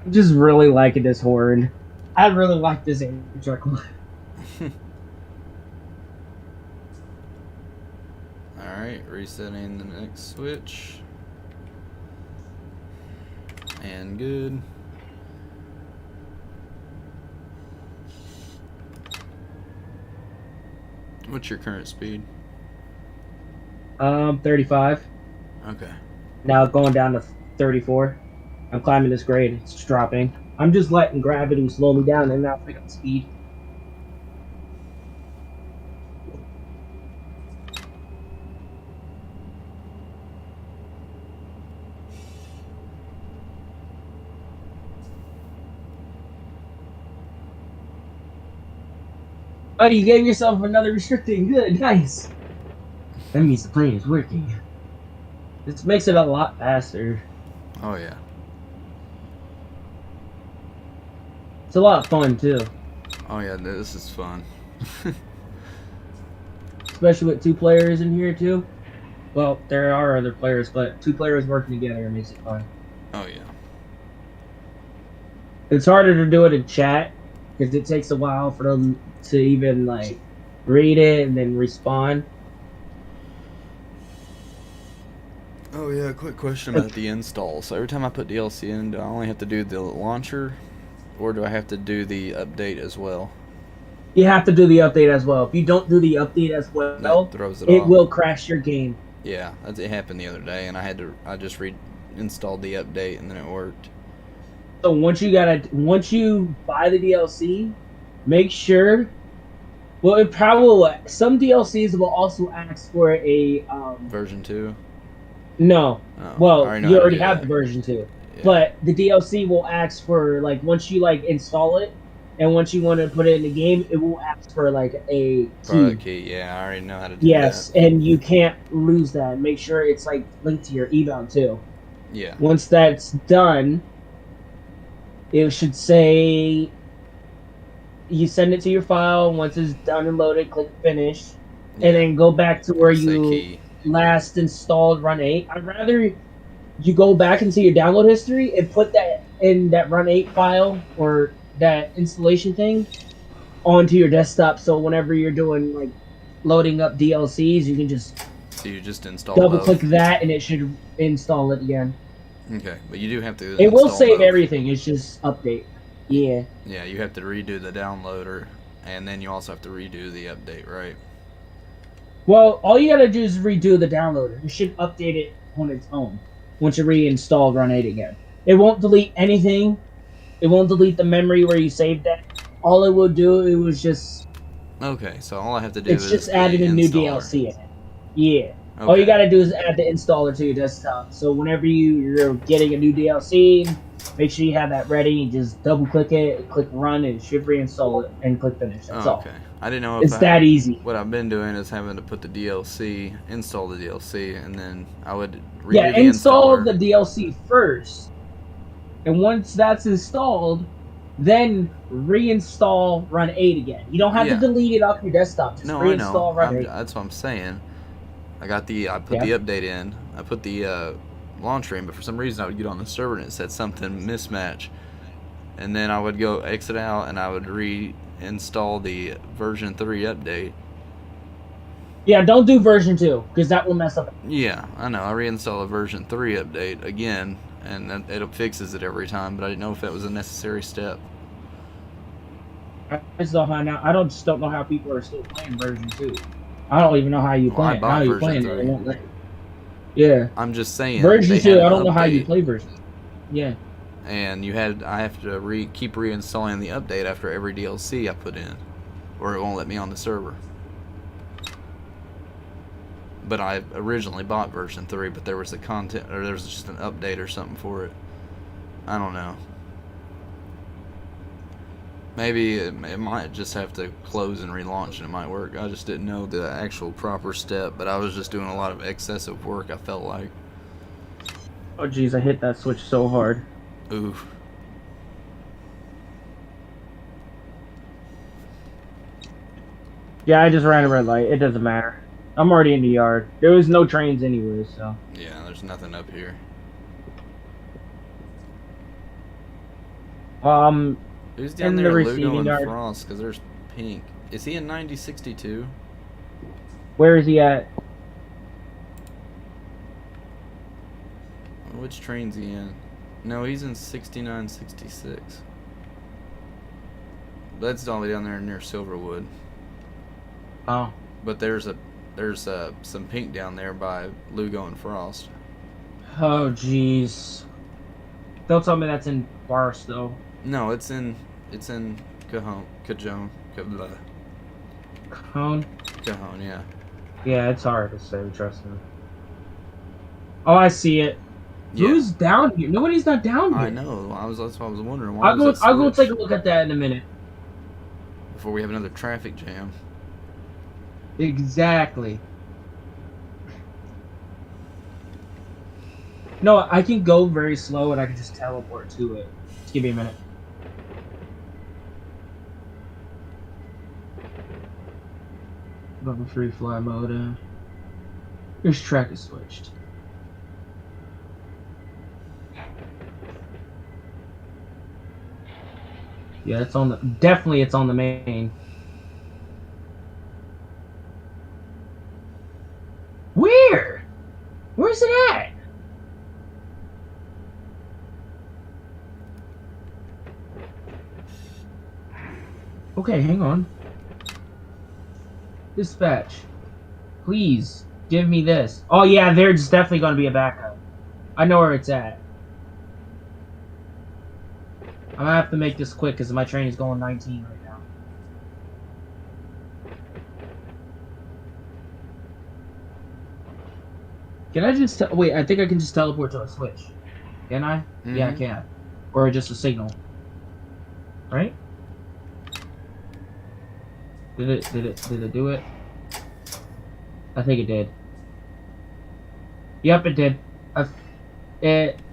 I'm just really liking this horn. I really like this truck. Alright, resetting the next switch. And good. What's your current speed? 35. Okay. Now going down to 34. I'm climbing this grade. It's dropping. I'm just letting gravity slow me down and now pick up speed. Oh, you gave yourself another restricting. Good, nice. That means the plane is working. This makes it a lot faster. Oh, yeah. It's a lot of fun, too. Oh, yeah, this is fun. Especially with 2 players in here, too. Well, there are other players, but 2 players working together makes it fun. Oh, yeah. It's harder to do it in chat, because it takes a while for them to even, like, read it and then respond. Oh, yeah, quick question about the install. So every time I put DLC in, do I only have to do the launcher, or do I have to do the update as well? You have to do the update as well. If you don't do the update as well, That throws it it off. will crash your game. Yeah, it happened the other day, and I just reinstalled the update, and then it worked. So once you buy the DLC, make sure. Well, it probably some DLCs will also ask for a Version 2. No. Oh, I Well, already know you how to already do have that. the version 2. Yeah. But the DLC will ask for, like, once you, like, install it, and once you want to put it in the game, it will ask for, like, a Product key. key. Yeah, I already know how to do that. Yes, and you can't lose that. Make sure it's, like, linked to your email, too. Yeah. Once that's done, it should say you send it to your file. Once it's done and loaded, click finish, and Yeah. then go back to where It'll say you key. last installed Run8. I'd rather you go back into your download history and put that in that Run8 file or that installation thing onto your desktop. So whenever you're doing like loading up DLCs, you can just So you just install double click both. that and it should install it again. Okay, but you do have to It will install save both. everything. It's just update. Yeah. Yeah, you have to redo the downloader, and then you also have to redo the update, right? Well, all you gotta do is redo the downloader. It should update it on its own once you reinstall Run8 again. It won't delete anything. It won't delete the memory where you saved that. All it will do, it was just Okay, so all I have to do it's is just the added a new installer. DLC in it. Yeah. All you Okay. gotta do is add the installer to your desktop. So whenever you're getting a new DLC, make sure you have that ready. Just double click it, click run, and it should reinstall it, and click finish. That's Oh, all. okay. I didn't know if It's that easy. what I've been doing is having to put the DLC, install the DLC, and then I would redo Yeah, the install installer. the DLC first, and once that's installed, then reinstall Run8 again. You don't have to Yeah. delete it off your desktop. Just No, I know. reinstall Run8. That's what I'm saying. I put Yeah. the update in. I put the launcher in, but for some reason I would get on the server and it said something mismatch, and then I would go exit out and I would reinstall the version 3 update. Yeah, don't do version 2, because that will mess up. Yeah, I know. I reinstall a version 3 update again, and it fixes it every time. But I didn't know if that was a necessary step. I just don't know how, I don't just don't know how people are still playing version 2. I don't even know how you Well, I play it. How bought you version playing it? It 3. won't let you. Yeah. I'm just saying Version they had 2, an I don't know how you update, play version. Yeah. and I have to keep reinstalling the update after every DLC I put in, or it won't let me on the server. But I originally bought version 3, but there was there was just an update or something for it. I don't know. Maybe it might just have to close and relaunch and it might work. I just didn't know the actual proper step, but I was just doing a lot of excessive work, I felt like. Oh jeez, I hit that switch so hard. Oof. Yeah, I just ran a red light. It doesn't matter. I'm already in the yard. There was no trains anyway, so. Yeah, there's nothing up here. Who's down In there, the Lugo receiving and yard. Frost? Because there's Pink. Is he in 9062? Where is he at? Which train's he in? No, he's in 6966. That's all the way down there near Silverwood. Oh. But there's some Pink down there by Lugo and Frost. Oh jeez. Don't tell me that's in Barstow. No, it's in Cajon, Cone? yeah. Yeah, it's hard to say, trust me. Oh, I see it. Yeah. Who's down here? Nobody's not down here. I know. That's why I was wondering why I'll was go. it I'll go switched take a look at that in a minute. before we have another traffic jam. Exactly. No, I can go very slow and I can just teleport to it. Just give me a minute. Level 3 fly mode. This track is switched. Yeah, it's on the definitely it's on the main. Where? Where's it at? Okay, hang on. Dispatch. Please, give me this. Oh yeah, there's definitely gonna be a backup. I know where it's at. I'm gonna have to make this quick because my train is going 19 right now. Can I just wait? I think I can just teleport to a switch. Can I? Yeah, I Mm-hmm. can. Or just a signal. Right? Did it do it? I think it did. Yep, it did.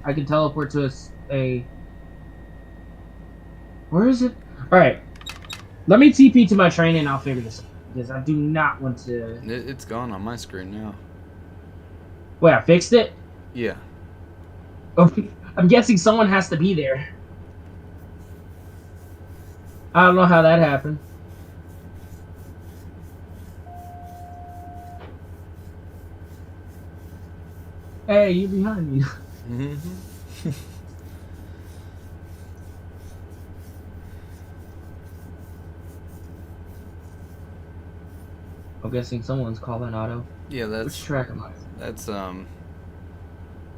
I can teleport to a. Where is it? All right. Let me TP to my train and I'll figure this out because I do not want to. It's gone on my screen now. Wait, I fixed it. Yeah. Oh, I'm guessing someone has to be there. I don't know how that happened. Hey, you're behind me. Mm-hmm. I'm guessing someone's calling Otto. Yeah, Which track am I? that's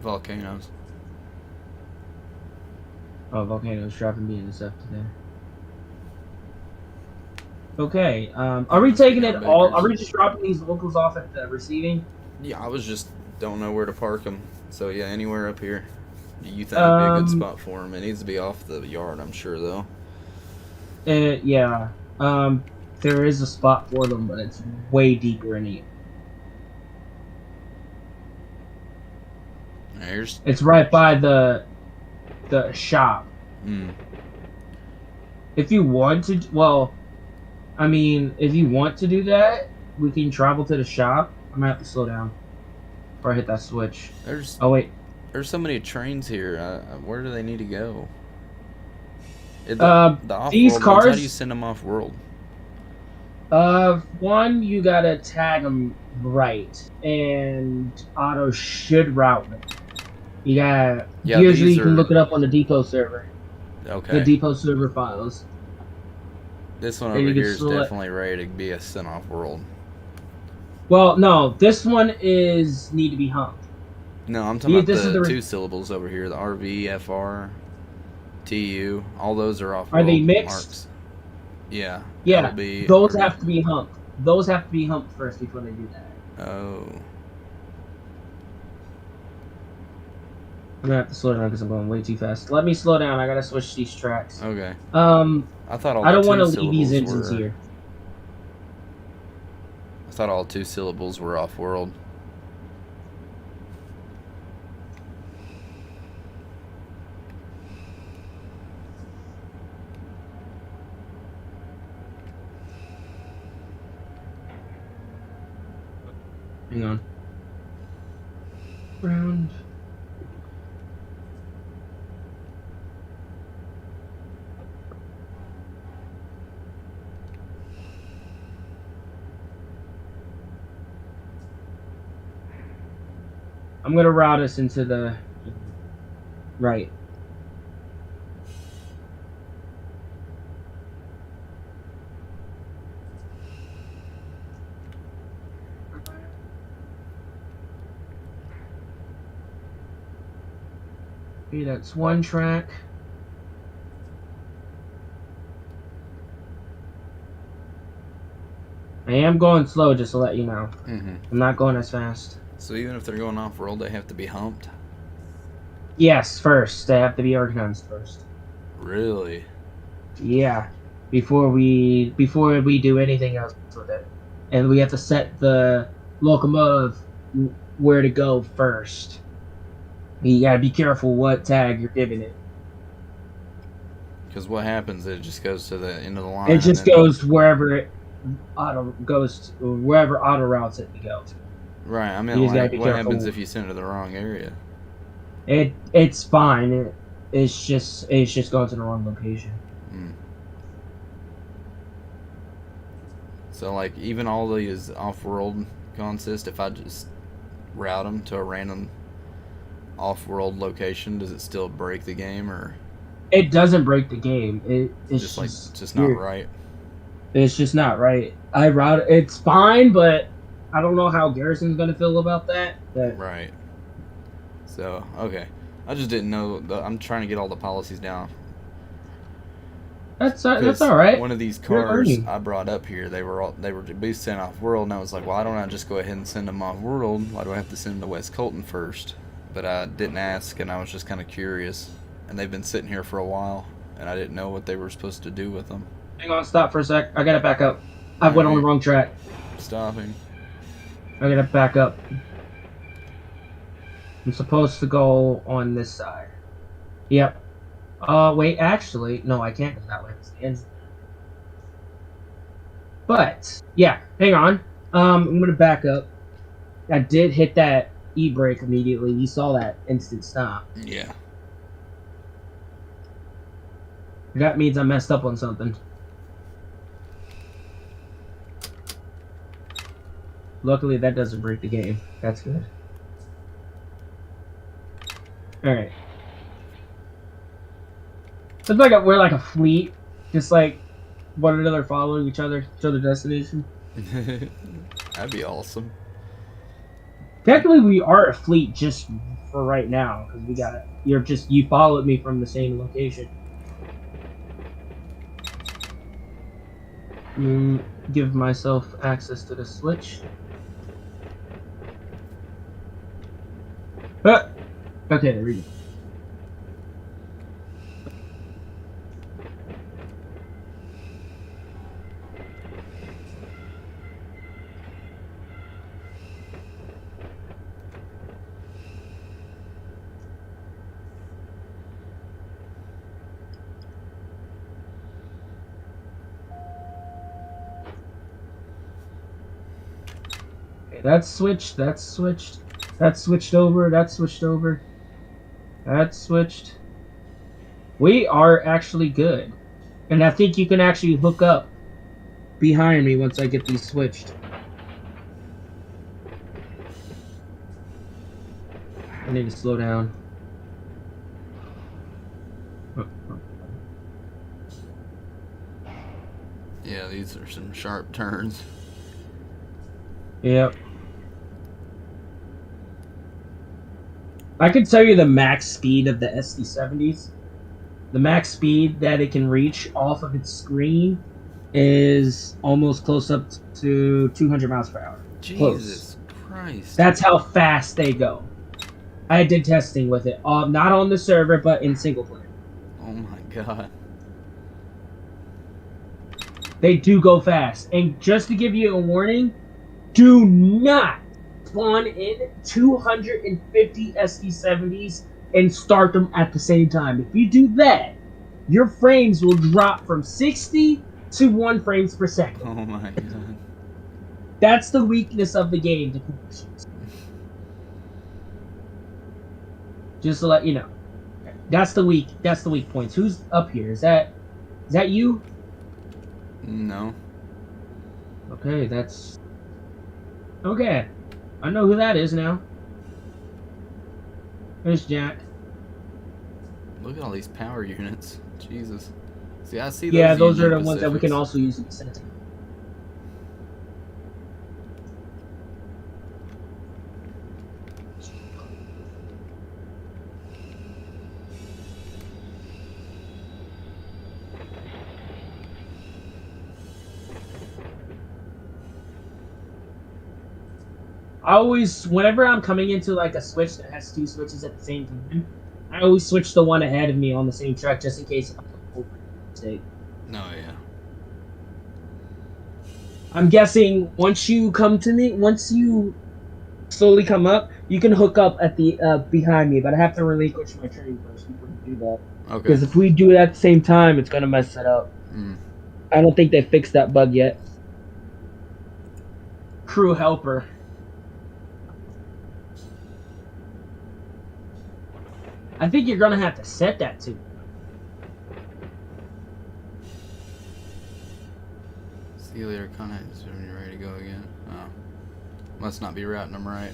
volcanoes. Oh, Volcano's dropping me and stuff today. Okay. Are we taking it all? Are we just dropping these locals off at the receiving? Yeah, I was just don't know where to park them. So yeah, anywhere up here. You think would be a good spot for them? It needs to be off the yard, I'm sure though. Yeah. There is a spot for them, but it's way deeper in the. It's right by the shop. If you want to, well, I mean, if you want to do that, we can travel to the shop. I'm gonna have to slow down before I hit that switch. Oh wait. There's so many trains here. Where do they need to go? These cars. How do you send them off world? One, you gotta tag them right, and Auto should route them. You gotta. Yeah, usually you can look it up on the depot server. Okay. The depot server files. This one over here is definitely ready to be a sent off world. Well, no, this one is need to be humped. No, I'm talking about the 2 syllables over here. The RV, FR, TU. All those are off. Are they mixed? Marks. Yeah. Yeah. Those have to be humped. Those have to be humped first before they do that. Oh. I'm gonna have to slow down because I'm going way too fast. Let me slow down. I gotta switch these tracks. Okay. I thought all I don't want to leave these engines here. I thought all 2 syllables were off world. Hang on. Round. I'm going to route us into the right. Okay, that's one track. I am going slow, just to let you know. I'm not going as fast. So even if they're going off-world, they have to be humped? Yes, first. They have to be organized first. Really? Yeah. Before we do anything else with it. And we have to set the locomotive where to go first. You gotta be careful what tag you're giving it. Because what happens? It just goes to the end of the line. It just goes wherever auto routes it to go to. Right. I mean, what happens if you send it to the wrong area? It's fine. It's just going to the wrong location. So like even all these off-world consist, if I just route them to a random off-world location, does it still break the game or? It doesn't break the game. It's just not right. It's just not right. It's fine, but I don't know how Garrison's gonna feel about that. Right. So okay, I just didn't know. I'm trying to get all the policies down. That's Because all right. one of these You're cars learning. I brought up here, they were both sent off world, and I was like, why don't I just go ahead and send them off world? Why do I have to send them to West Colton first? But I didn't ask, and I was just kind of curious. And they've been sitting here for a while, and I didn't know what they were supposed to do with them. Hang on, stop for a sec. I gotta back up. I All went on the right, wrong track. stopping. I gotta back up. I'm supposed to go on this side. Yep. Wait, actually, no, I can't go that way. It's the engine. But yeah, hang on. I'm gonna back up. I did hit that e-brake immediately. You saw that instant stop. Yeah. That means I messed up on something. Luckily, that doesn't break the game. That's good. All right. Looks like we're like a fleet, just like one another following each other destination. That'd be awesome. Technically, we are a fleet just for right now because we got it. You followed me from the same location. Give myself access to the switch. Ah! Okay, there we go. Okay, that's switched. That's switched. That's switched over. That's switched over. That's switched. We are actually good. And I think you can actually hook up behind me once I get these switched. I need to slow down. Yeah, these are some sharp turns. Yep. I can tell you the max speed of the SD70s. The max speed that it can reach off of its screen is almost close up to 200 miles per hour. Jesus Close. Christ. That's how fast they go. I did testing with it. Not on the server, but in single player. Oh my god. They do go fast. And just to give you a warning, do not spawn in 250 SD70s and start them at the same time. If you do that, your frames will drop from 60 to 1 frames per second. Oh my god. That's the weakness of the game, the conditions. Just to let you know. That's the weak points. Who's up here? Is that you? No. Okay, that's okay. I know who that is now. There's Jack. Look at all these power units. Jesus. See, I see those. Yeah, those are Union the ones that we can Pacifics. also use in the Senate. Whenever I'm coming into like a switch that has 2 switches at the same time, I always switch the one ahead of me on the same track just in case I'm over mistake. No, yeah. I'm guessing once you slowly come up, you can hook up at the behind me, but I have to relinquish my train first before you do that. Okay. Because if we do it at the same time, it's gonna mess it up. I don't think they fixed that bug yet. Crew helper. I think you're gonna have to set that to. See you later, Contact when you're ready to go again. Oh. Must not be routing them right.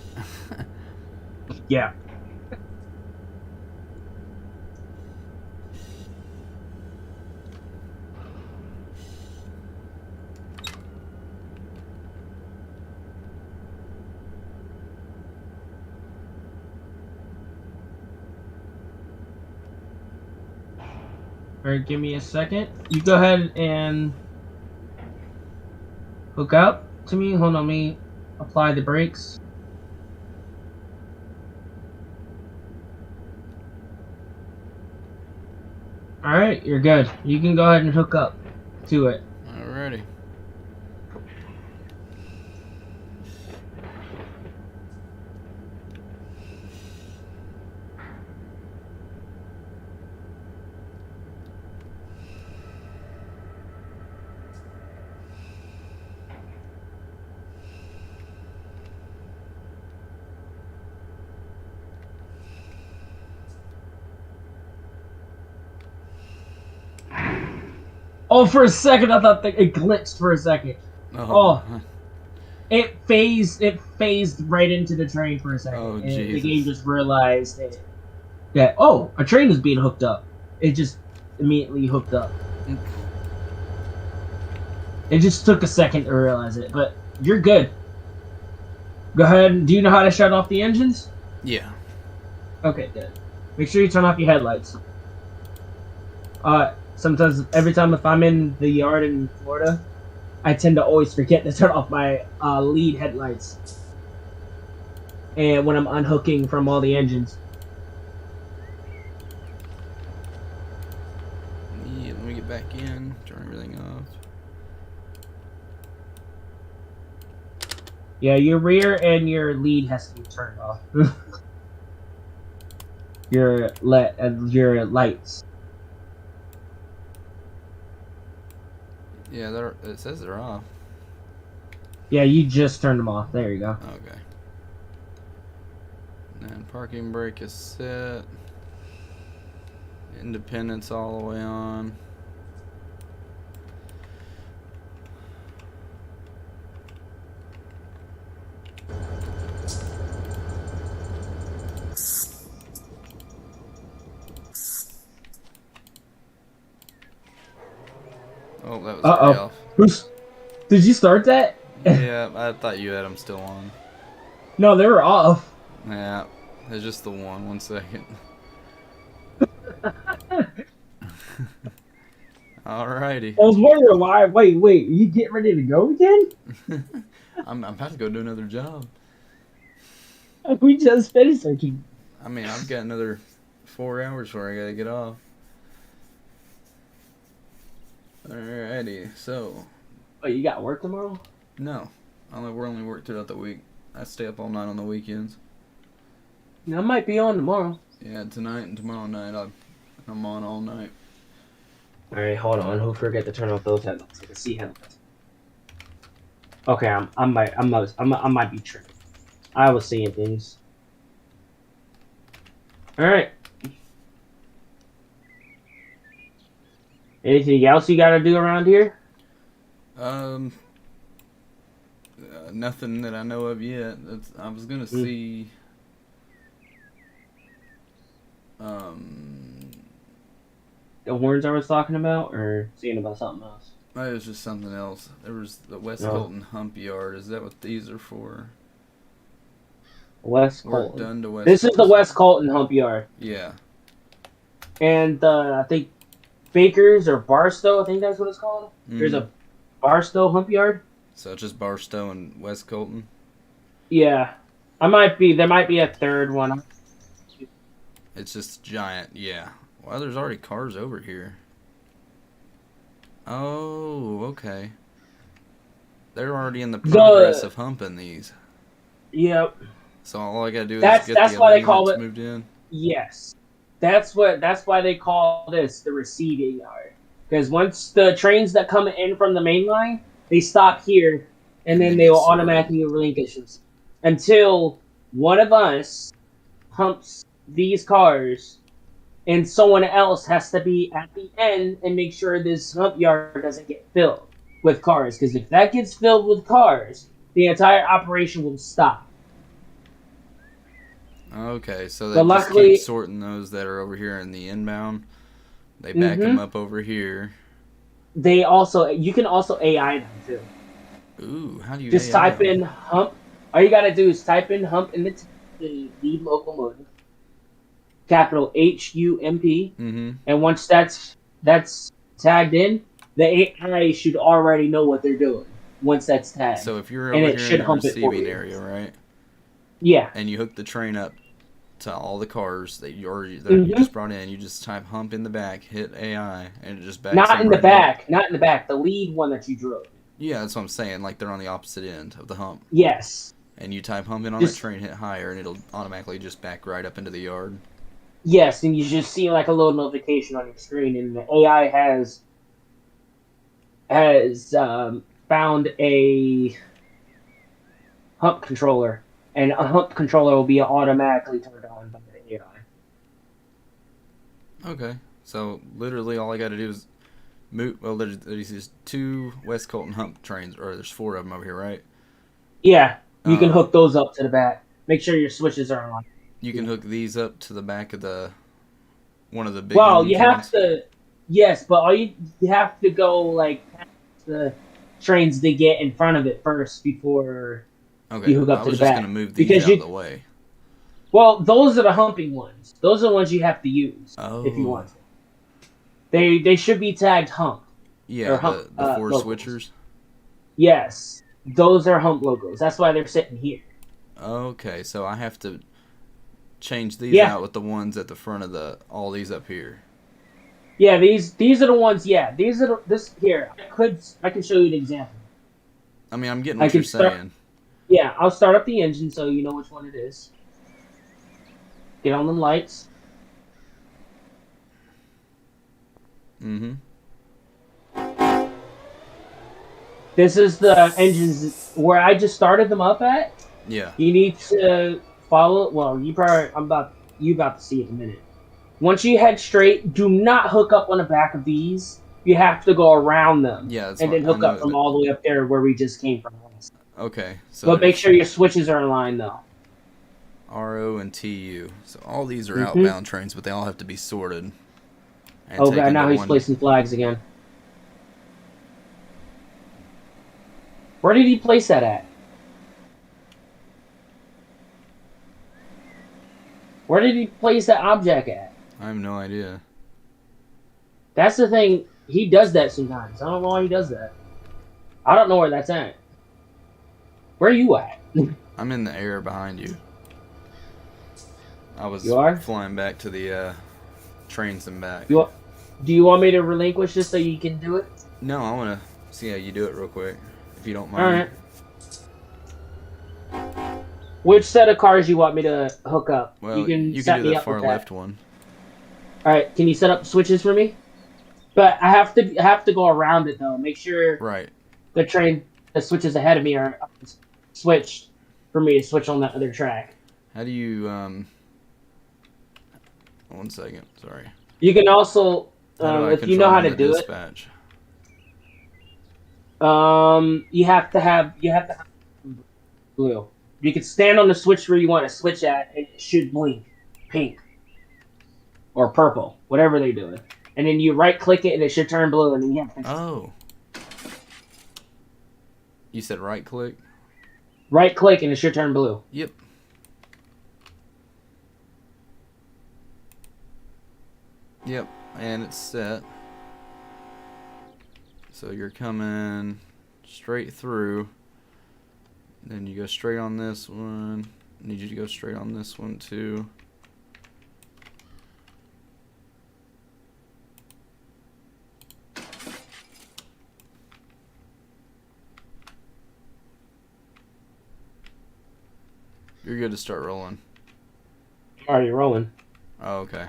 Yeah. Alright, give me a second. You go ahead and hook up to me. Hold on, me apply the brakes. Alright, you're good. You can go ahead and hook up to it. Alrighty. Oh, for a second, I thought it glitched for a second. Oh. It phased right into the train for a second. Oh, and Jesus. the game just realized that, oh, a train is being hooked up. It just immediately hooked up. It just took a second to realize it, but you're good. Go ahead. Do you know how to shut off the engines? Yeah. Okay, good. Make sure you turn off your headlights. Sometimes, every time if I'm in the yard in Florida, I tend to always forget to turn off my lead headlights. And when I'm unhooking from all the engines. Yeah, let me get back in, turn everything off. Yeah, your rear and your lead has to be turned off. your lights. Yeah, it says they're off. Yeah, you just turned them off. There you go. Okay. And parking brake is set. Independence all the way on. Oh, that was already off. Did you start that? Yeah, I thought you had them still on. No, they were off. Yeah, it's just the one. 1 second. Alrighty. I was wondering why. Wait, you getting ready to go again? I'm about to go do another job. We just finished our game. I mean, I've got another 4 hours before I gotta get off. Alrighty, so. Oh, you got work tomorrow? No, we're only work throughout the week. I stay up all night on the weekends. Yeah, I might be on tomorrow. Yeah, tonight and tomorrow night I'm on all night. All right, hold on. Don't forget to turn off those headlights. I can see headlights. Okay, I might be tripping. I was seeing things. All right. Anything else you gotta do around here? Nothing that I know of yet. I was gonna see. The horns I was talking about, or seeing about something else? It was just something else. There was the West Colton Hump Yard. Is that what these are for? West Work Colton. done to West This Colton. is the West Colton Hump Yard. Yeah. And I think Baker's or Barstow, I think that's what it's called. There's a Barstow Hump Yard. So it's just Barstow and West Colton? Yeah. There might be a third one. It's just giant, yeah. Well, there's already cars over here. Oh, okay. They're already in the progress of humping these. Yep. So all I gotta do is that's get the why other they call units it moved in? Yes. That's why they call this the receiving yard. Because once the trains that come in from the main line, they stop here, and then they will automatically relinquish us until one of us humps these cars, and someone else has to be at the end and make sure this hump yard doesn't get filled with cars. Because if that gets filled with cars, the entire operation will stop. Okay, so But they just luckily, keep sorting those that are over here in the inbound. They back them up over here. You can also AI them too. Ooh, how do you just AI type them? in hump? All you gotta do is type in hump in the lead locomotive, capital HUMP, and once that's that's tagged in, the AI should already know what they're doing once that's tagged, So if you're and over it here in should the hump it for receiving you. area, right, Yeah. and you hook the train up to all the cars that you Hmm. just brought in, you just type hump in the back, hit AI, and it just backs Not them in the right in. back. Not in the back. The lead one that you drove. Yeah, that's what I'm saying. Like they're on the opposite end of the hump, Yes. and you type hump in on that Just train, hit higher, and it'll automatically just back right up into the yard. yes, and you just see like a little notification on your screen, and the AI has found a hump controller, and a hump controller will be automatically turned on by the AI. Okay, so literally all I got to do is move. Well, there's these two West Colton hump trains, or there's four of them over here, right? Yeah, you can Um, hook those up to the back. Make sure your switches are on. you can hook these up to the back of the one of the big Well, Union you have trains. to. Yes, but all you have to go like past the trains to get in front of it first before Okay, you hook I up to the was just gonna back. move these Because out of you the way. well, those are the humping ones. Those are the ones you have to use if you Oh, want to. They should be tagged hump or yeah, hump the four logos. switchers. Yes, those are hump logos. That's why they're sitting here. Okay, so I have to change these Yeah, out with the ones at the front of the all these up here. yeah. These are the ones. Yeah, these are this here. I can show you an example. I mean, I'm getting I what you're can start. saying. Yeah, I'll start up the engine so you know which one it is. Get on the lights. Mm-hmm. This is the engines where I just started them up at. Yeah. You need to follow. Well, you about to see it in a minute. Once you head straight, do not hook up on the back of these. You have to go around them Yeah, that's and what then I hook up know. from That. all the way up there where we just came from. Okay, so But make there's sure your switches are in line though. RO and TU. So all these are Mm-hmm. outbound trains, but they all have to be sorted and Oh god, taken to now he's one. placing flags again. Where did he place that at? Where did he place that object at? I have no idea. That's the thing. He does that sometimes. I don't know why he does that. I don't know where that's at. Where are you at? I'm in the air behind you. I You was are? flying back to the trains and back. Do you want me to relinquish this so you can do it? No, I want to see how you do it real quick, if you don't mind. Alright. Which set of cars you want me to hook up? You Well, can you can set do me the up with far that. left one. Alright, can you set up switches for me? But I have to go around it though. Make sure Right. the switches ahead of me are switched for me to switch on that other track. How do you 1 second, sorry. You can also How do I if you know control how on to the do it, dispatch? you have to have blue. You can stand on the switch where you want to switch at, and it should blink pink or purple, whatever they're doing. And then you right click it, and it should turn blue, and then you have to Oh. You said right click? right click, and it should turn blue. Yep. Yep. And it's set. So you're coming straight through. Then you go straight on this one. Need you to go straight on this one too. You're good to start rolling. I'm already rolling. Oh, okay.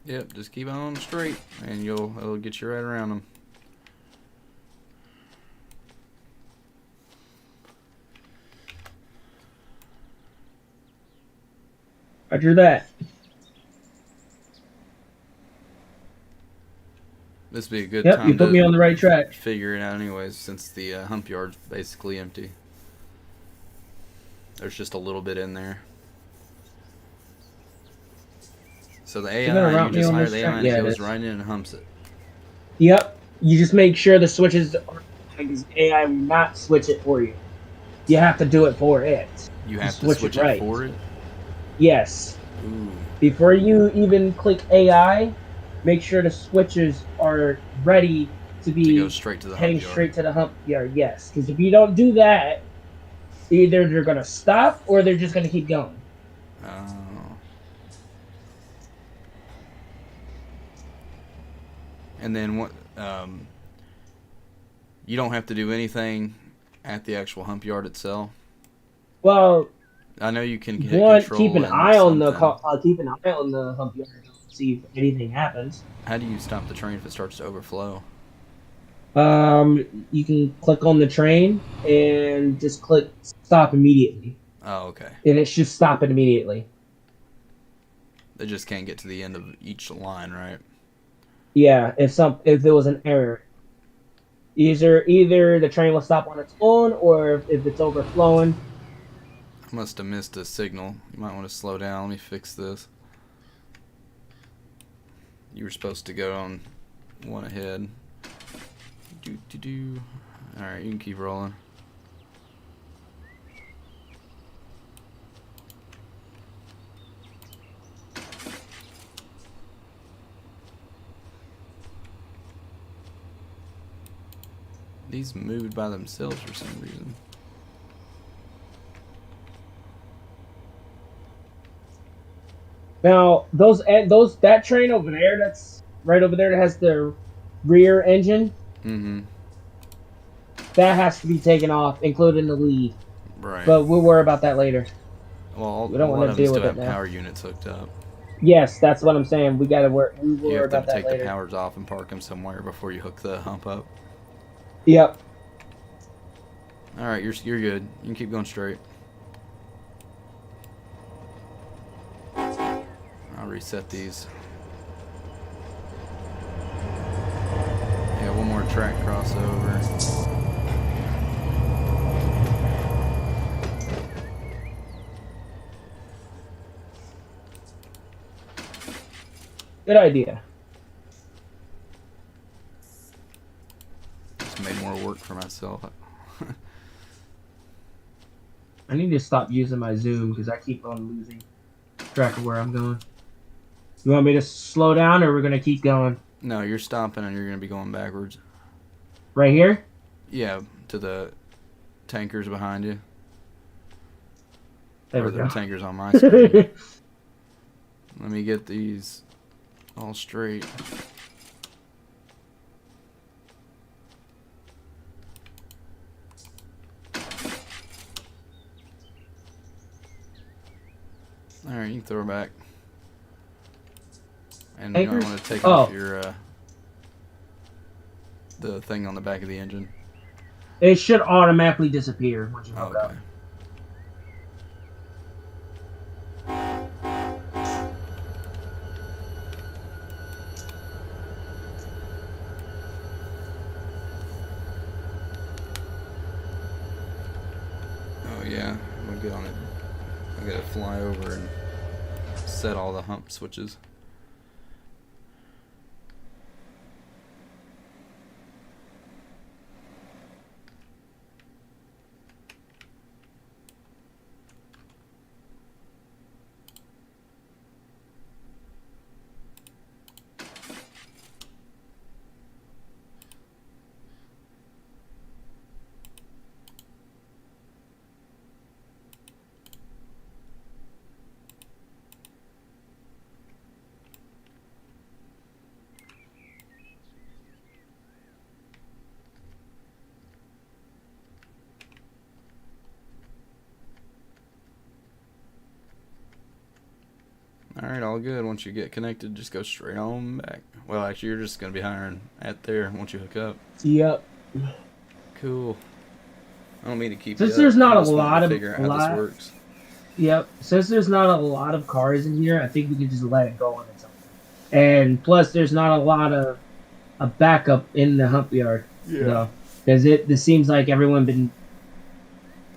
Yep, just keep on straight, and it'll get you right around them. Roger that. This would be a good Yep, you time put me to on the right track. figure it out anyways, since the hump yard's basically empty. There's just a little bit in there. So the You're gonna AI, you route me just on hire this the track? AI and it Yeah, it goes is. right in and humps it. Yep. You just make sure the switches are because AI will not switch it for you. You have to do it for it. You To have to switch it switch it right. for it? Yes. Ooh. Before you even click AI, make sure the switches are ready to To go be straight to the hump heading yard. straight to the hump yard. Yes, because if you don't do that, either they're gonna stop or they're just gonna keep going. Oh. And then what? You don't have to do anything at the actual hump yard itself. Well, I know you can hit one, keep control an and eye on the something. keep an eye on the hump yard to see if anything happens. How do you stop the train if it starts to overflow? You can click on the train and just click stop immediately, Oh, okay. and it should stop it immediately. They just can't get to the end of each line, right? Yeah, if there was an error, either the train will stop on its own, or if it's overflowing. I must have missed a signal. You might want to slow down. Let me fix this. You were supposed to go on one ahead. Do. Alright, you can keep rolling. These moved by themselves for some reason. Now that train over there, that's right over there, that has the rear engine, Mm-hmm. that has to be taken off, including the lead. Right. But we'll worry about that later. Well, We a don't want lot to of them deal still with it have now. power units hooked up. Yes, that's what I'm saying. We gotta work. We will You worry have to about that take the later. powers off and park them somewhere before you hook the hump up. Yep. Alright, you're good. You can keep going straight. I'll reset these. Yeah, one more track crossover. Good idea. Just made more work for myself. I need to stop using my zoom because I keep on losing track of where I'm going. You want me to slow down, or we're gonna keep going? No, you're stopping and you're going to be going backwards. Right here? Yeah, to the tankers behind you. There Or we the go. tankers on my screen. Let me get these all straight. Alright, you can throw her back. And you might Tankers? want to take Oh. off your the thing on the back of the engine. It should automatically disappear once you hook Okay. up. Oh yeah, I'm gonna get on it. I'm gonna fly over and set all the hump switches. Alright, all good. Once you get connected, just go straight on back. Well, actually, you're just going to be hiring at there once you hook up. Yep. Cool. I don't mean to keep Since you up. there's not I'm a just wanting lot to of figure out how this works. Yep. Since there's not a lot of cars in here, I think we can just let it go on its own. And plus, there's not a lot of a backup in the hump yard, though, because this seems like everyone been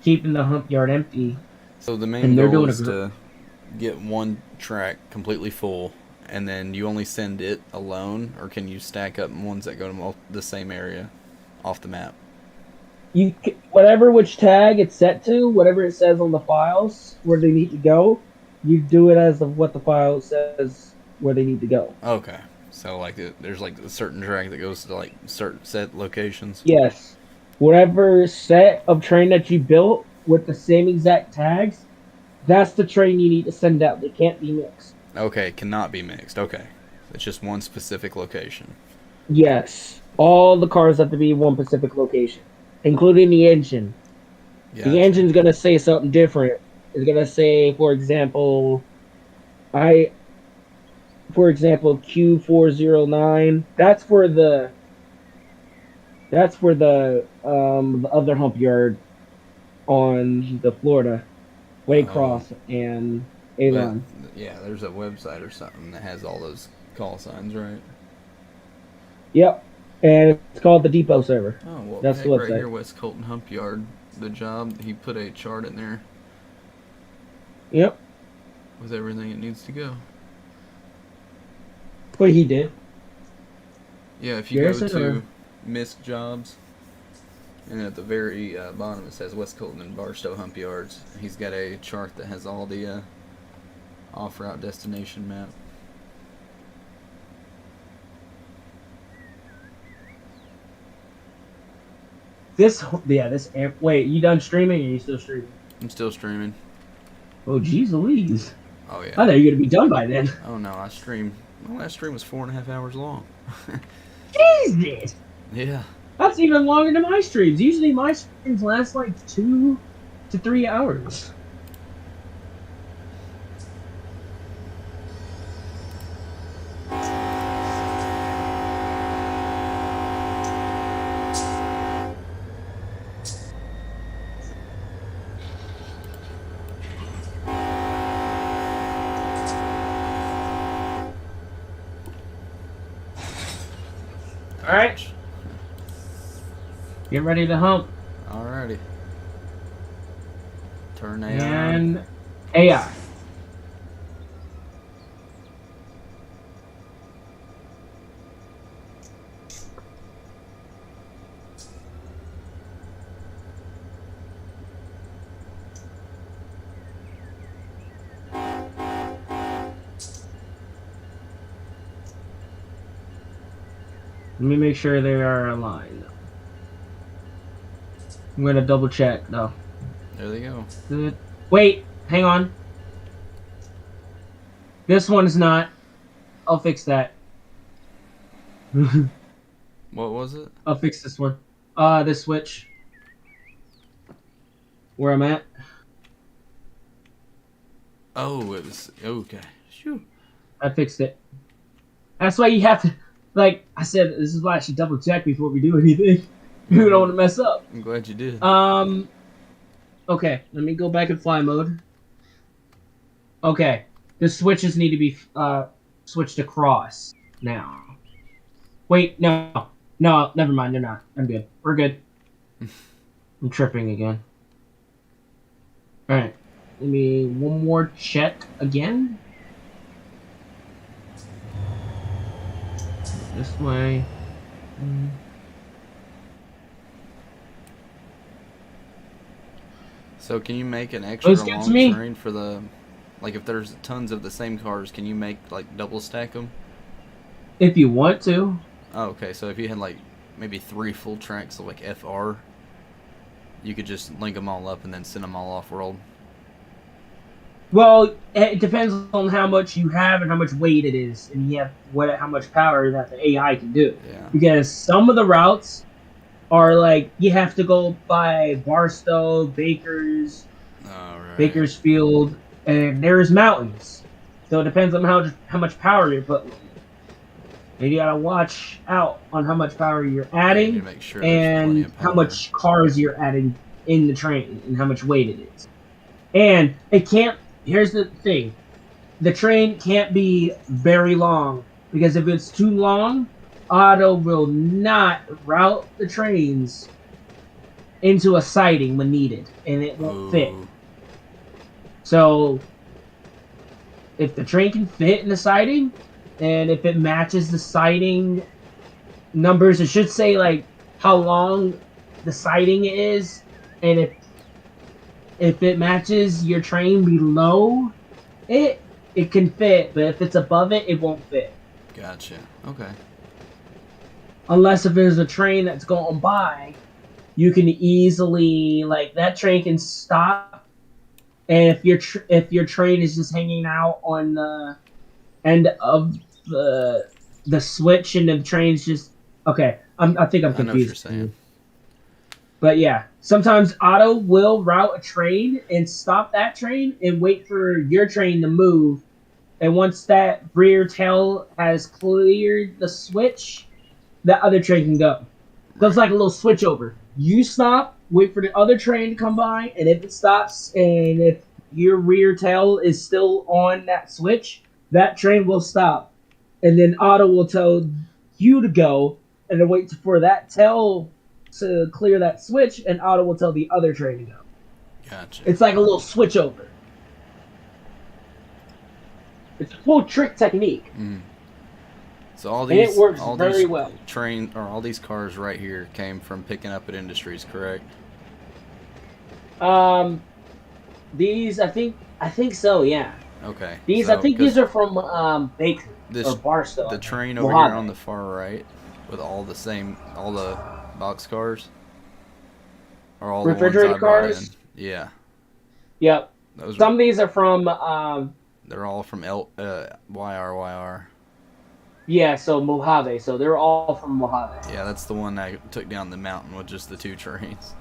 keeping the hump yard empty, So the main and they're goal doing is to get one track completely full, and then you only send it alone, or can you stack up ones that go to the same area off the map? Whatever which tag it's set to, whatever it says on the files where they need to go, you do it as of what the file says where they need to go. Okay. So like there's like a certain track that goes to like certain set locations. Yes. Whatever set of train that you built with the same exact tags, that's the train you need to send out. They can't be mixed. Okay, cannot be mixed. Okay. It's just one specific location. Yes. All the cars have to be one specific location, including the engine. Gotcha. The engine's gonna say something different. It's gonna say, for example, Q409. That's for the other hump yard on the Florida Waycross and Avon. Yeah, there's a website or something that has all those call signs, right? Yep, and it's called the Depot server. Oh well, that's heck, the website. Right here, West Colton Hump Yard. The job, he put a chart in there. Yep. With everything it needs to go. What he did. Yeah, if you go to missed jobs, and at the very bottom it says West Colton and Barstow Hump Yards. He's got a chart that has all the off-route destination map. Wait, you done streaming or are you still streaming? I'm still streaming. Oh, geez Louise. Oh, yeah. I thought you were going to be done by then. Oh, no, I stream. My last stream was 4.5 hours long. Jesus! Yeah. That's even longer than my streams. Usually my streams last like 2 to 3 hours. Alright. Get ready to hump. Alrighty. Turn AI. And AI. Let me make sure they are aligned. I'm gonna double check though. There they go. Good. Wait, hang on. This one's not. I'll fix that. What was it? I'll fix this one. This switch. Where I'm at. Oh, it was okay. Shoo. I fixed it. That's why you have to, like I said, this is why I should double check before we do anything. We don't want to mess up. I'm glad you did. Okay, let me go back in fly mode. Okay, the switches need to be switched across now. Wait, no, never mind. They're not. I'm good. We're good. I'm tripping again. All right, let me one more check again. This way. So can you make an extra long train for the, like if there's tons of the same cars, can you make like double stack them? If you want to. Oh, okay. So if you had like maybe 3 full tracks of like FR, you could just link them all up and then send them all off-world. Well, it depends on how much you have and how much weight it is, and how much power that the AI can do. Yeah. Because some of the routes are like you have to go by Barstow, Bakersfield, and there's mountains. So it depends on how much power you're putting. And you gotta watch out on how much power you're adding sure and how much cars you're adding in the train and how much weight it is. And it can't. Here's the thing: the train can't be very long because if it's too long, Auto will not route the trains into a siding when needed, and it won't fit. Ooh. So if the train can fit in the siding, and if it matches the siding numbers, it should say like how long the siding is, and if it matches your train below it, it can fit. But if it's above it, it won't fit. Gotcha. Okay. Unless if there's a train that's going by, you can easily like that train can stop, and if your train is just hanging out on the end of the switch and the train's just okay. I think I'm I know what you're confused. saying. But yeah, sometimes Auto will route a train and stop that train and wait for your train to move. And once that rear tail has cleared the switch, that other train can go. So it's Right. like a little switch over. You stop, wait for the other train to come by, and if it stops and if your rear tail is still on that switch, that train will stop. And then Auto will tell you to go and then wait for that tail to clear that switch, and Auto will tell the other train to go. Gotcha. It's like a little switch over. It's a full trick technique, Mm. So all and it these works all very these well. train or all these cars right here came from picking up at Industries, correct? Um, these I think so. Yeah. Okay. These I So think these because are from Bakery or this Barstow. the I think train over here on Mojave. the far right with all the box cars are all the ones I Refrigerated brought in. cars. Yeah. Yep. Those are Some of these are from they're all from YRYR. yeah. So Mojave. So they're all from Mojave. Yeah, that's the one I took down the mountain with just the two trains.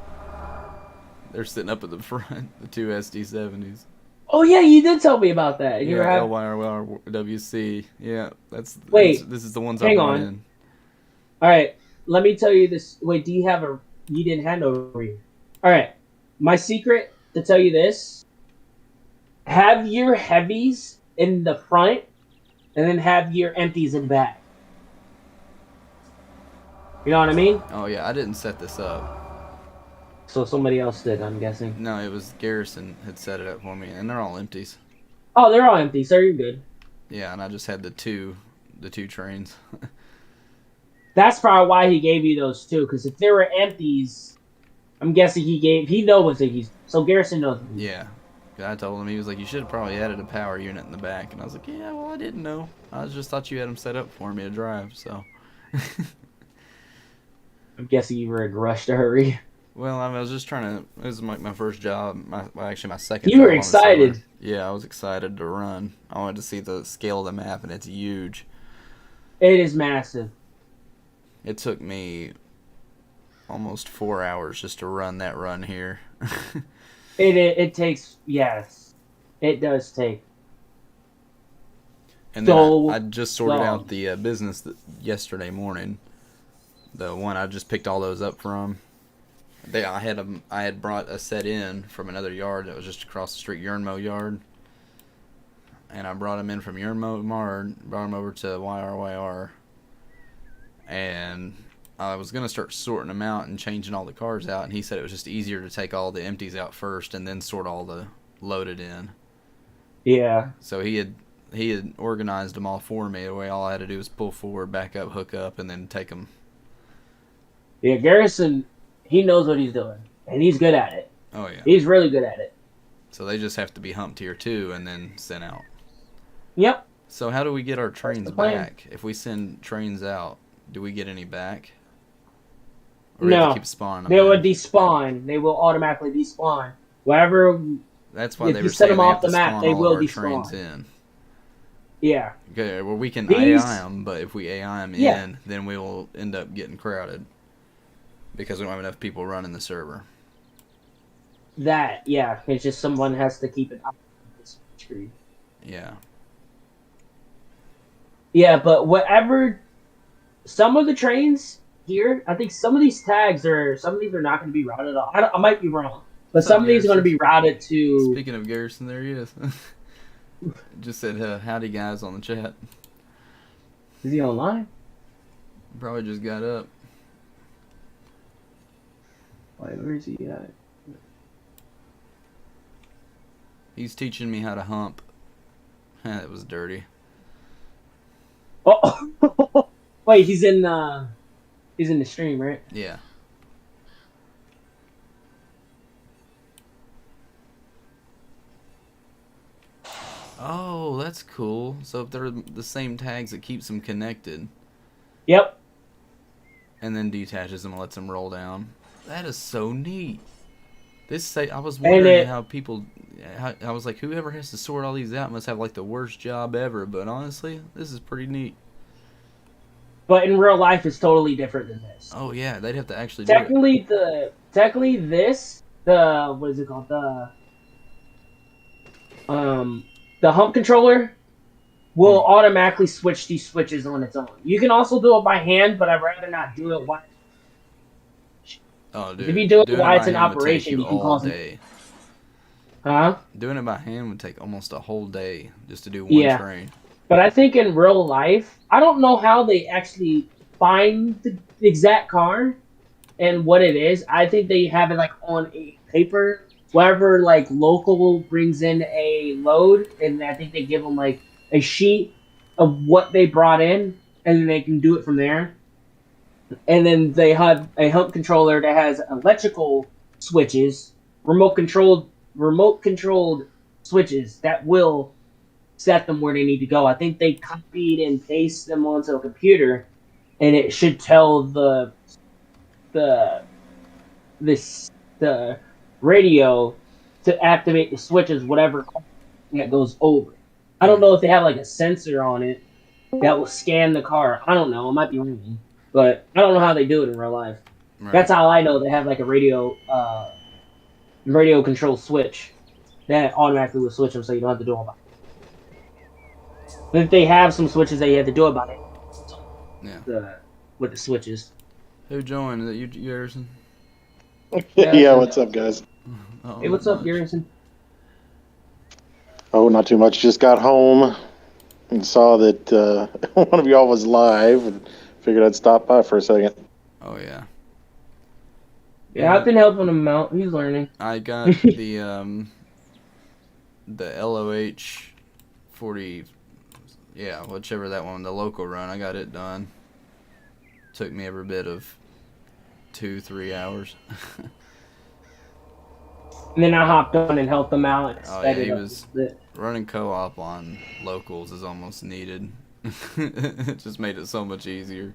They're sitting up at the front, the two SD70s. Oh yeah, you did tell me about that. You Yeah, have LYRWC. Yeah, that's wait. this is the ones I Hang brought on. in. All right. Let me tell you this. Wait. Do you have a? You didn't hand over here. All right. My secret to tell you this: have your heavies in the front, and then have your empties in back. You know what I mean? Oh yeah, I didn't set this up. So somebody else did, I'm guessing. No, it was Garrison had set it up for me, and they're all empties. Oh, they're all empty, so you're good. Yeah, and I just had the two trains. That's probably why he gave you those too, because if they were empties, I'm guessing he knows what he's so Garrison knows. Yeah, I told him, he was like, you should have probably added a power unit in the back, and I was like, yeah, well, I didn't know. I just thought you had them set up for me to drive, so. I'm guessing you were in a rush to hurry. Well, I was just trying to. It was my first job. Actually, my second You job were on the server. excited. Yeah, I was excited to run. I wanted to see the scale of the map, and it's huge. It is massive. It took me almost 4 hours just to run that run here. It takes yes, it does take. And then So I just sorted long. out the business yesterday morning. The one I just picked all those up from. I had brought a set in from another yard that was just across the street, Yernmo yard, and I brought them in from Yernmo yard, brought them over to YRYR, and I was gonna start sorting them out and changing all the cars out, and he said it was just easier to take all the empties out first and then sort all the loaded in. Yeah. So he had organized them all for me. The way all I had to do was pull forward, back up, hook up, and then take them. Yeah, Garrison, he knows what he's doing, and he's good at it. Oh yeah. He's really good at it. So they just have to be humped here too and then sent out. Yep. So how do we get our trains the plan. back? If we send trains out, do we get any back? Or we have No, to keep spawning them they will in? despawn. They will automatically despawn. Wherever, That's why if they you were set saying them they off have the to map, spawn they all will of our trains despawn. in. Yeah. Okay, well we can These- AI them, but if we AI them Yeah. in, then we will end up getting crowded. Because we don't have enough people running the server. That, yeah. It's just someone has to keep it up on this screen. Yeah. Yeah, but whatever, some of the trains here, I think some of these are not going to be routed at all. I might be wrong. But some of these are going to be routed to... Speaking of Garrison, there he is. Just said howdy guys on the chat. Is he online? Probably just got up. Wait, where is he at? He's teaching me how to hump. That was dirty. Oh, wait, he's in the stream, right? Yeah. Oh, that's cool. So if they're the same tags, it keeps them connected. Yep. And then detaches them and lets them roll down. That is so neat. I was wondering how people... I was like, whoever has to sort all these out must have like the worst job ever. But honestly, this is pretty neat. But in real life, it's totally different than this. Oh yeah, they'd have to actually technically do it. Technically this, what is it called? The hump controller will automatically switch these switches on its own. You can also do it by hand, but I'd rather not do it while... Oh, dude. If you do it while it's in operation, you can cause day. Huh? Doing it by hand would take almost a whole day just to do one train. But I think in real life, I don't know how they actually find the exact car and what it is. I think they have it like on a paper. Wherever like local brings in a load, and I think they give them like a sheet of what they brought in, and then they can do it from there. And then they have a hump controller that has electrical switches, remote controlled switches that will set them where they need to go. I think they copied and pasted them onto a computer, and it should tell the radio to activate the switches, whatever that goes over. I don't know if they have like a sensor on it that will scan the car. I don't know. It might be wrong, but I don't know how they do it in real life. Right. That's how I know they have like a radio control switch that automatically will switch them, so you don't have to do it about it. But if they have some switches that you have to do about it, with the switches. Who joined? Is that you, Garrison? Yeah, what's up, guys? Hey, what's up, Garrison? Oh, not too much. Just got home and saw that one of y'all was live and figured I'd stop by for a second. Oh, yeah. Yeah, I've been helping him out. He's learning. I got the LOH 40, yeah, whichever that one, the local run. I got it done. Took me every bit of 2-3 hours. And then I hopped on and helped him out. Oh yeah, he was running co-op on locals is almost needed. It just made it so much easier.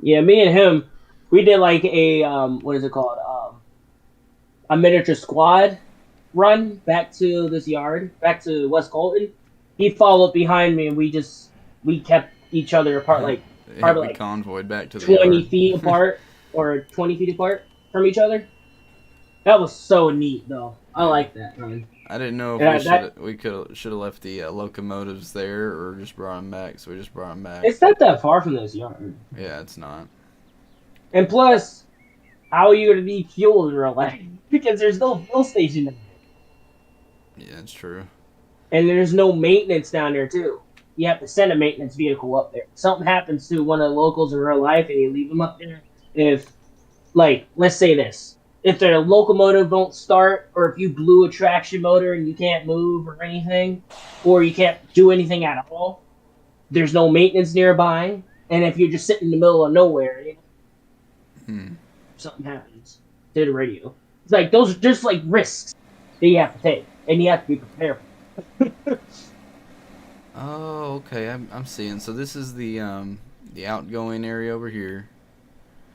Yeah, me and him, we did like a what is it called? A miniature squad run back to this yard, back to West Colton. He followed behind me, and we kept each other apart, like probably like convoyed back to the 20 yard. feet apart or 20 feet apart from each other. That was so neat, though. I like that, man. I didn't know if we should have left the locomotives there or just brought them back, so we just brought them back. It's not that far from this yard. Yeah, it's not. And plus, how are you going to need fuel in real life? Because there's no fuel station there. Yeah, that's true. And there's no maintenance down there, too. You have to send a maintenance vehicle up there. If something happens to one of the locals in real life and you leave them up there, if, like, let's say this. If their locomotive won't start, or if you blew a traction motor and you can't move or anything, or you can't do anything at all, there's no maintenance nearby, and if you're just sitting in the middle of nowhere, something happens to the radio. It's like, those are just like risks that you have to take, and you have to be prepared for. Oh, okay, I'm seeing. So this is the outgoing area over here.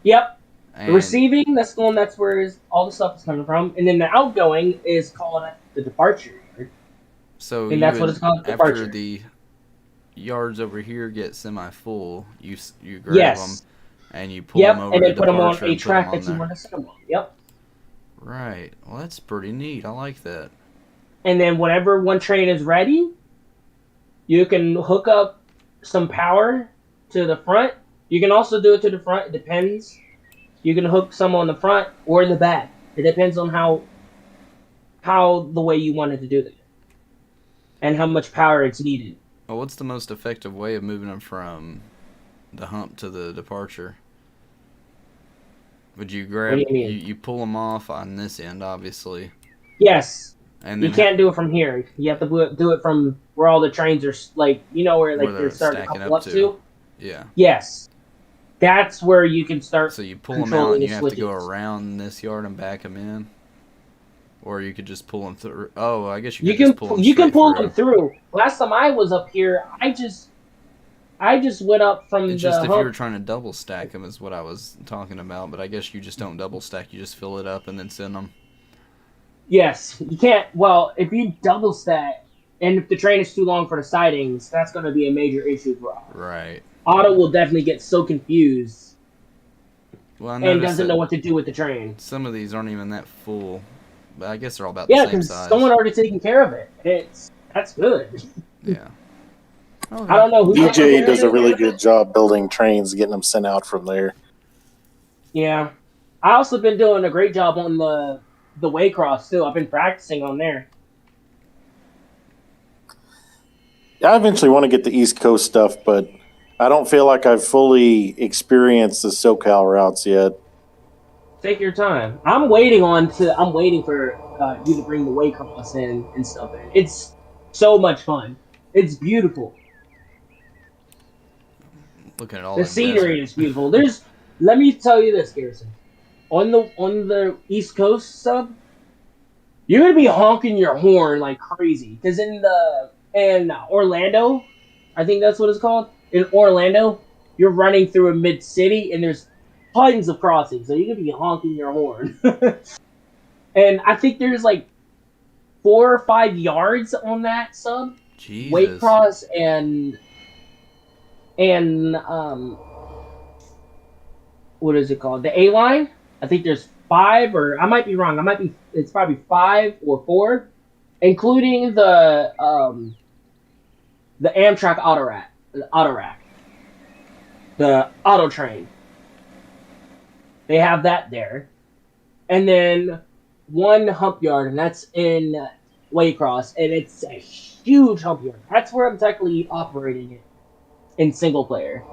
Yep. And the receiving, that's where all the stuff is coming from. And then the outgoing is called the departure yard. So and that's what it's called, departure. After the yards over here get semi-full, you grab them and you pull them over and to then put them on a track that you want to set them on. Yep. Right. Well, that's pretty neat. I like that. And then whenever one train is ready, you can hook up some power to the front. You can also do it to the front. It depends. You can hook some on the front or the back. It depends on how the way you wanted to do it and how much power it's needed. Well, what's the most effective way of moving them from the hump to the departure? Would you grab? What do you mean? You pull them off on this end, obviously, Yes. and You then can't do it from here. You have to do it from where all the trains are, like, where like Where they're they're starting to stacking couple up up to. to. yeah. Yes. That's where you can start. So you pull them out, controlling and the you have to go switches. around this yard and back them in, or you could just pull them through. Oh, I guess you You could can just pull them you can straight pull through. them through. Last time I was up here, I just went up from It's the just if you were hump. trying to double stack them is what I was talking about, but I guess you just don't double stack. You just fill it up and then send them. Yes, you can't. Well, if you double stack, and if the train is too long for the sidings, that's going to be a major issue for Otto. Right. Otto will definitely get so confused Well, I and noticed doesn't know that what to do with the train. some of these aren't even that full, but I guess they're all about Yeah, the same because size. someone already taken care of it. That's good. Yeah. I don't know who taking DJ care does of a it. really good job building trains, getting them sent out from there. Yeah, I also been doing a great job on the Waycross too. I've been practicing on there. I eventually want to get the East Coast stuff, but I don't feel like I've fully experienced the SoCal routes yet. Take your time. I'm waiting for you to bring the Waycross in and stuff in. It's so much fun. It's beautiful. Looking at all The the scenery desert. is beautiful. Let me tell you this, Garrison. On the East Coast sub, you're gonna be honking your horn like crazy. Because in Orlando, I think that's what it's called. In Orlando, you're running through a mid city and there's tons of crossings, so you're gonna be honking your horn. And I think there's like 4 or 5 yards on that sub. Jesus. Waycross and what is it called? The A line. I think there's 5, or I might be wrong. It's probably 5 or 4, including the Amtrak Autorack, the Auto Train. They have that there, and then one hump yard, and that's in Waycross, and it's a huge hump yard. That's where I'm technically operating it in single player.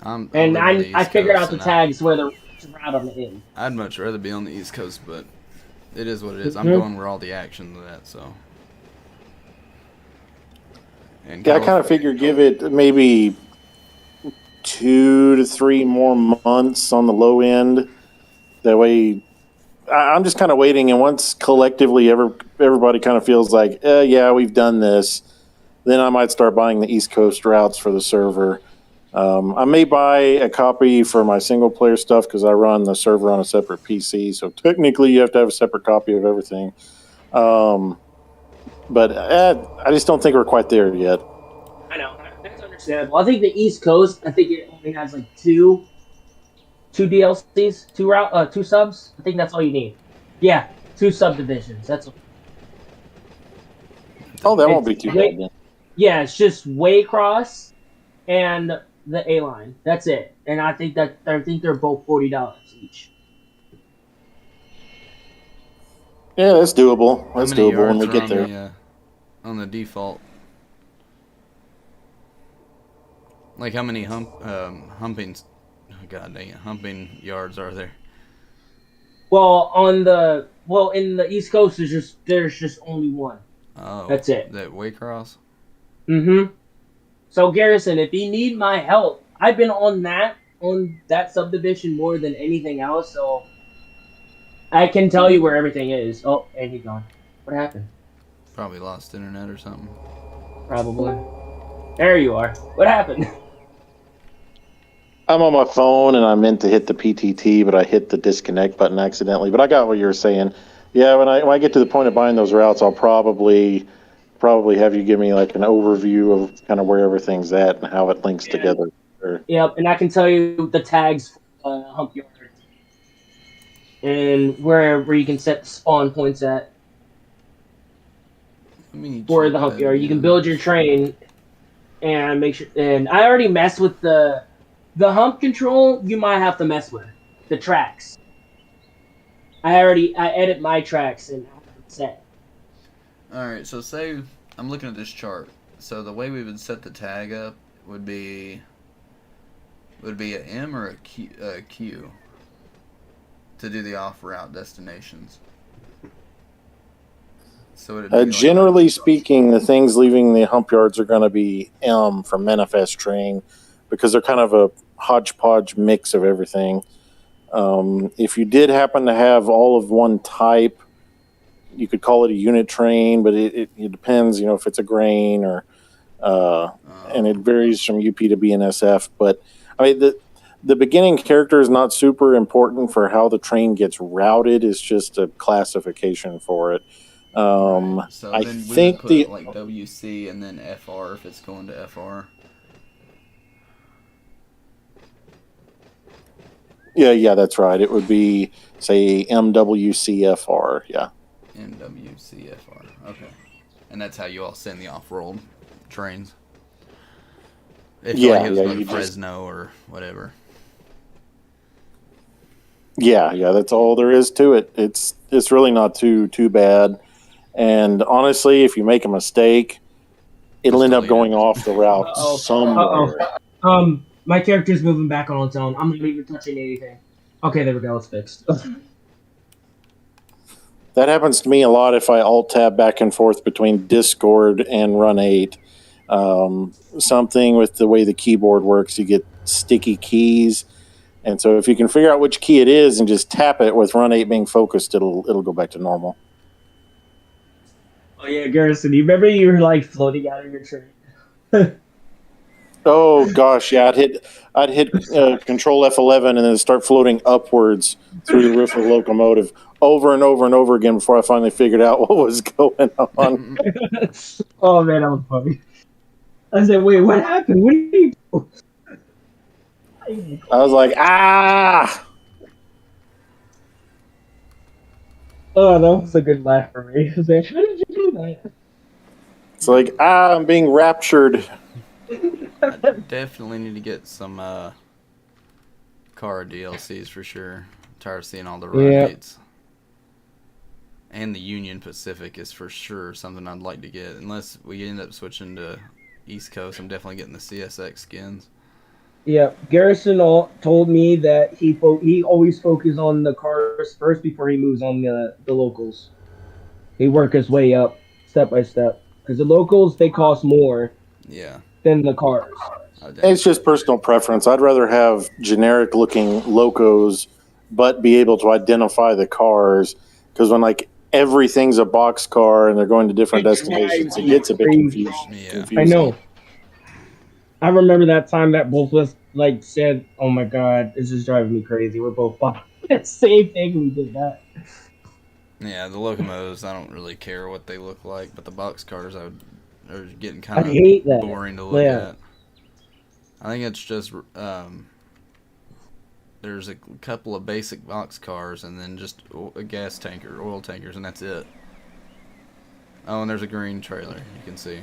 And I figured out the tags where the route on the end. I'd much rather be on the East Coast, but it is what it is. I'm Mhm. going where all the action's at, so. And Yeah, I kind of figure give it maybe 2 to 3 more months on the low end. That way, I'm just kind of waiting. And once collectively everybody kind of feels like, yeah, we've done this, then I might start buying the East Coast routes for the server. I may buy a copy for my single player stuff because I run the server on a separate PC. So technically, you have to have a separate copy of everything. But I just don't think we're quite there yet. I know. That's understandable. I think the East Coast, I think it only has like two DLCs, two subs. I think that's all you need. Yeah, 2 subdivisions. That's Oh, that won't be too bad then. Yeah, it's just Waycross and the A line. That's it. And I think they're both $40 each. Yeah, that's doable. how That's many doable when we yards are get there. on the default? Like how many humping? Oh, God dang it, humping yards are there? Well, in the East Coast, there's just only one. Oh, That's it. That Waycross. Mm-hmm. So Garrison, if you need my help, I've been on that subdivision more than anything else, so I can tell you where everything is. Oh, and he's gone. What happened? Probably lost internet or something. Probably. There you are. What happened? I'm on my phone and I meant to hit the PTT, but I hit the disconnect button accidentally. But I got what you were saying. Yeah, when I get to the point of buying those routes, I'll probably have you give me like an overview of kind of where everything's at and how it links together. Yep, and I can tell you the tags for hump yard and where you can set spawn points at for the hump yard. You can build your train and make sure. And I already messed with the hump control. You might have to mess with the tracks. I edit my tracks and I have it set. Alright, so say I'm looking at this chart. So the way we would set the tag up would be a M or a Q to do the off route destinations. So it'd be Generally speaking, the things leaving the hump yards are going to be M for manifest train because they're kind of a hodgepodge mix of everything. If you did happen to have all of one type, you could call it a unit train, but it depends, if it's a grain or, and it varies from UP to BNSF. But I mean, the beginning character is not super important for how the train gets routed. It's just a classification for it. right. So I then we think would put like WC and then FR if it's going to FR. Yeah, that's right. It would be, say, MWCFR. Yeah. MWCFR. Okay. And that's how you all send the off-road trains. If like it was going to Fresno or whatever. Yeah, that's all there is to it. It's really not too bad. And honestly, if you make a mistake, it'll end up going off the route somewhere. My character's moving back on its own. I'm not even touching anything. Okay, there we go. It's fixed. That happens to me a lot if I alt tab back and forth between Discord and Run8. Something with the way the keyboard works, you get sticky keys. And so if you can figure out which key it is and just tap it with Run8 being focused, it'll go back to normal. Oh yeah, Garrison, you remember you were like floating out of your train? Oh gosh, yeah, I'd hit Control F11 and then start floating upwards through the roof of the locomotive over and over and over again before I finally figured out what was going on. Oh man, that was funny. I said, "Wait, what happened? What did you do?" I was like, ah! Oh, that was a good laugh for me. I was like, how did you do that? It's like, I'm being raptured. I definitely need to get some car DLCs for sure. I'm tired of seeing all the Run8s. And the Union Pacific is for sure something I'd like to get. Unless we end up switching to East Coast, I'm definitely getting the CSX skins. Yeah, Garrison told me that he always focuses on the cars first before he moves on the locals. He work his way up step by step because the locals they cost more. Yeah. Than the cars. It's just personal preference. I'd rather have generic looking locos, but be able to identify the cars. Because when like everything's a box car and they're going to different destinations, it gets a bit confusing. Yeah. I know. I remember that time that both of us like said, "Oh my god, this is driving me crazy." We're both buying that same thing. We did that. Yeah, the locomotives, I don't really care what they look like, but the box cars, are getting kind of boring to look at. I think it's just there's a couple of basic box cars and then just a gas tanker, oil tankers, and that's it. Oh, and there's a green trailer, you can see.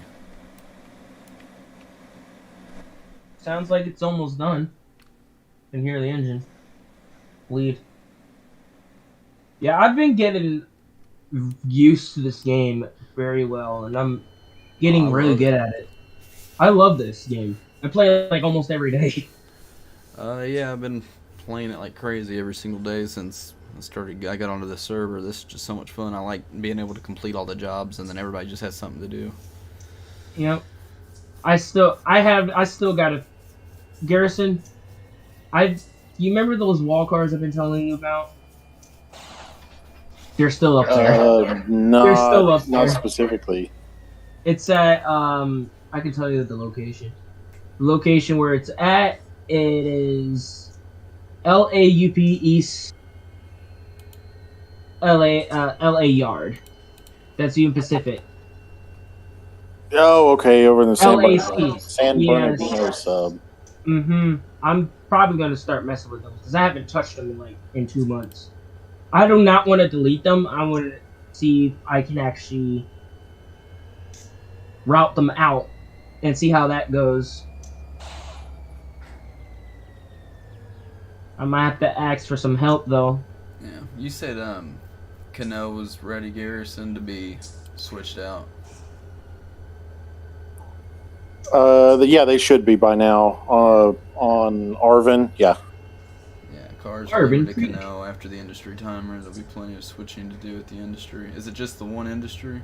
Sounds like it's almost done. Can hear the engine bleed. Yeah, I've been getting used to this game very well, and I'm getting really good at it. I love this game. I play it like almost every day. Yeah, I've been playing it like crazy every single day since I got onto the server. This is just so much fun. I like being able to complete all the jobs and then everybody just has something to do. Yep. I still got a Garrison. You remember those wall cars I've been telling you about? They're still up there. They're still up there. Not specifically. It's at I can tell you the location. The location where it's at, it is LAUP East LA Yard. That's Union Pacific. Oh, okay, over in the San Bernardino sub. I'm probably gonna start messing with those because I haven't touched them in 2 months. I do not want to delete them. I want to see if I can actually route them out and see how that goes. I might have to ask for some help though. Yeah, You said Cano was ready, Garrison, to be switched out. Yeah, they should be by now. On Arvin, yeah. Yeah, cars Urban delivered to Creek. Cano after the industry timer. There'll be plenty of switching to do at the industry. Is it just the one industry?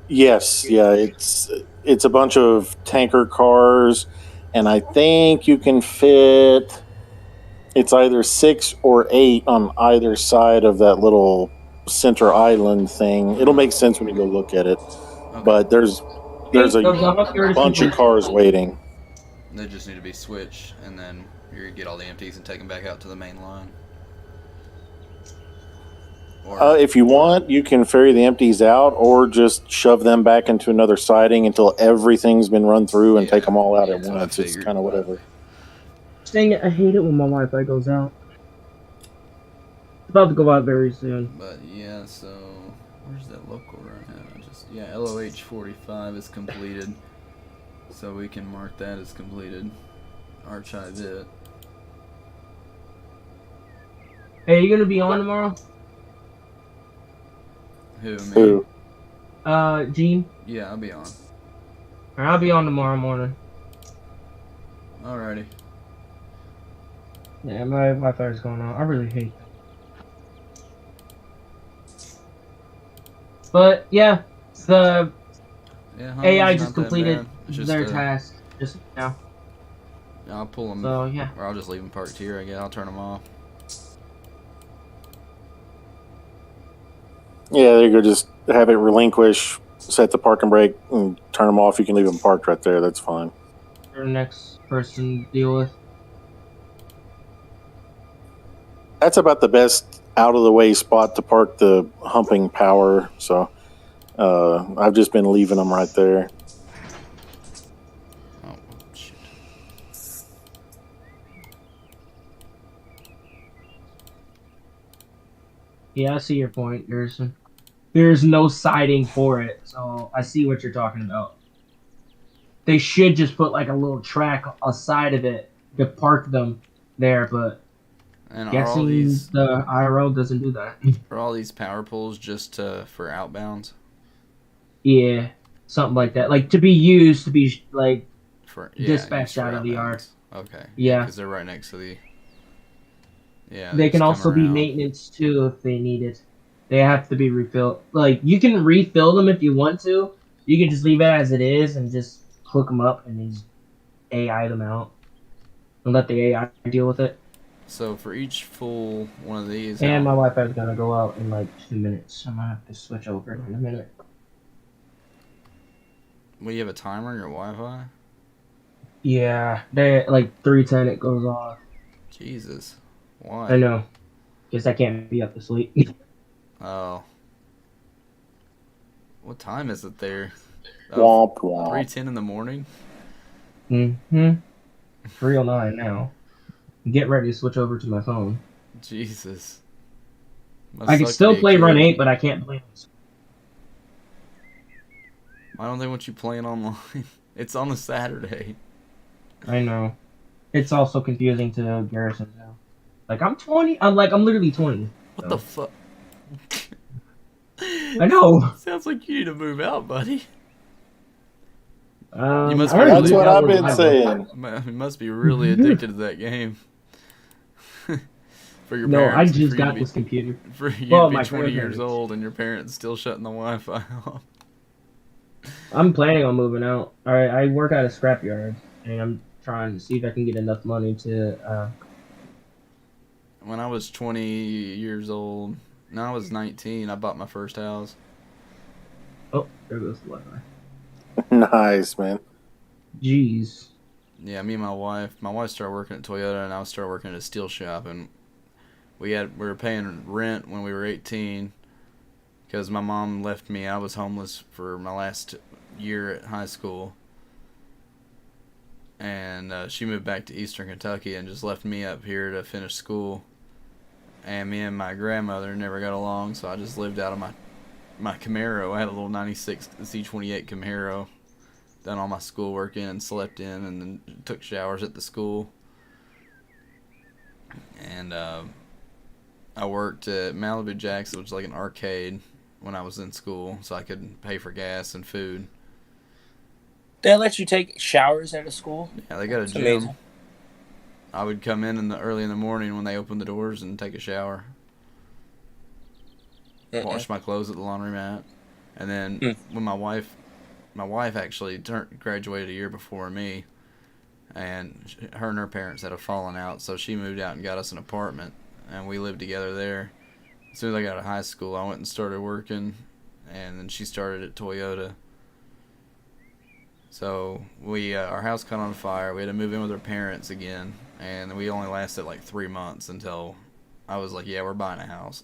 Yes, yeah. It's a bunch of tanker cars, and I think you can fit. It's either 6 or 8 on either side of that little center island thing. It'll make sense when you go look at it. Okay. But there's Hey, a those 130 bunch of cars waiting. They just need to be switched, and then you get all the empties and take them back out to the main line. Or If you want, you can ferry the empties out, or just shove them back into another siding until everything's been run through and take Yeah, them all out at that's what I once. It's figured. kind of whatever. Dang it, I hate it when my Wi-Fi goes out. It's about to go out very soon. But yeah, so where's that local right now? Yeah, LOH 45 is completed, so we can mark that as completed. Archive it. Hey, you gonna be on tomorrow? Me? Who? Gene? Yeah, I'll be on. Or I'll be on tomorrow morning. Alrighty. Yeah, my Wi-Fi is going out. I really hate that. But yeah, the Yeah, AI Huntington's just not that completed bad. It's just, their task just now. I'll pull them, So yeah. or I'll just leave them parked here. I guess I'll turn them off. Yeah, there you go. Just have it relinquish, set the parking brake, and turn them off. You can leave them parked right there. That's fine. For the next person to deal with. That's about the best out of the way spot to park the humping power. So I've just been leaving them right there. Oh shit. Yeah, I see your point, Garrison. There's no siding for it, so I see what you're talking about. They should just put like a little track aside of it to park them there, but And guessing the IRL doesn't do that. are all these power poles just for outbounds? Yeah, something like that. Like to be used to be like For dispatched just for out of the yard. outbounds. Okay. Yeah. Because they're right next to the. Yeah. They just can come also be around. maintenance too if they need it. They have to be refilled. Like you can refill them if you want to. You can just leave it as it is and just hook them up and just AI them out and let the AI deal with it. So for each full one of these, And my Wi-Fi is gonna go out in like 2 minutes. I'm gonna have to switch over in a minute. well, you have a timer on your Wi-Fi? Yeah, they like 3:10 it goes off. Jesus. Why? I know, because I can't be up to sleep. Oh. What time is it there? Womp womp. 3:10 in the morning? Mm-hmm. 3:09 now. Get ready to switch over to my phone. Jesus. Must I can suck to still be a play kid. Run8, but I can't play. Why don't they want you playing online? It's on a Saturday. I know. It's also confusing to Garrison now. Like I'm 20. I'm literally 20. What so. the fuck? I know. Sounds like you need to move out, buddy. You must I be already That's really- what moved out I've with been my saying. You must be really addicted to that game. For your No, I parents, just for you got to be, this computer. for you Well, to be my 20 years grandparents. old and your parents still shutting the Wi-Fi off. I'm planning on moving out. Alright, I work at a scrapyard, and I'm trying to see if I can get enough money to. When I was 20 years old, no, I was 19. I bought my first house. Oh, there goes the Wi-Fi. Nice, man. Jeez. Yeah, me and my wife. My wife started working at Toyota, and I started working at a steel shop. And we were paying rent when we were 18 because my mom left me. I was homeless for my last year at high school, and she moved back to Eastern Kentucky and just left me up here to finish school. And me and my grandmother never got along, so I just lived out of my Camaro. I had a little 96 C28 Camaro. Done all my schoolwork in and slept in, and then took showers at the school. And I worked at Malibu Jacks, which was like an arcade when I was in school, so I could pay for gas and food. They let you take showers at a school. Yeah, they got a It's gym. amazing. I would come in the early in the morning when they opened the doors and take a shower, wash my clothes at the laundromat, and then when my wife actually graduated a year before me, and her and her parents had a falling out, so she moved out and got us an apartment, and we lived together there. As soon as I got out of high school, I went and started working, and then she started at Toyota. So our house caught on fire. We had to move in with our parents again, and we only lasted like 3 months until I was like, yeah, we're buying a house.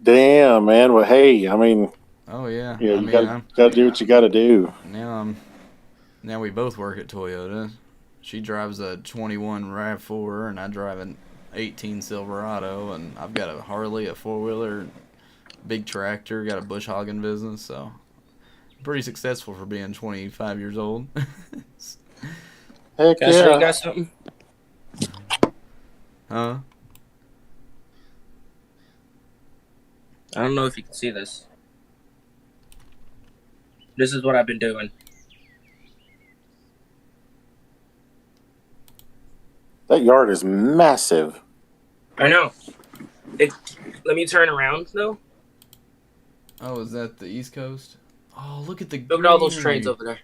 Damn, man. Well, hey, I mean, Oh yeah. yeah, I you mean, gotta do what you gotta do. now we both work at Toyota. She drives a 21 RAV4, and I drive an 18 Silverado, and I've got a Harley, a 4-wheeler, big tractor, got a bush hogging business, so I'm pretty successful for being 25 years old. Heck Can I show you yeah. guys something? Huh? I don't know if you can see this. This is what I've been doing. That yard is massive. I know. Let me turn around, though. Oh, is that the East Coast? Oh, look at the Look at all those greenery. trains over there.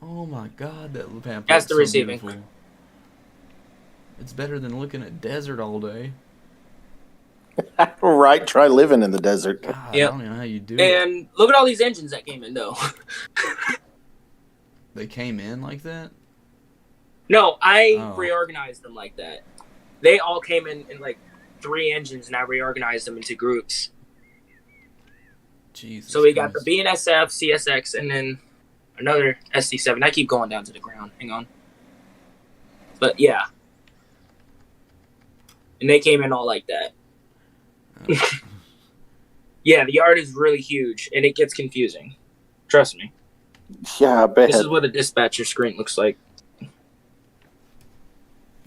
Oh my God, that map That's looks the so receiving. beautiful. It's better than looking at desert all day. Right? Try living in the desert. God, Yep. I don't even know how you do it. And look at all these engines that came in, though. They came in like that? No, I Oh. reorganized them like that. They all came in like 3 engines, and I reorganized them into groups. Jesus So we got the Christ. BNSF, CSX, and then another SD7. I keep going down to the ground. Hang on. But yeah. And they came in all like that. Yeah, the yard is really huge, and it gets confusing. Trust me. Yeah, I bet. This is what a dispatcher screen looks like.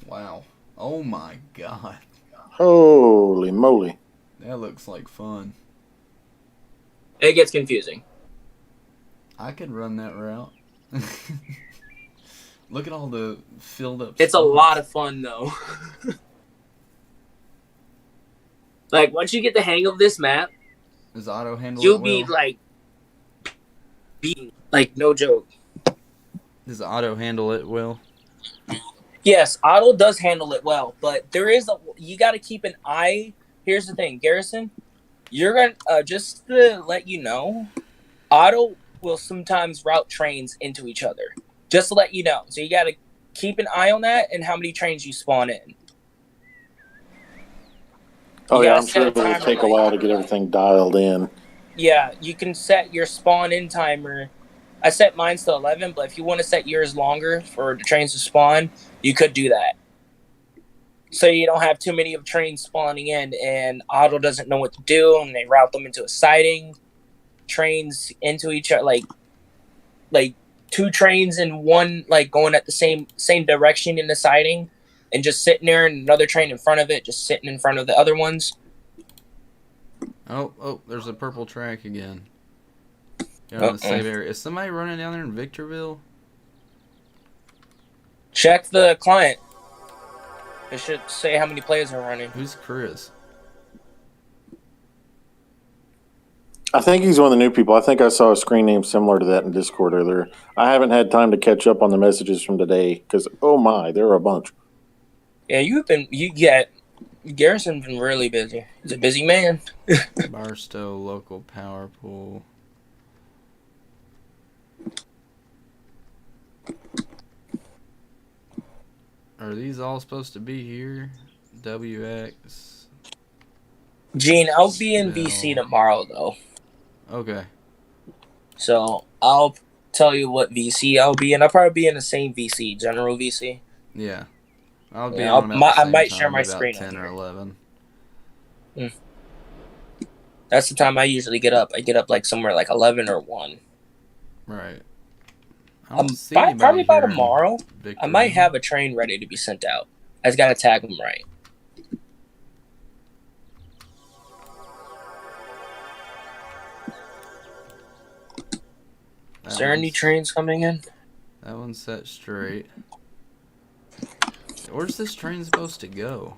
Wow. Oh my God. Holy moly. That looks like fun. It gets confusing. I could run that route. Look at all the filled up It's a spots. lot of fun, though. Like, once you get the hang of this map, Does auto handle you'll it be, well? like, beaten. Like, no joke. Does auto handle it well? Yes, Otto does handle it well, but you got to keep an eye. Here's the thing, Garrison, you're going to, just to let you know, Otto will sometimes route trains into each other. Just to let you know. So you got to keep an eye on that and how many trains you spawn in. Oh, You yeah, gotta I'm sure set a it'll timer, take a like- while to get everything dialed in. Yeah, you can set your spawn in timer. I set mine to 11, but if you want to set yours longer for the trains to spawn, you could do that. So you don't have too many of trains spawning in, and Otto doesn't know what to do, and they route them into a siding. Trains into each other, like 2 trains in one, like going at the same direction in the siding, and just sitting there, and another train in front of it, just sitting in front of the other ones. Oh, there's a purple track again. You're in the same area. Is somebody running down there in Victorville? Check the client. It should say how many players are running. Who's Chris? I think he's one of the new people. I think I saw a screen name similar to that in Discord earlier. I haven't had time to catch up on the messages from today because, oh my, there are a bunch. Yeah, Garrison's been really busy. He's a busy man. Barstow local power pool. Are these all supposed to be here? WX. Gene, I'll be in No. VC tomorrow, though. Okay. So I'll tell you what VC I'll be in. I'll probably be in the same VC, general VC. Yeah. I'll be Yeah, on about the I same might time, share my about screen 10 on or here. 11. That's the time I usually get up. I get up like somewhere like 11 or 1. Right. I don't see Probably anybody by here in tomorrow, I Victorville. might have a train ready to be sent out. I just gotta tag them right. Is there any trains coming in? That one's set straight. Where's this train supposed to go?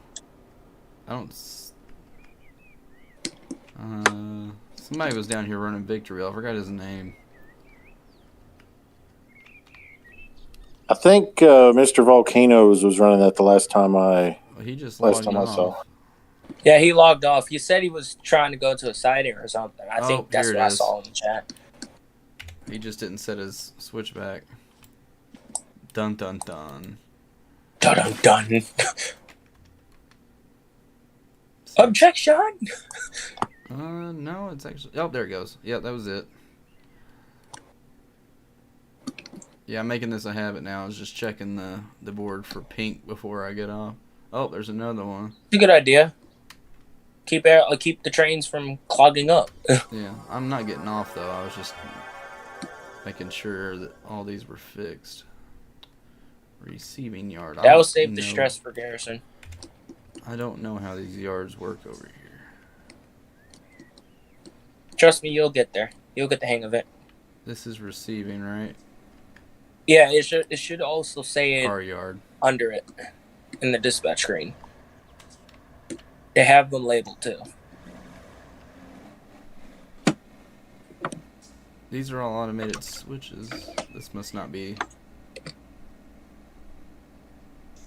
I don't. Somebody was down here running Victory. I forgot his name. I think Mr. Volcanoes was running that the last time I saw. Yeah, he logged off. He said he was trying to go to a siding or something. I think that's what I saw in the chat. He just didn't set his switchback. Dun dun dun. Dun dun dun. Objection! No, it's actually... Oh, there it goes. Yeah, that was it. Yeah, I'm making this a habit now. I was just checking the board for pink before I get off. Oh, there's another one. It's a good idea. Keep the trains from clogging up. Yeah, I'm not getting off, though. I was just making sure that all these were fixed. Receiving yard. That will save the stress for Garrison. I don't know how these yards work over here. Trust me, you'll get there. You'll get the hang of it. This is receiving, right? Yeah, it should also say it our yard under it in the dispatch screen. They have them labeled too. These are all automated switches. This must not be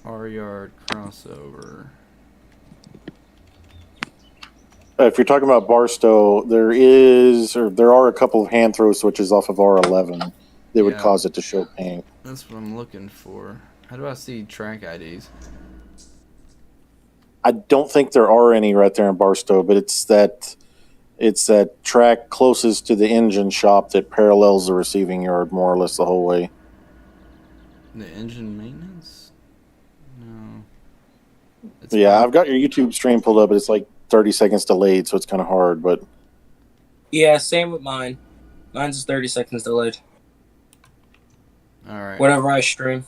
our yard crossover. If you're talking about Barstow, there are a couple of hand throw switches off of R11 that would cause it to show pink. That's what I'm looking for. How do I see track IDs? I don't think there are any right there in Barstow, but it's that track closest to the engine shop that parallels the receiving yard more or less the whole way. The engine maintenance? No. I've got your YouTube stream pulled up, but it's like 30 seconds delayed, so it's kind of hard. But yeah, same with mine. Mine's 30 seconds delayed. All right. Whenever I stream.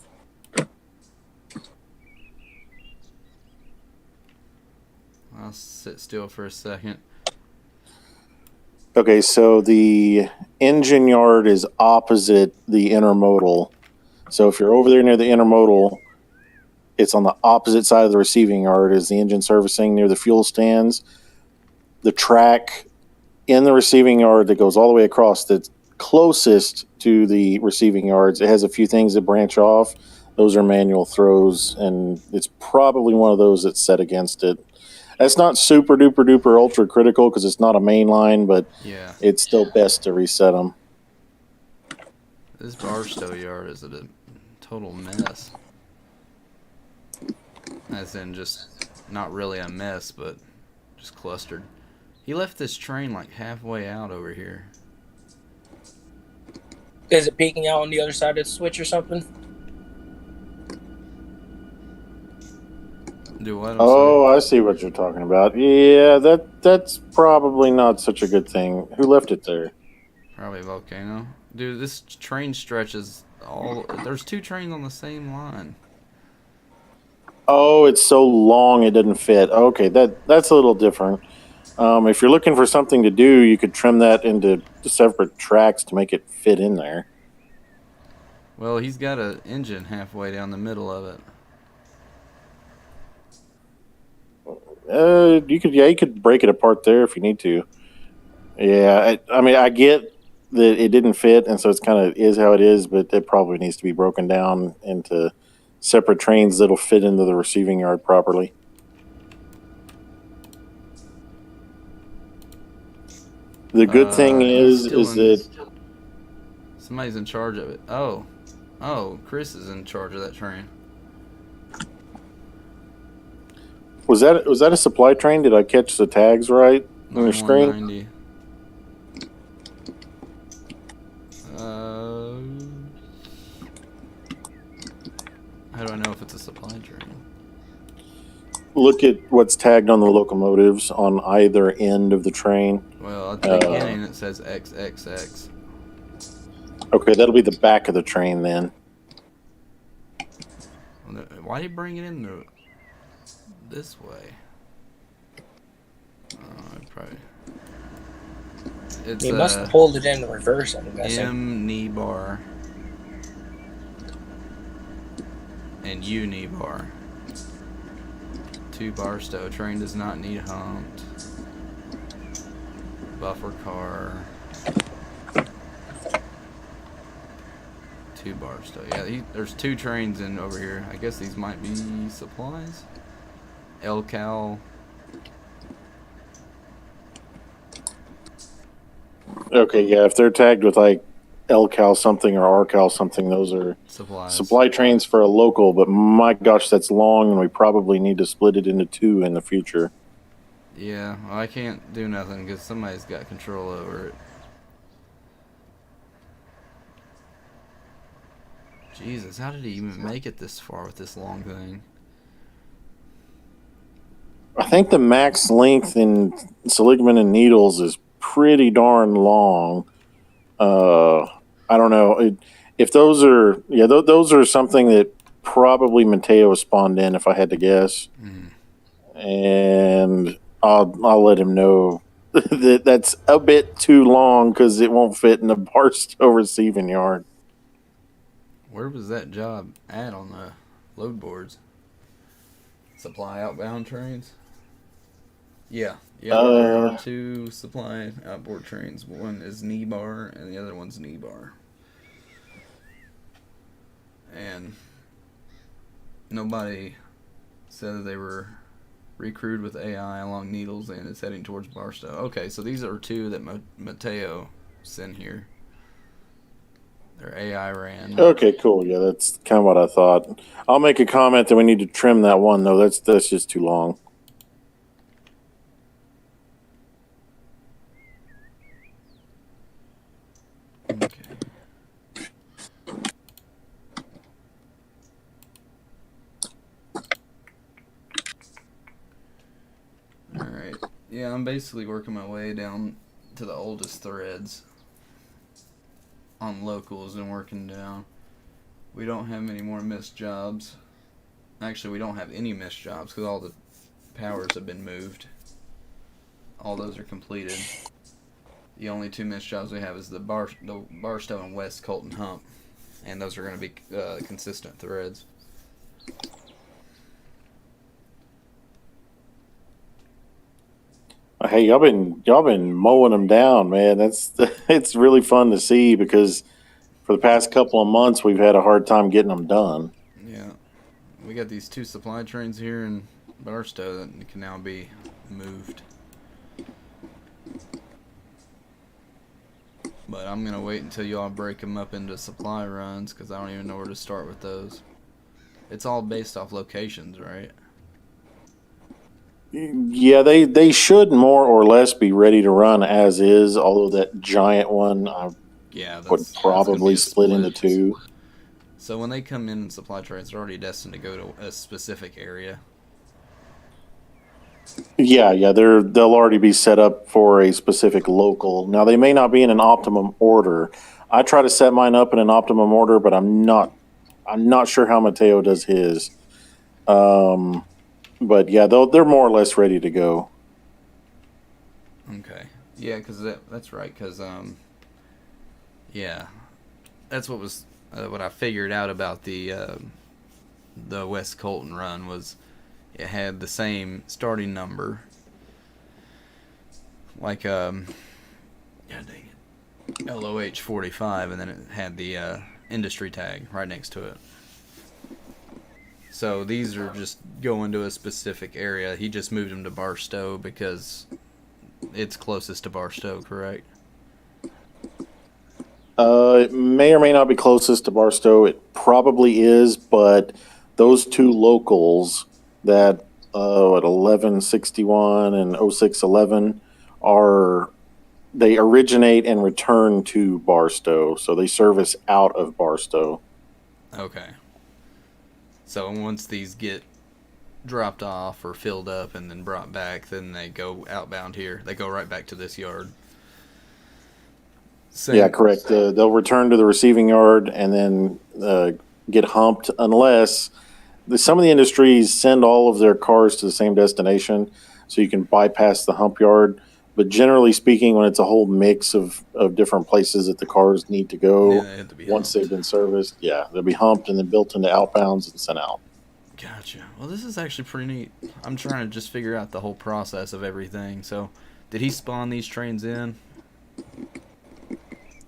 I'll sit still for a second. Okay, so the engine yard is opposite the intermodal. So if you're over there near the intermodal, it's on the opposite side of the receiving yard as the engine servicing near the fuel stands. The track in the receiving yard that goes all the way across that's closest to the receiving yards, it has a few things that branch off. Those are manual throws, and it's probably one of those that's set against it. That's not super duper duper ultra critical because it's not a main line, but it's still best to reset them. This Barstow yard is a total mess. As in just not really a mess, but just clustered. He left this train like halfway out over here. Is it peeking out on the other side of the switch or something? Do what? I see what you're talking about. Yeah, that's probably not such a good thing. Who left it there? Probably Volcano. Dude, this train stretches all... There's two trains on the same line. Oh, it's so long it doesn't fit. Okay, that's a little different. If you're looking for something to do, you could trim that into separate tracks to make it fit in there. Well, he's got an engine halfway down the middle of it. You could break it apart there if you need to. Yeah, I mean, I get that it didn't fit, and so it's kind of is how it is, but it probably needs to be broken down into separate trains that'll fit into the receiving yard properly. The good thing is that somebody's in charge of it. Oh, Chris is in charge of that train. Was that a supply train? Did I catch the tags right on your screen? How do I know if it's a supply train? Look at what's tagged on the locomotives on either end of the train. Well, at the beginning it says XXX. Okay, that'll be the back of the train then. Why did he bring it in there? this way. Probably. It's You must have pulled it in reverse, I'm guessing. M knee bar and U knee bar. 2 Barstow. Train does not need humped. Buffer car. 2 Barstow. Yeah, there's 2 trains in over here. I guess these might be supplies. El-Cal. Okay, yeah, if they're tagged with like El-Cal something or R-Cal something, those are Supplies. supply trains for a local, but my gosh, that's long, and we probably need to split it into 2 in the future. Yeah, well, I can't do nothing because somebody's got control over it. Jesus, how did he even make it this far with this long thing? I think the max length in Seligman and Needles is pretty darn long. I don't know if those are those are something that probably Mateo spawned in, if I had to guess. And I'll let him know that that's a bit too long because it won't fit in the Barstow receiving yard. Where was that job at on the load boards? Supply outbound trains? Yeah. Yeah, there are 2 supply outboard trains. One is knee bar and the other one's knee bar. And nobody said that they were recrewed with AI along Needles and is heading towards Barstow. Okay, so these are 2 that Mateo sent here. They're AI ran. Okay, cool. Yeah, that's kind of what I thought. I'll make a comment that we need to trim that one, though. That's just too long. Okay. Alright. Yeah, I'm basically working my way down to the oldest threads on locals and working down. We don't have any more missed jobs. Actually, we don't have any missed jobs because all the powers have been moved. All those are completed. The only 2 missed jobs we have is the Barstow and West Colton Hump, and those are going to be consistent threads. Hey, y'all been mowing them down, man. It's really fun to see because for the past couple of months we've had a hard time getting them done. Yeah, we got these 2 supply trains here in Barstow that can now be moved. But I'm going to wait until y'all break them up into supply runs because I don't even know where to start with those. It's all based off locations, right? Yeah, they should more or less be ready to run as is, although that giant one would probably split into 2. So when they come in supply trains, they're already destined to go to a specific area. Yeah, they'll already be set up for a specific local. Now they may not be in an optimum order. I try to set mine up in an optimum order, but I'm not sure how Mateo does his. But yeah, they're more or less ready to go. Okay. Yeah, because that's right. Because yeah, that's what was what I figured out about the West Colton run was it had the same starting number, like God dang it, LOH 45, and then it had the industry tag right next to it. So these are just going to a specific area. He just moved them to Barstow because it's closest to Barstow, correct? It may or may not be closest to Barstow. It probably is, but those 2 locals that at 1161 and 0611 they originate and return to Barstow, so they service out of Barstow. Okay. So once these get dropped off or filled up and then brought back, then they go outbound here. They go right back to this yard. Yeah, correct. They'll return to the receiving yard and then get humped unless some of the industries send all of their cars to the same destination, so you can bypass the hump yard. But generally speaking, when it's a whole mix of different places that the cars need to go, they have to be once humped. they've been serviced, yeah, they'll be humped and then built into outbounds and sent out. Gotcha. Well, this is actually pretty neat. I'm trying to just figure out the whole process of everything. So, did he spawn these trains in?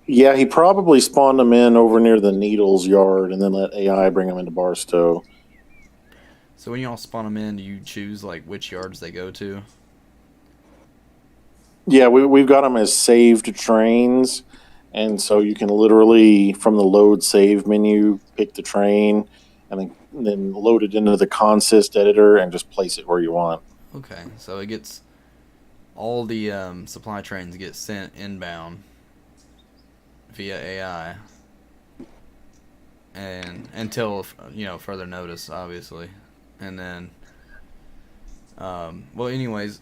Yeah, he probably spawned them in over near the Needles yard and then let AI bring them into Barstow. So when you all spawn them in, do you choose like which yards they go to? Yeah, we've got them as saved trains, and so you can literally from the load save menu pick the train, and then load it into the consist editor and just place it where you want. Okay, so it gets all the supply trains get sent inbound via AI, and until further notice, obviously, and then well, anyways.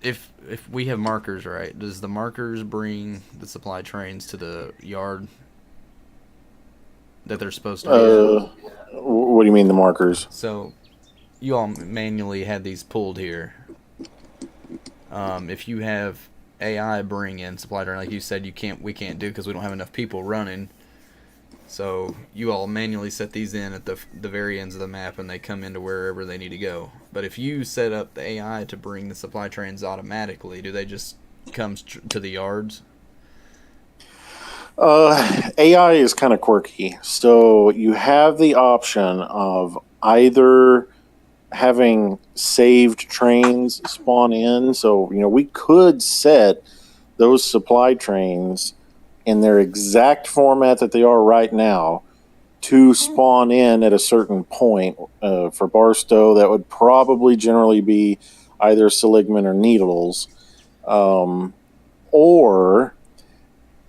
If we have markers, right, does the markers bring the supply trains to the yard that they're supposed to be at? What do you mean the markers? So you all manually had these pulled here. If you have AI bring in supply train, like you said, we can't do because we don't have enough people running. So you all manually set these in at the very ends of the map, and they come into wherever they need to go. But if you set up the AI to bring the supply trains automatically, do they just come to the yards? AI is kind of quirky. So you have the option of either having saved trains spawn in. So, we could set those supply trains in their exact format that they are right now to spawn in at a certain point. For Barstow, that would probably generally be either Seligman or Needles. Or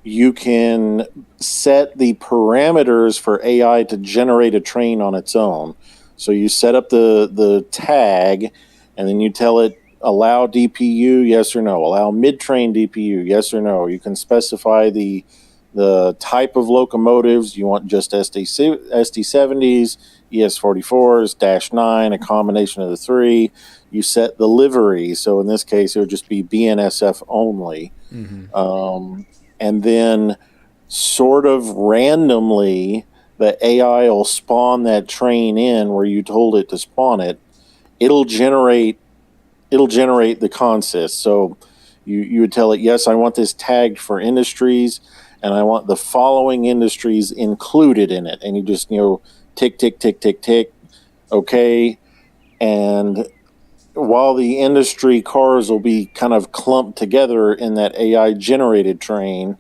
you can set the parameters for AI to generate a train on its own. So you set up the tag, and then you tell it, allow DPU, yes or no. Allow mid-train DPU, yes or no. You can specify the type of locomotives. You want just SD70s, ES44s, -9, a combination of the three. You set the livery. So in this case, it would just be BNSF only. Mm-hmm. And then sort of randomly, the AI will spawn that train in where you told it to spawn it. It'll generate the consist. So you would tell it, yes, I want this tagged for industries, and I want the following industries included in it. And you just, tick, tick, tick, tick, tick, okay. And while the industry cars will be kind of clumped together in that AI generated train,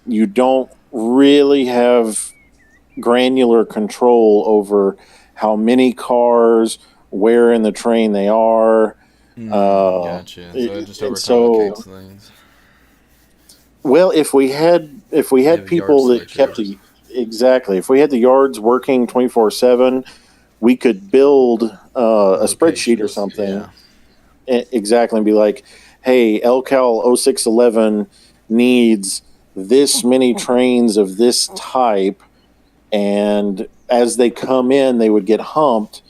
you don't really have granular control over how many cars, where in the train they are. Gotcha. So it just overcomplicates things. Well, if we had people that kept if we had the yards working 24/7, we could build a spreadsheet or something. Yeah. Exactly, and be like, hey, LCal 0611 needs this many trains of this type, and as they come in, they would get humped,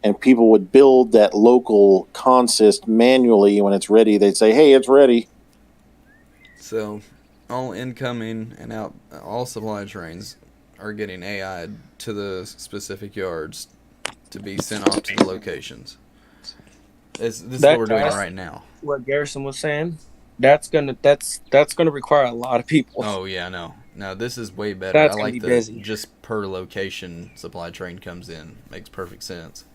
and people would build that local consist manually. When it's ready, they'd say, hey, it's ready. So all incoming and out, all supply trains are getting AI to the specific yards to be sent off to the locations. This is what we're doing right now. What Garrison was saying, that's gonna require a lot of people. Oh yeah, no. Now this is way better. That's I like the busy. Just per location supply train comes in. Makes perfect sense.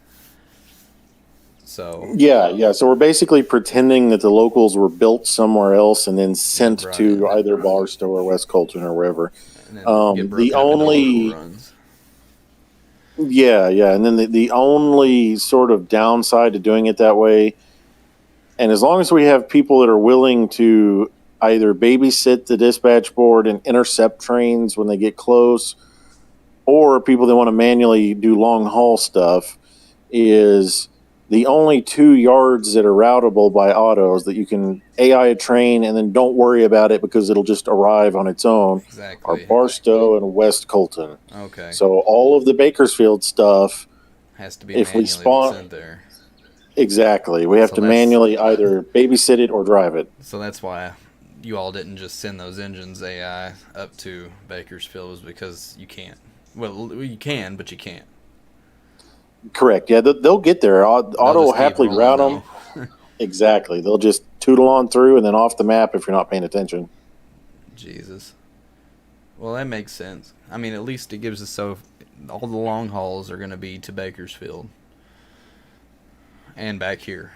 So yeah. So we're basically pretending that the locals were built somewhere else and then sent to either Barstow or West Colton or wherever. And then the only runs. Yeah, and then the only sort of downside to doing it that way, and as long as we have people that are willing to either babysit the dispatch board and intercept trains when they get close, or people that want to manually do long haul stuff, is the only 2 yards that are routable by autos that you can AI a train and then don't worry about it because it'll just arrive on its own. Exactly. Are Barstow and West Colton. Okay. So all of the Bakersfield stuff Has to be If we manually spawn- sent there. Exactly. We have So to that's- manually either babysit it or drive it. So that's why you all didn't just send those engines AI up to Bakersfield, was because you can't. Well, you can, but you can't. Correct. Yeah, they'll get there. Auto They'll will just keep happily route rolling, them. Exactly. They'll just tootle on through and then off the map if you're not paying attention. Jesus. Well, that makes sense. I mean, at least it gives us so all the long hauls are going to be to Bakersfield and back here.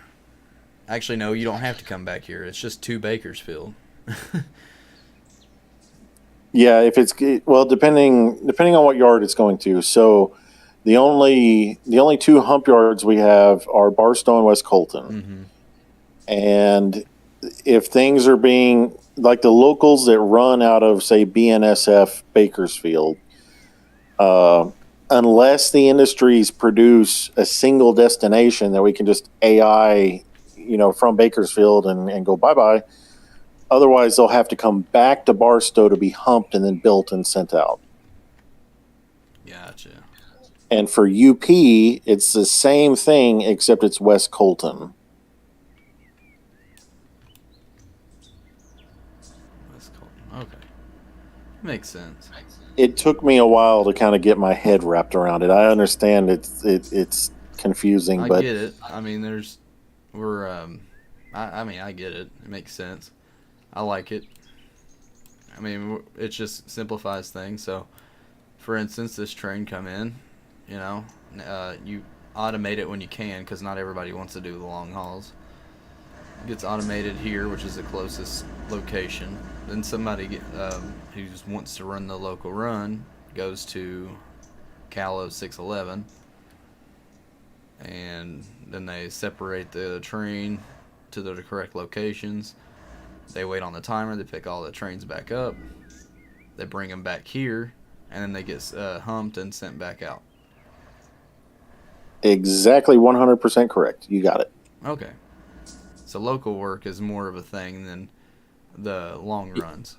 Actually, no, you don't have to come back here. It's just to Bakersfield. Yeah, if it's well, depending on what yard it's going to. So, the only two hump yards we have are Barstow and West Colton. Mm-hmm. And if things are being like the locals that run out of, say, BNSF Bakersfield, unless the industries produce a single destination that we can just AI, from Bakersfield and go bye-bye, otherwise they'll have to come back to Barstow to be humped and then built and sent out. Gotcha. And for UP, it's the same thing except it's West Colton. West Colton. Okay. Makes sense. It took me a while to kind of get my head wrapped around it. I understand it's confusing, I but get it. I mean, I get it. It makes sense. I like it. I mean, it just simplifies things. So, for instance, this train come in, you automate it when you can, because not everybody wants to do the long hauls. It gets automated here, which is the closest location. Then somebody who wants to run the local run goes to Callo 611, and then they separate the train to the correct locations. They wait on the timer. They pick all the trains back up. They bring them back here, and then they get humped and sent back out. exactly 100% correct. You got it. Okay. So local work is more of a thing than the long runs.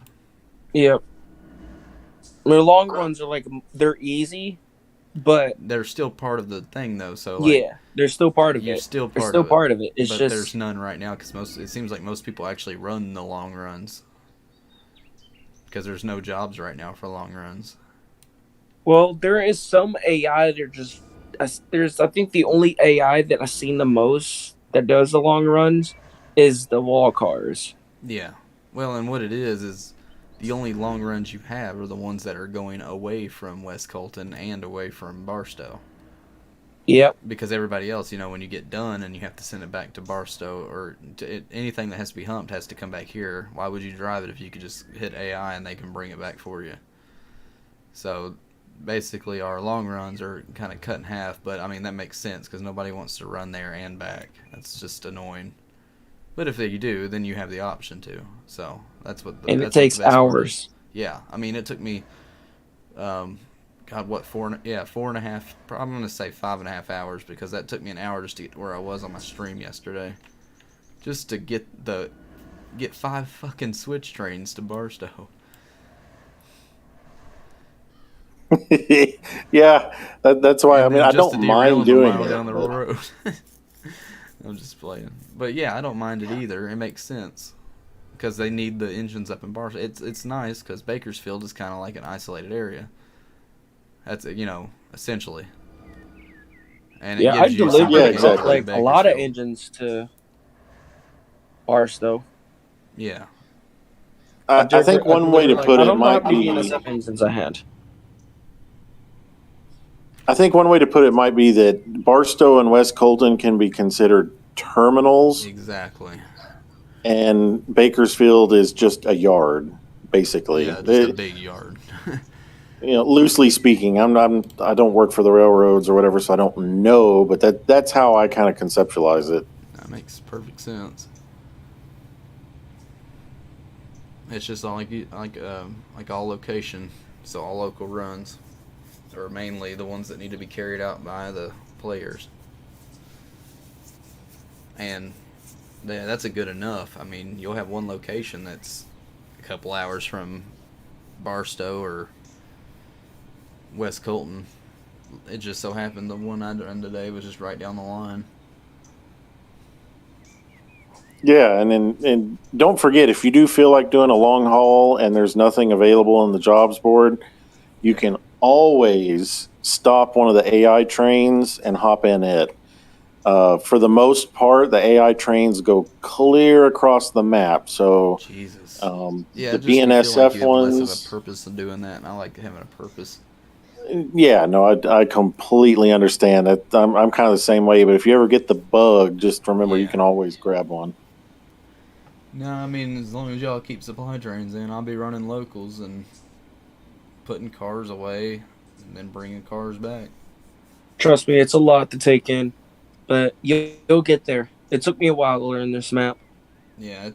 Yep. I mean, long runs are they're easy, but They're still part of the thing, though. So yeah, they're still part of you're it. still They're part still of it. part of it. It's but just there's none right now, because it seems like most people actually run the long runs, because there's no jobs right now for long runs. well, there is some AI that just I think the only AI that I've seen the most that does the long runs is the wall cars. Yeah. Well, and what it is the only long runs you have are the ones that are going away from West Colton and away from Barstow. Yep. Because everybody else, when you get done and you have to send it back to Barstow, or anything that has to be humped has to come back here. Why would you drive it if you could just hit AI and they can bring it back for you? So basically our long runs are kind of cut in half, but I mean that makes sense because nobody wants to run there and back. That's just annoying. But if you do, then you have the option to. So that's what. And that's it takes what the best part is. hours. Yeah, I mean it took me, God, what 4.5? I'm gonna say 5.5 hours, because that took me an hour just to get to where I was on my stream yesterday, just to get 5 fucking switch trains to Barstow. Yeah, that's why. And I mean, then I just to don't derail mind them a doing mile it. down the but- road. I'm just playing, but yeah, I don't mind it either. It makes sense because they need the engines up in Barstow. It's nice because Bakersfield is kind of like an isolated area. That's essentially. And it Yeah, I gives you delivered Yeah, exactly. a lot of Bakersfield. engines to Barstow. Yeah. I think one way to put I it don't know how might many be. NSF engines I had. I think one way to put it might be that Barstow and West Colton can be considered terminals, Exactly. and Bakersfield is just a yard, basically. Yeah, just a big yard. Loosely speaking, I don't work for the railroads or whatever, so I don't know. But that's how I kind of conceptualize it. That makes perfect sense. It's just all like all location, so all local runs are mainly the ones that need to be carried out by the players. And that's a good enough. I mean, you'll have one location that's a couple hours from Barstow or West Colton, it just so happened the one I done today was just right down the line. Yeah, and don't forget, if you do feel like doing a long haul and there's nothing available on the jobs board, you can always stop one of the AI trains and hop in it. For the most part, the AI trains go clear across the map. So Jesus. the Just you feel like BNSF you have less of a ones, purpose in doing that, and I like having a purpose. yeah, no, I completely understand that. I'm kind of the same way. But if you ever get the bug, just remember you Yeah. can always grab one. No, I mean, as long as y'all keep supply trains in, I'll be running locals and putting cars away and then bringing cars back. Trust me, it's a lot to take in, but you'll get there. It took me a while to learn this map. Yeah,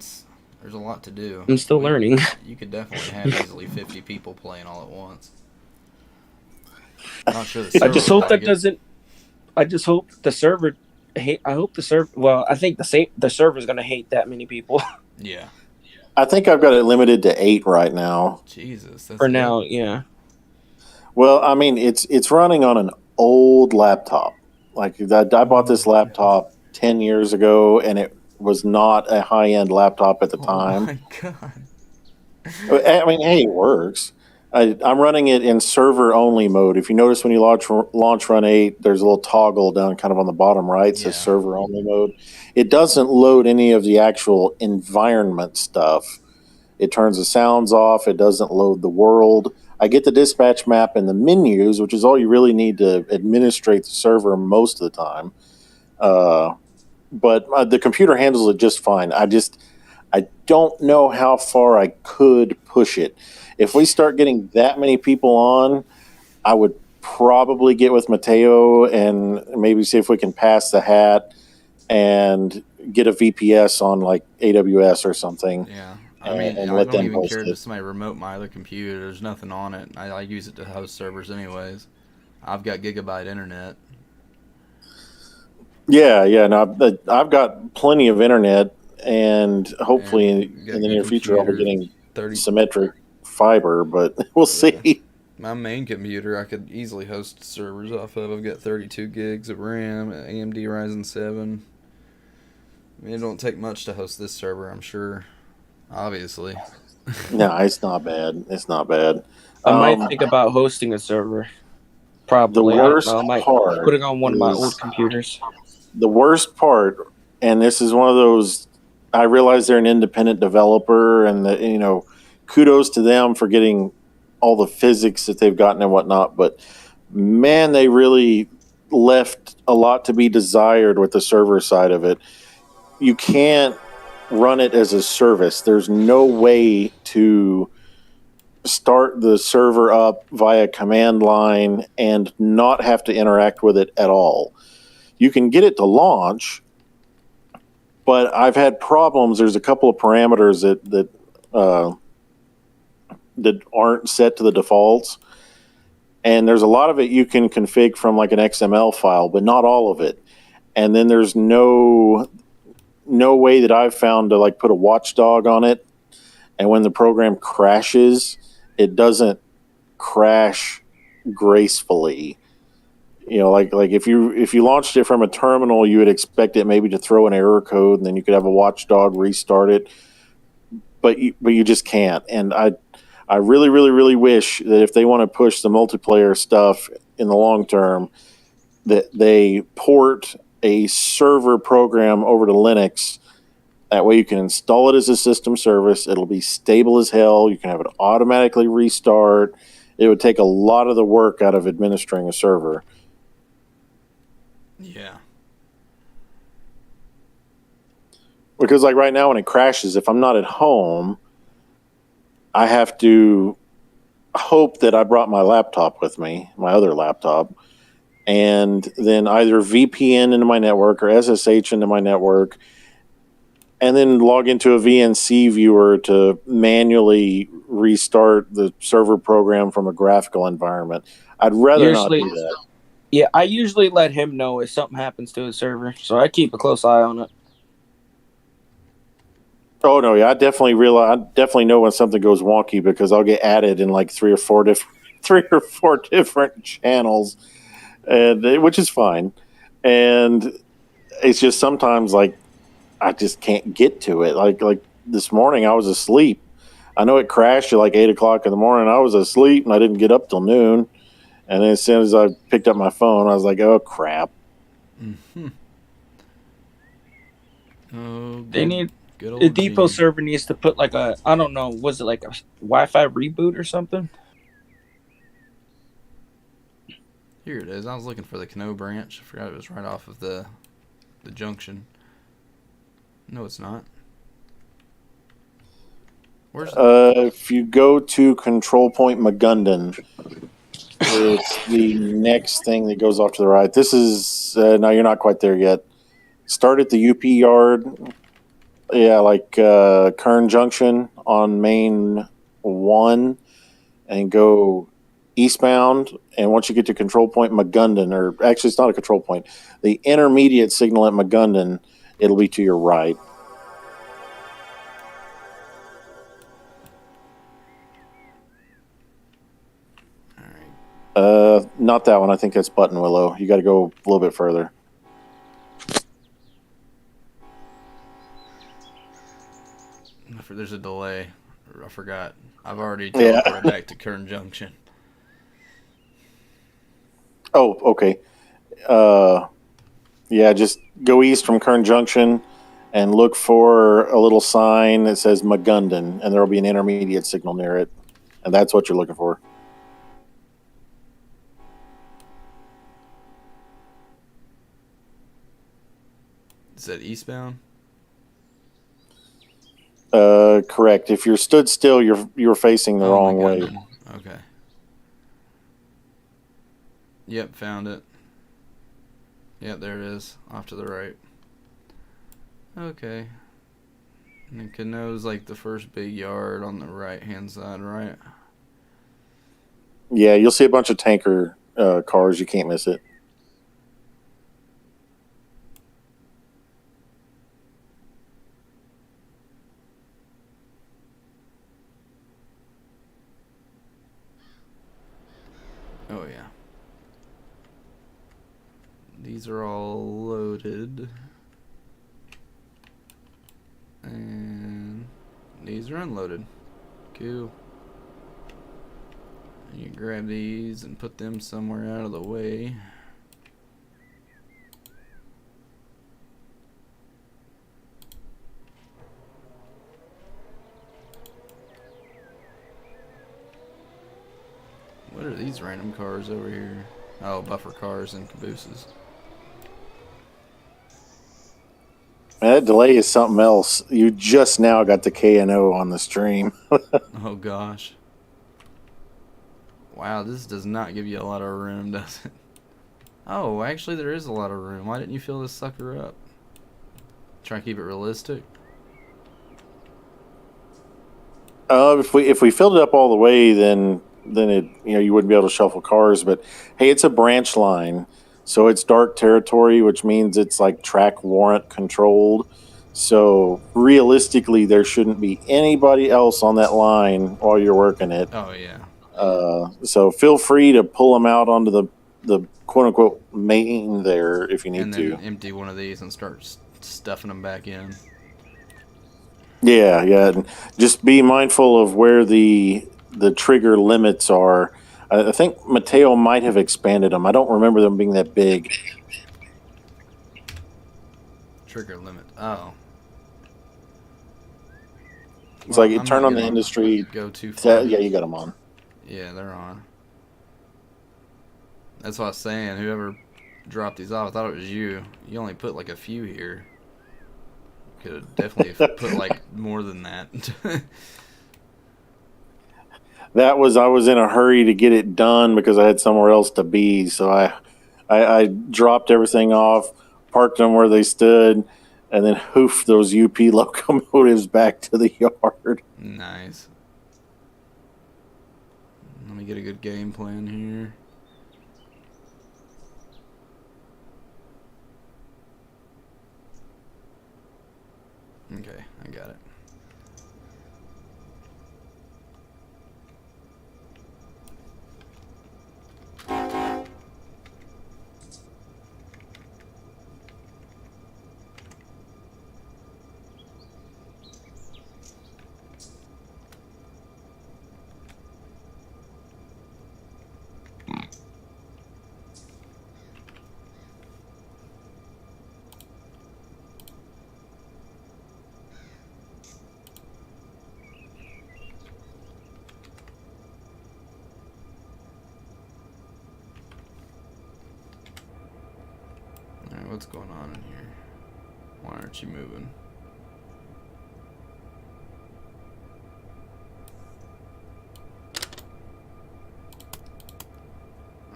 there's a lot to do. I'm still learning. You could definitely have easily 50 people playing all at once. Not sure the server I just hope would that like it. doesn't. I just hope the server. I hope the server. Well, I think the server's gonna hate that many people Yeah. I think I've got it limited to 8 right now. Jesus, that's for it. now. Yeah. Well, I mean, it's running on an old laptop. Like I bought this laptop 10 years ago, and it was not a high end laptop at the Oh time. my god. I mean, hey, it works. I'm running it in server only mode. If you notice when you launch Run8, there's a little toggle down kind of on the bottom right, it says Yeah. server only mode. It doesn't load any of the actual environment stuff. It turns the sounds off. It doesn't load the world. I get the dispatch map and the menus, which is all you really need to administrate the server most of the time. But the computer handles it just fine. I don't know how far I could push it. If we start getting that many people on, I would probably get with Mateo and maybe see if we can pass the hat and get a VPS on like AWS or something. Yeah. I mean, and I let don't them even host care it. if somebody remote my other computer. There's nothing on it. I use it to host servers anyways. I've got gigabyte internet. Yeah. No, I've got plenty of internet, and hopefully And got in the good near future I'll be computers, getting 30. symmetric fiber, but we'll see. My main computer I could easily host servers off of. I've got 32 gigs of RAM, AMD Ryzen 7. I mean, it don't take much to host this server, I'm sure. Obviously. No, it's not bad. It's not bad. I might think about hosting a server. The Probably. I don't worst know. I might part put it on one of my is old computers. the worst part, and this is one of those. I realize they're an independent developer, and kudos to them for getting all the physics that they've gotten and whatnot. But man, they really left a lot to be desired with the server side of it. You can't run it as a service. There's no way to start the server up via command line and not have to interact with it at all. You can get it to launch, but I've had problems. There's a couple of parameters that aren't set to the defaults, and there's a lot of it you can config from like an XML file, but not all of it. And then there's no way that I've found to like put a watchdog on it, and when the program crashes, it doesn't crash gracefully. Like if you launched it from a terminal, you would expect it maybe to throw an error code, and then you could have a watchdog restart it. But you just can't. And I really, really, really wish that if they want to push the multiplayer stuff in the long term, that they port a server program over to Linux. That way you can install it as a system service. It'll be stable as hell. You can have it automatically restart. It would take a lot of the work out of administering a server. Yeah. Because like right now when it crashes, if I'm not at home, I have to hope that I brought my laptop with me, my other laptop, and then either VPN into my network or SSH into my network, and then log into a VNC viewer to manually restart the server program from a graphical environment. I'd rather not do that. Yeah, I usually let him know if something happens to his server, so I keep a close eye on it. Oh no, yeah, I definitely know when something goes wonky because I'll get added in like three or four different channels, and which is fine. And it's just sometimes like I just can't get to it. Like this morning, I was asleep. I know it crashed at like 8 o'clock in the morning. I was asleep and I didn't get up till noon. And then as soon as I picked up my phone, I was like, "Oh crap!" Mm-hmm. Oh, They need good the old depot Gene. server needs to put like a, I don't know, was it like a Wi-Fi reboot or something? Here it is. I was looking for the Cano branch. I forgot it was right off of the junction. No, it's not. Where's If you go to Control Point Magundon, it's the next thing that goes off to the right. This is no, you're not quite there yet. Start at the UP yard. Yeah, like Kern Junction on Main 1 and go eastbound. And once you get to Control Point Magundon, or actually, it's not a control point, the intermediate signal at Magundon, it'll be to your right. Not that one. I think that's Button Willow. You got to go a little bit further. there's a delay. I forgot. I've already Yeah. teleported back to Kern Junction. Oh, okay. Yeah, just go east from Kern Junction and look for a little sign that says Magundon, and there will be an intermediate signal near it, and that's what you're looking for. Is that eastbound? Correct. If you're stood still, you're facing the wrong way. Okay. Yep, found it. Yep, there it is. Off to the right. Okay. And Cano's like the first big yard on the right-hand side, right? Yeah, you'll see a bunch of tanker cars. You can't miss it. Oh, yeah. These are all loaded. And these are unloaded. Cool. You grab these and put them somewhere out of the way. What are these random cars over here? Oh, buffer cars and cabooses. That delay is something else. You just now got the KNO on the stream. Oh gosh. Wow, this does not give you a lot of room, does it? Oh, actually there is a lot of room. Why didn't you fill this sucker up? Try to keep it realistic. If we filled it up all the way, then it, you wouldn't be able to shuffle cars. But hey, it's a branch line, so it's dark territory, which means it's like track warrant controlled. So realistically, there shouldn't be anybody else on that line while you're working it. Oh yeah. So feel free to pull them out onto the quote unquote main there if you need And then to. empty one of these and start stuffing them back in. Yeah. And just be mindful of where the trigger limits are. I think Mateo might have expanded them. I don't remember them being that big. Trigger limit. Oh. It's like you I'm turn not on the gonna industry. Go too far. Yeah, you got them on. Yeah, they're on. That's what I was saying. Whoever dropped these off, I thought it was you. You only put like a few here. Could have definitely put like more than that. I was in a hurry to get it done because I had somewhere else to be. So I dropped everything off, parked them where they stood, and then hoofed those UP locomotives back to the yard. Nice. Let me get a good game plan here. Okay, I got it. What's going on in here? Why aren't you moving?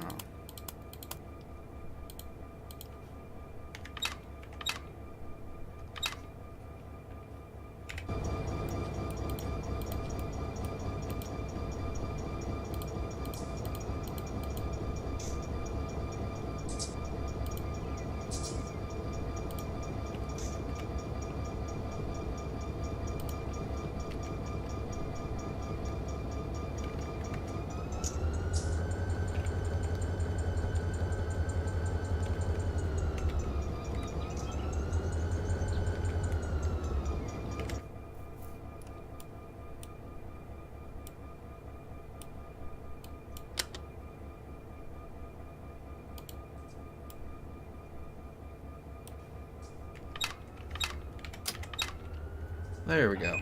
Oh. There we go.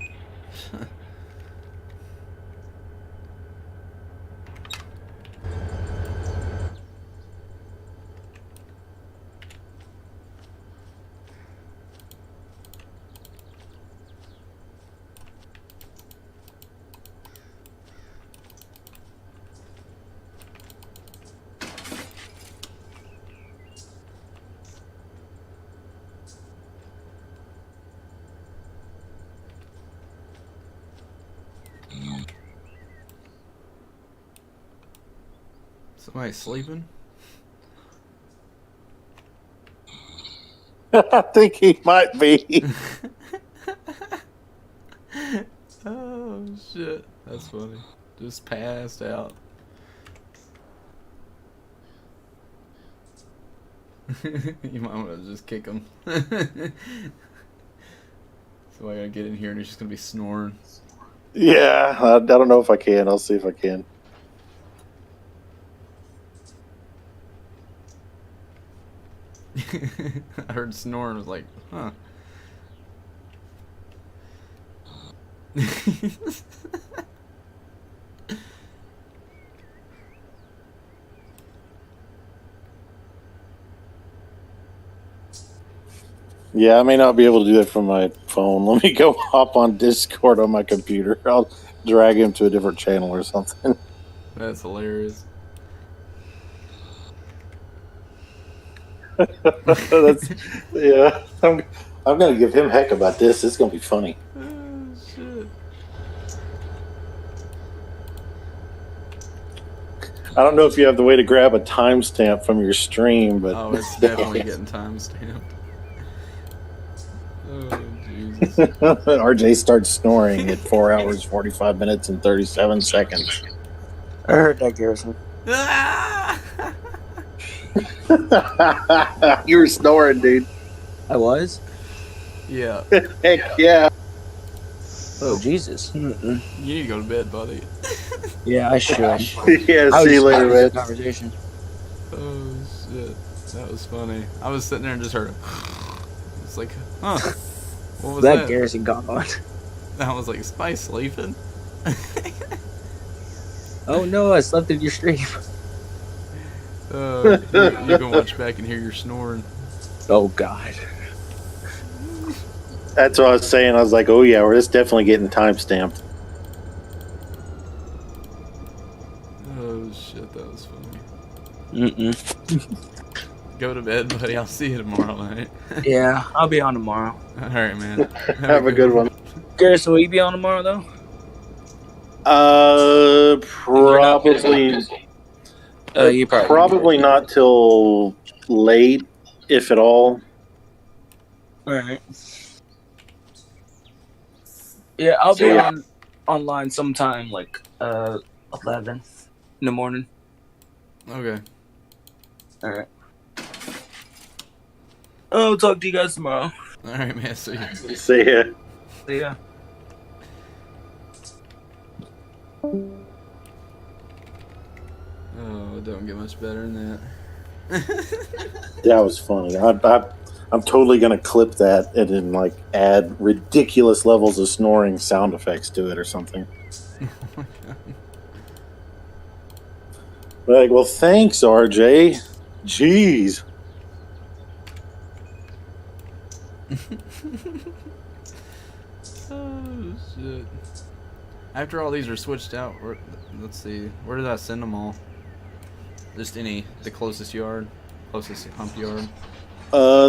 Somebody sleeping? I think he might be. Oh shit, that's funny. Just passed out. You might want to just kick him. So I gotta get in here and he's just gonna be snoring. Yeah, I don't know if I can. I'll see if I can. I heard snoring. I was like, huh. Yeah, I may not be able to do that from my phone. Let me go hop on Discord on my computer. I'll drag him to a different channel or something. That's hilarious. Yeah, I'm gonna give him heck about this. It's gonna be funny. Oh shit. I don't know if you have the way to grab a timestamp from your stream, but Oh, it's definitely getting time stamped. Oh Jesus. RJ starts snoring at 4 hours, 45 minutes, and 37 seconds. I heard that, Garrison. You were snoring, dude. I was? Yeah. Heck yeah. Oh, Jesus. Mm-mm. You need to go to bed, buddy. Yeah, I should. Yeah, I was see you just later, having a man. conversation. Oh shit. That was funny. I was sitting there and just heard it's like, huh. What was that? Garrison got on. I was like, Spice sleeping? Oh no, I slept in your stream. You can watch back and hear your snoring. Oh God. That's what I was saying. I was like, oh yeah, we're just definitely getting timestamped. Oh shit, that was funny. Mm-mm. Go to bed, buddy. I'll see you tomorrow night. Yeah, I'll be on tomorrow. Alright, man. Have a good one. Garrison, will you be on tomorrow though? Probably. You Probably not till late, if at all. All right. Yeah, I'll be online sometime like 11 in the morning. Okay. All right. I'll talk to you guys tomorrow. Alright, man. See you. See ya. See ya. Oh, it don't get much better than that. That was funny. I'm totally gonna clip that and then like add ridiculous levels of snoring sound effects to it or something. Oh my god. Like, well, thanks, RJ. Jeez. Oh shit! After all these are switched out, let's see, where did I send them all? Just the closest yard, closest hump yard.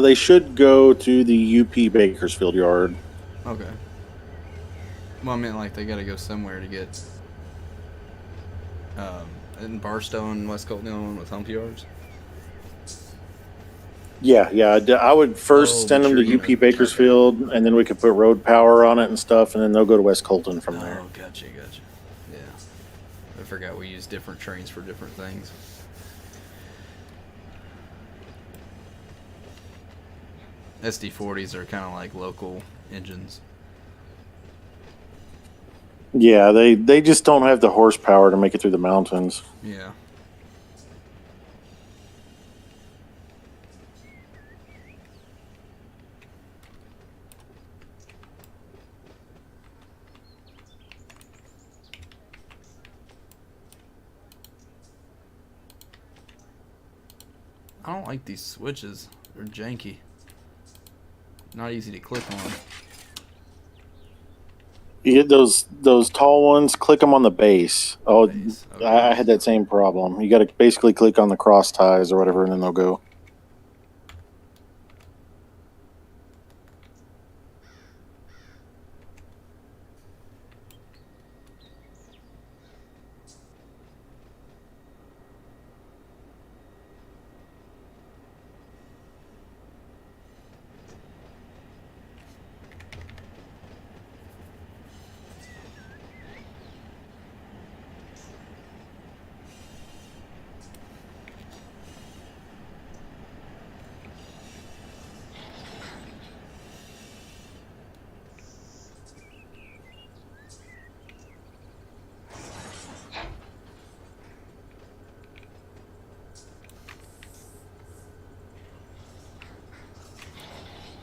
They should go to the UP Bakersfield yard. Okay. Well, I mean, like they got to go somewhere to get. In Barstow and West Colton going with hump yards. Yeah, I would first send but them you're to gonna- UP Bakersfield, and then we could put road power on it and stuff, and then they'll go to West Colton from there. Oh, gotcha. Yeah. I forgot we use different trains for different things. SD40s are kind of like local engines. Yeah, they just don't have the horsepower to make it through the mountains. Yeah. I don't like these switches. They're janky. Not easy to click on. You get those tall ones, click them on the base. Oh, Base, okay. I had that same problem. You got to basically click on the cross ties or whatever, and then they'll go.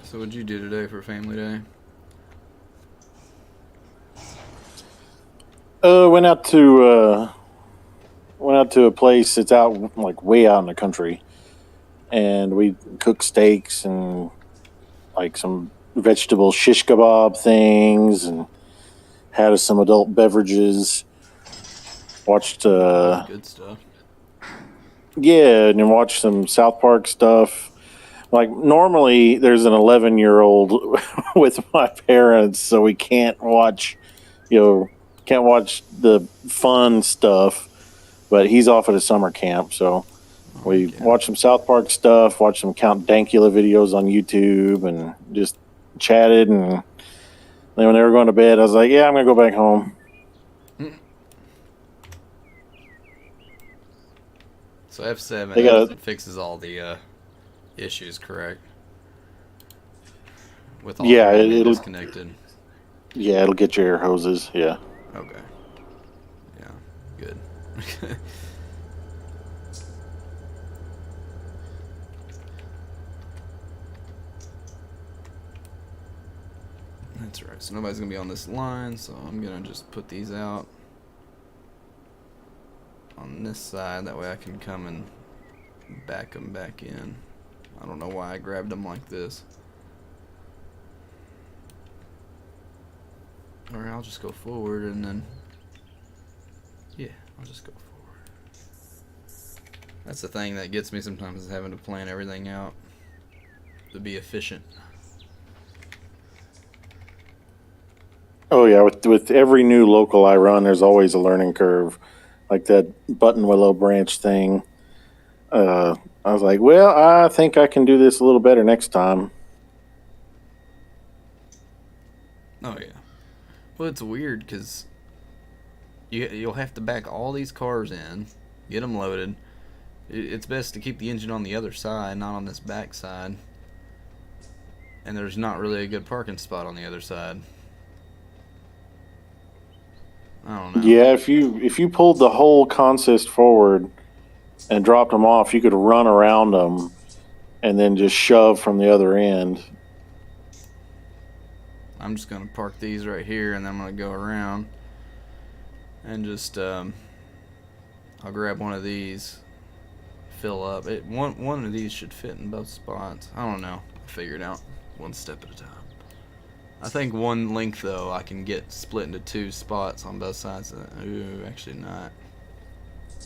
So what'd you do today for Family Day? Went out to a place that's out like way out in the country, and we cooked steaks and like some vegetable shish kebab things, and had us some adult beverages. Watched Good stuff. yeah, and then watched some South Park stuff. Like normally, there's an 11-year-old with my parents, so we can't watch, can't watch the fun stuff. But he's off at a summer camp, so we watched some South Park stuff, watched some Count Dankula videos on YouTube, and just chatted. And then when they were going to bed, I was like, "Yeah, I'm gonna go back home." So F7 They got fixes all the issues, correct? With all Yeah, the being it'll- disconnected. Yeah, it'll get your air hoses. Yeah. Okay. Yeah. Good. That's right. So nobody's gonna be on this line, so I'm gonna just put these out on this side. That way I can come and back them back in. I don't know why I grabbed them like this. Or I'll just go forward and then... Yeah, I'll just go forward. That's the thing that gets me sometimes, is having to plan everything out to be efficient. Oh yeah, with every new local I run, there's always a learning curve, like that button willow branch thing. I was like, well, I think I can do this a little better next time. Oh yeah. Well, it's weird because you'll have to back all these cars in, get them loaded. It's best to keep the engine on the other side, not on this back side. And there's not really a good parking spot on the other side. I don't know. Yeah, if you pulled the whole consist forward and dropped them off, you could run around them and then just shove from the other end. I'm just gonna park these right here, and then I'm gonna go around and just I'll grab one of these, fill up. One of these should fit in both spots. I don't know. I'll figure it out. one step at a time. I think one link, though, I can get split into 2 spots on both sides. Ooh, actually not.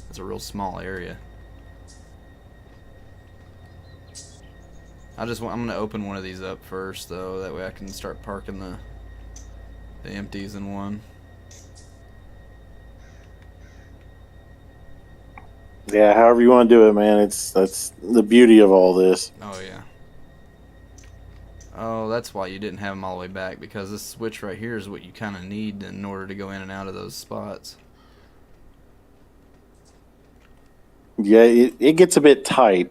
It's a real small area. I'm gonna open one of these up first, though. That way I can start parking the empties in one. Yeah, however you want to do it, man. That's the beauty of all this. Oh yeah. Oh, that's why you didn't have them all the way back, because this switch right here is what you kind of need in order to go in and out of those spots. Yeah, it gets a bit tight.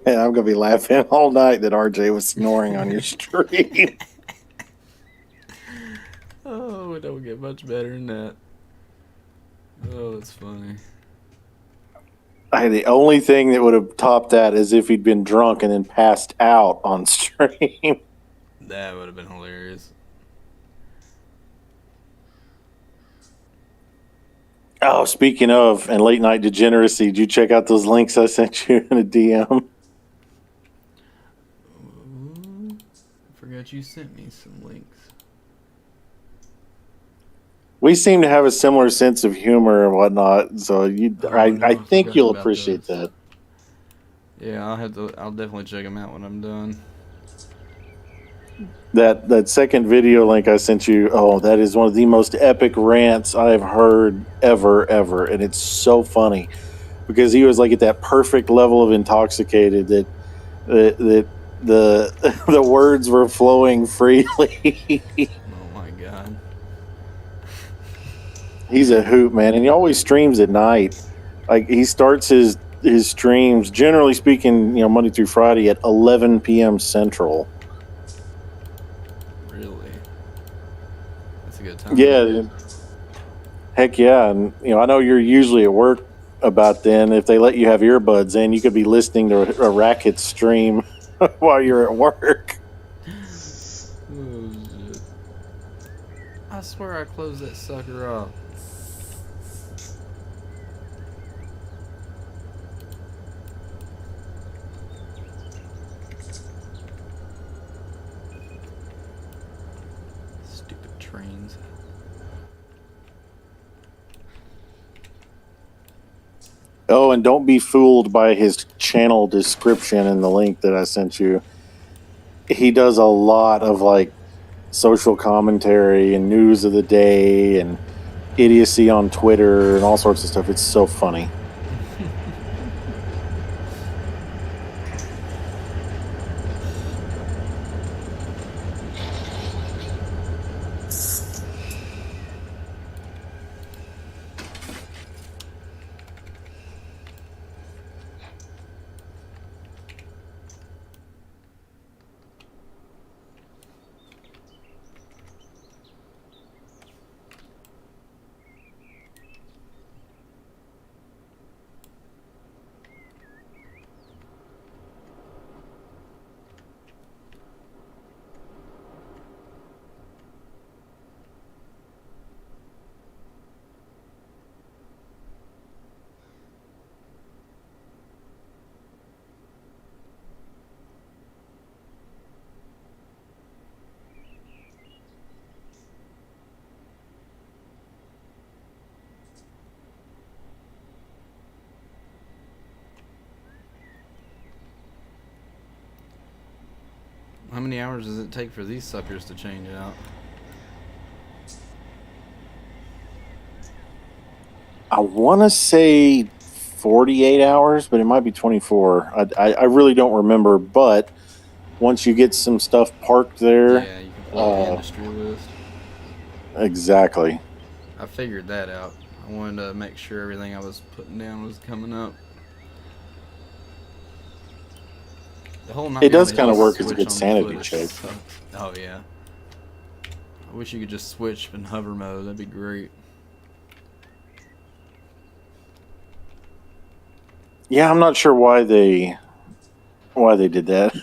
Man, I'm gonna be laughing all night that RJ was snoring on your stream. Oh, it don't get much better than that. Oh, that's funny. The only thing that would have topped that is if he'd been drunk and then passed out on stream. That would have been hilarious. Oh, speaking of, and late night degeneracy, did you check out those links I sent you in a DM? Ooh, I forgot you sent me some links. We seem to have a similar sense of humor and whatnot, so I think forgot you'll about appreciate those. that. Yeah, I'll definitely check them out when I'm done. That second video link I sent you, oh, that is one of the most epic rants I've heard ever, and it's so funny because he was like at that perfect level of intoxicated that the the words were flowing freely. Oh my god. He's a hoot, man, and he always streams at night. Like he starts his streams, generally speaking, Monday through Friday at 11 p.m. Central. Really? That's a good time. Yeah, dude. Heck yeah, and I know you're usually at work about then. If they let you have earbuds in, you could be listening to a racket stream while you're at work. Oh shit. I swear I closed that sucker off. Stupid trains. Oh, and don't be fooled by his channel description in the link that I sent you. He does a lot of like social commentary and news of the day and idiocy on Twitter and all sorts of stuff. It's so funny. How many hours does it take for these suckers to change out? I want to say 48 hours, but it might be 24. I really don't remember, but once you get some stuff parked there... Yeah, you can pull up the industry list. Exactly. I figured that out. I wanted to make sure everything I was putting down was coming up. The whole It does kind of work as a good sanity check. Oh yeah. I wish you could just switch in hover mode. That'd be great. Yeah, I'm not sure why they why they did that.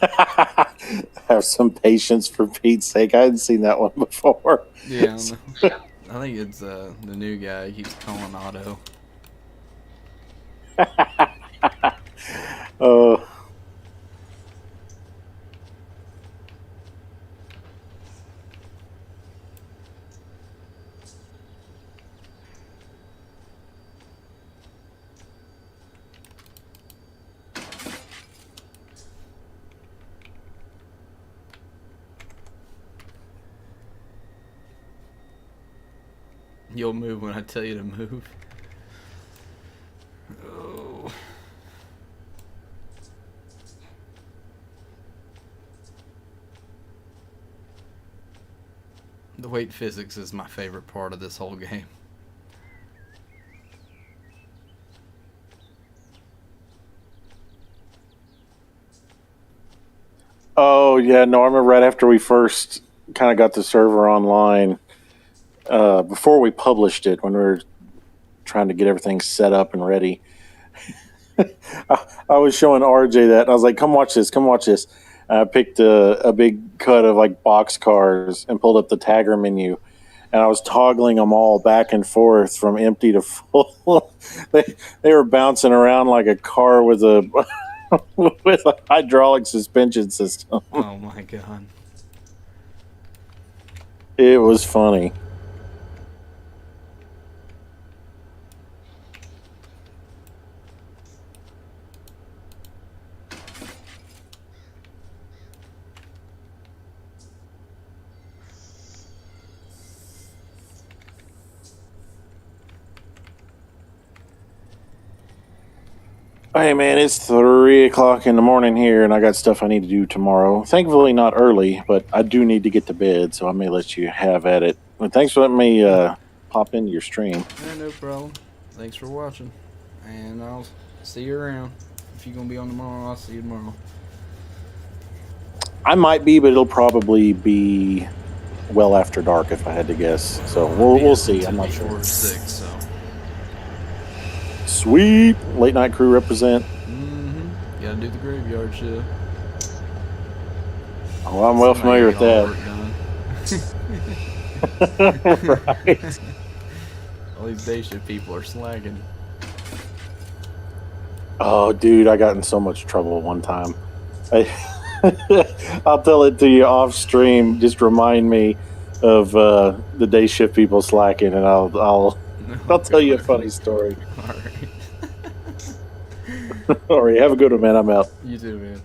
Have some patience, for Pete's sake. I hadn't seen that one before. Yeah, I know. I think it's the new guy. He keeps calling Otto. Oh, You'll move when I tell you to move. Oh. The weight physics is my favorite part of this whole game. oh yeah, no, I remember right after we first kind of got the server online, before we published it, when we were trying to get everything set up and ready. I was showing RJ that, and I was like, "Come watch this, come watch this." And I picked a big cut of like box cars and pulled up the tagger menu, and I was toggling them all back and forth from empty to full. they were bouncing around like a car with a with a hydraulic suspension system. Oh my god. It was funny. Hey man, it's 3 o'clock in the morning here, and I got stuff I need to do tomorrow. Thankfully, not early, but I do need to get to bed, so I may let you have at it. But thanks for letting me pop into your stream. Yeah, no problem. Thanks for watching, and I'll see you around. If you're gonna be on tomorrow, I'll see you tomorrow. I might be, but it'll probably be well after dark if I had to guess. So we'll see. I'm not sure. 4 to 6, so. Sweet late night crew represent. Mm-hmm. Gotta do the graveyard shift. Oh, I'm well familiar with that. Right. All these day shift people are slacking. Oh, dude, I got in so much trouble one time. I'll tell it to you off stream. Just remind me of the day shift people slacking, and I'll tell you a funny story. All right. All right, have a good one, man. I'm out. You too, man.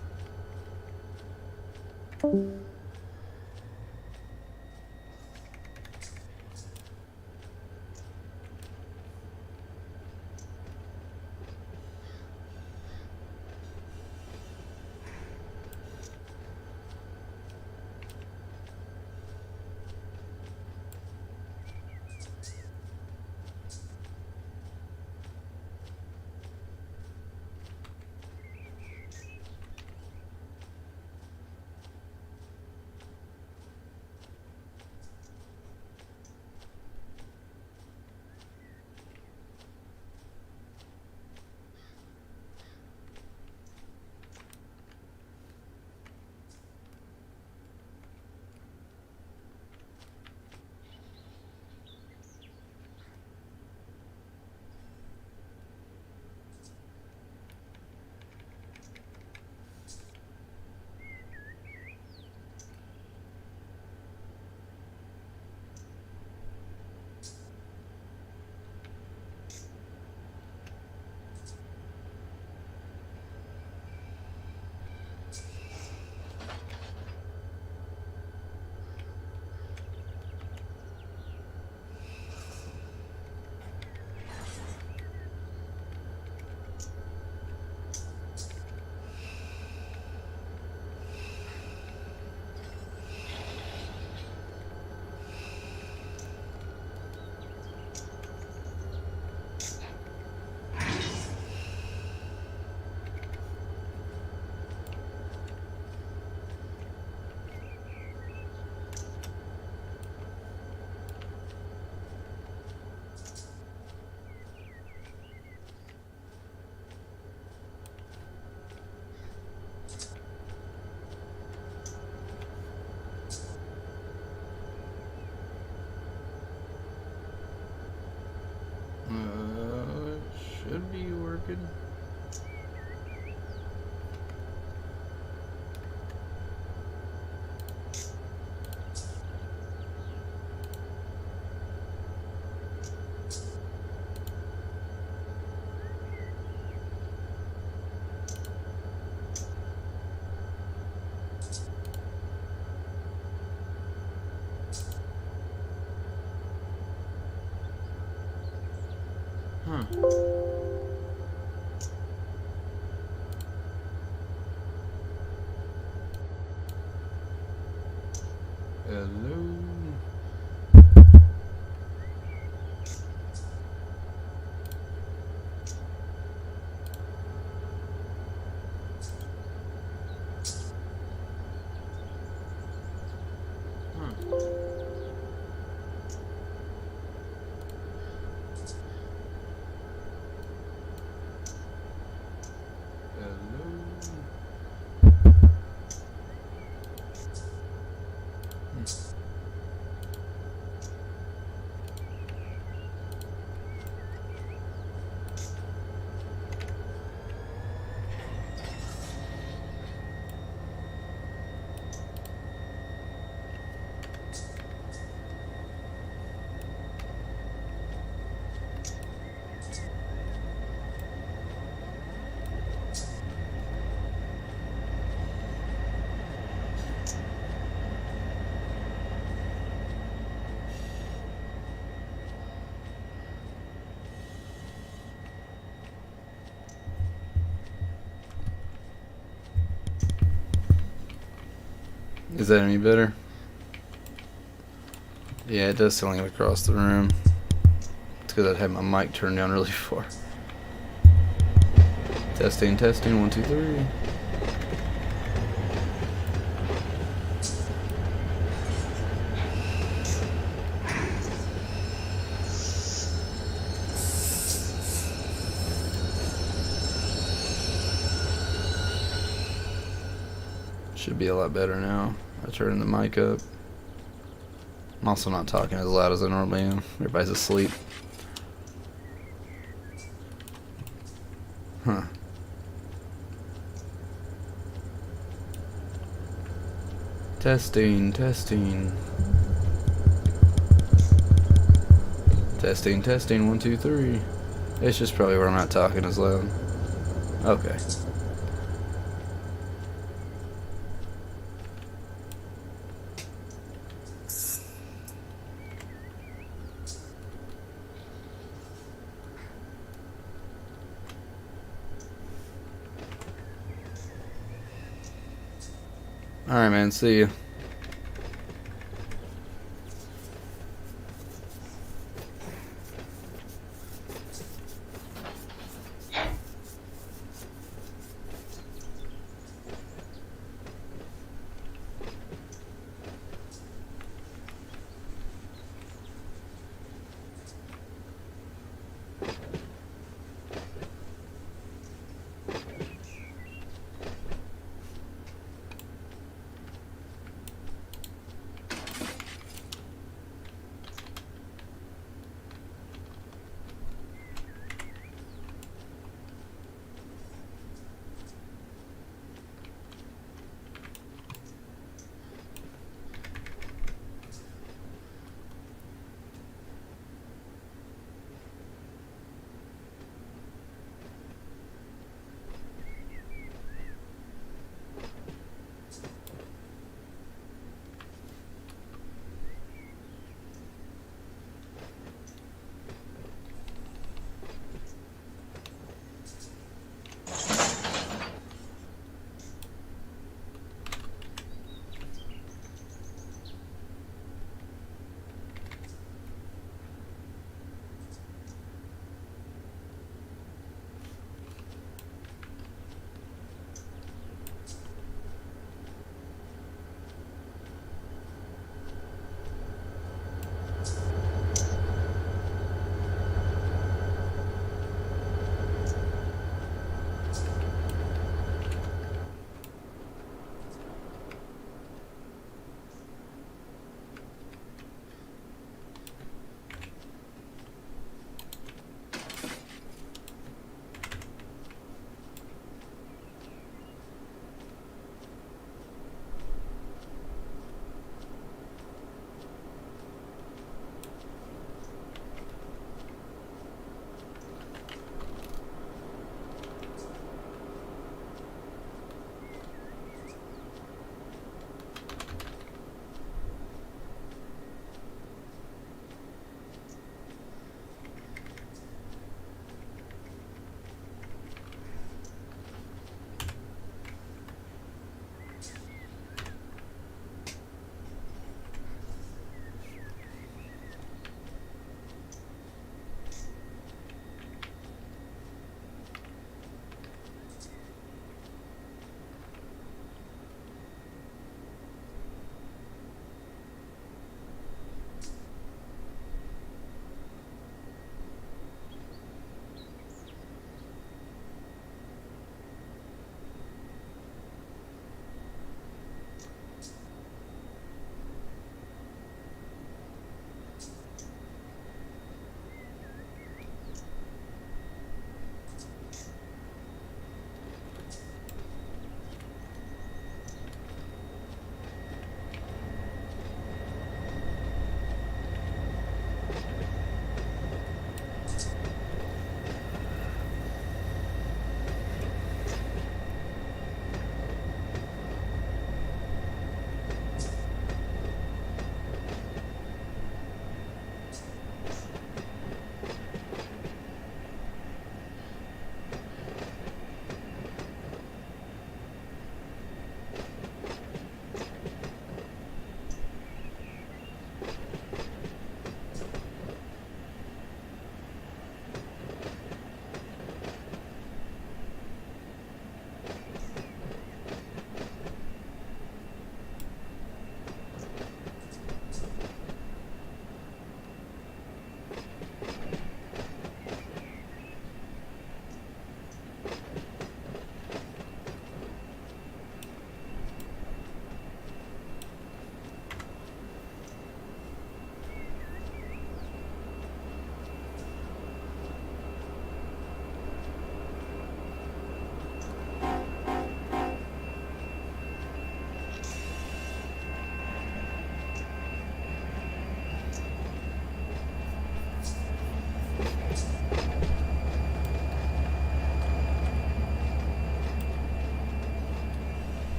should be working. Huh. Hello. Huh. Hello. Is that any better? Yeah, it does sound like across the room. It's because I'd had my mic turned down really far. Testing, testing, 1, 2, 3. Should be a lot better now. I turned the mic up. I'm also not talking as loud as I normally am. Everybody's asleep. Huh. Testing, testing. Testing, testing, 1, 2, 3. It's just probably where I'm not talking as loud. Okay. Alright, man. See you.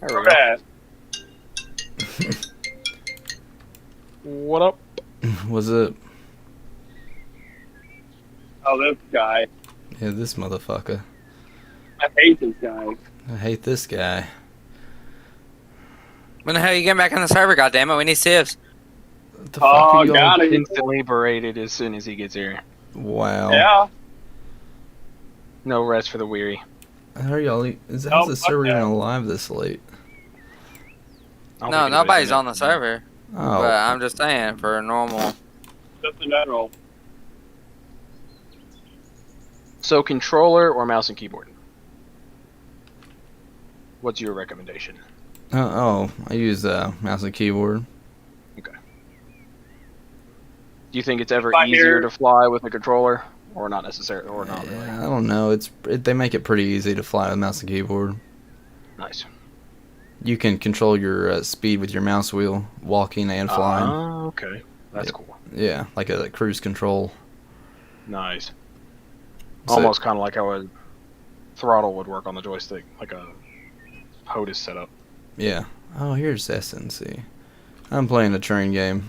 There we go. What up? Was it? Oh, this guy. Yeah, this motherfucker. I hate this guy. I hate this guy. When the hell you getting back on the server? Goddammit, we need sieves. What the fuck are you all- God, he's instantly berated as soon as he gets here. Wow. Yeah. No rest for the weary. How are y'all? How's the fuck server even that. alive this late? I don't No, think nobody's anybody's on the server. Oh, But I'm just saying, for a normal. Just in general. So, controller or mouse and keyboard? What's your recommendation? I use mouse and keyboard. Do you think it's ever If I easier hear- to fly with a controller, or not necessarily, or not really? I don't know. They make it pretty easy to fly with mouse and keyboard. Nice. You can control your speed with your mouse wheel, walking and flying. Okay, that's cool. Yeah, like a cruise control. Nice. So- Almost kind of like how a throttle would work on the joystick, like a HOTAS setup. Yeah. Oh, here's SNC. I'm playing a train game.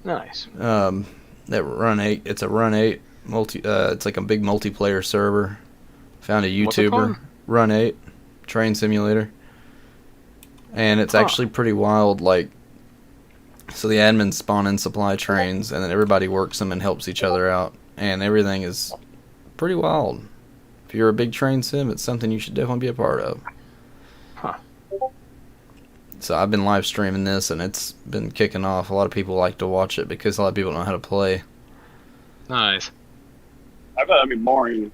Nice. That Run8. It's a Run8 multi. It's like a big multiplayer server. Found a What's it called? YouTuber. Run8 train simulator. And it's actually pretty wild. Like, so the admins spawn in supply trains, and then everybody works them and helps each other out, and everything is pretty wild. If you're a big train sim, it's something you should definitely be a part of. Huh. So I've been live streaming this, and it's been kicking off. A lot of people like to watch it because a lot of people don't know how to play. Nice. I bet that'd be boring.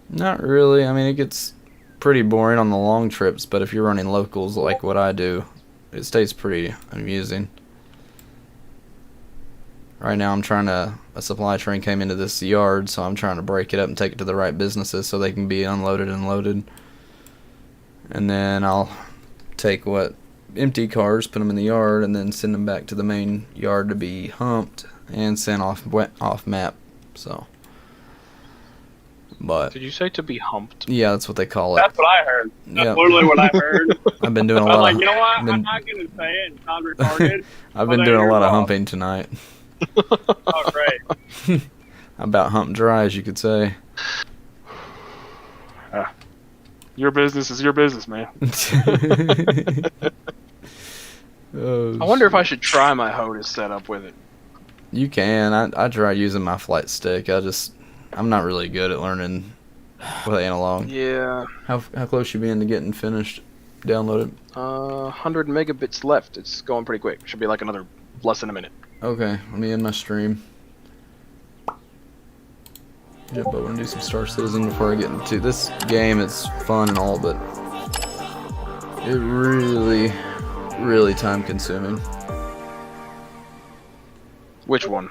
Not really. I mean, it gets pretty boring on the long trips, but if you're running locals like what I do, it stays pretty amusing. Right now a supply train came into this yard, so I'm trying to break it up and take it to the right businesses so they can be unloaded and loaded. And then I'll take empty cars, put them in the yard, and then send them back to the main yard to be humped and sent off map. So, but Did you say to be humped? yeah, that's what they call it. That's what I heard. That's Yep. literally what I heard. I've been doing a I was lot. like, you know what? I've been- I'm not going to say it. It's not recorded. I've Well, been then doing a you're lot of wrong. humping tonight. Oh, great. About hump dry, as you could say. Your business is your business, man. Oh, I wonder if I should try my HOTAS setup with it. You can. I tried using my flight stick. I'm not really good at learning with analog. Yeah. How close you been to getting finished, downloaded? 100 megabits left. It's going pretty quick. Should be like another less than a minute. Okay, let me end my stream. Jump over and do some Star Citizen before I get into this game. It's fun and all, but it really time consuming. Which one?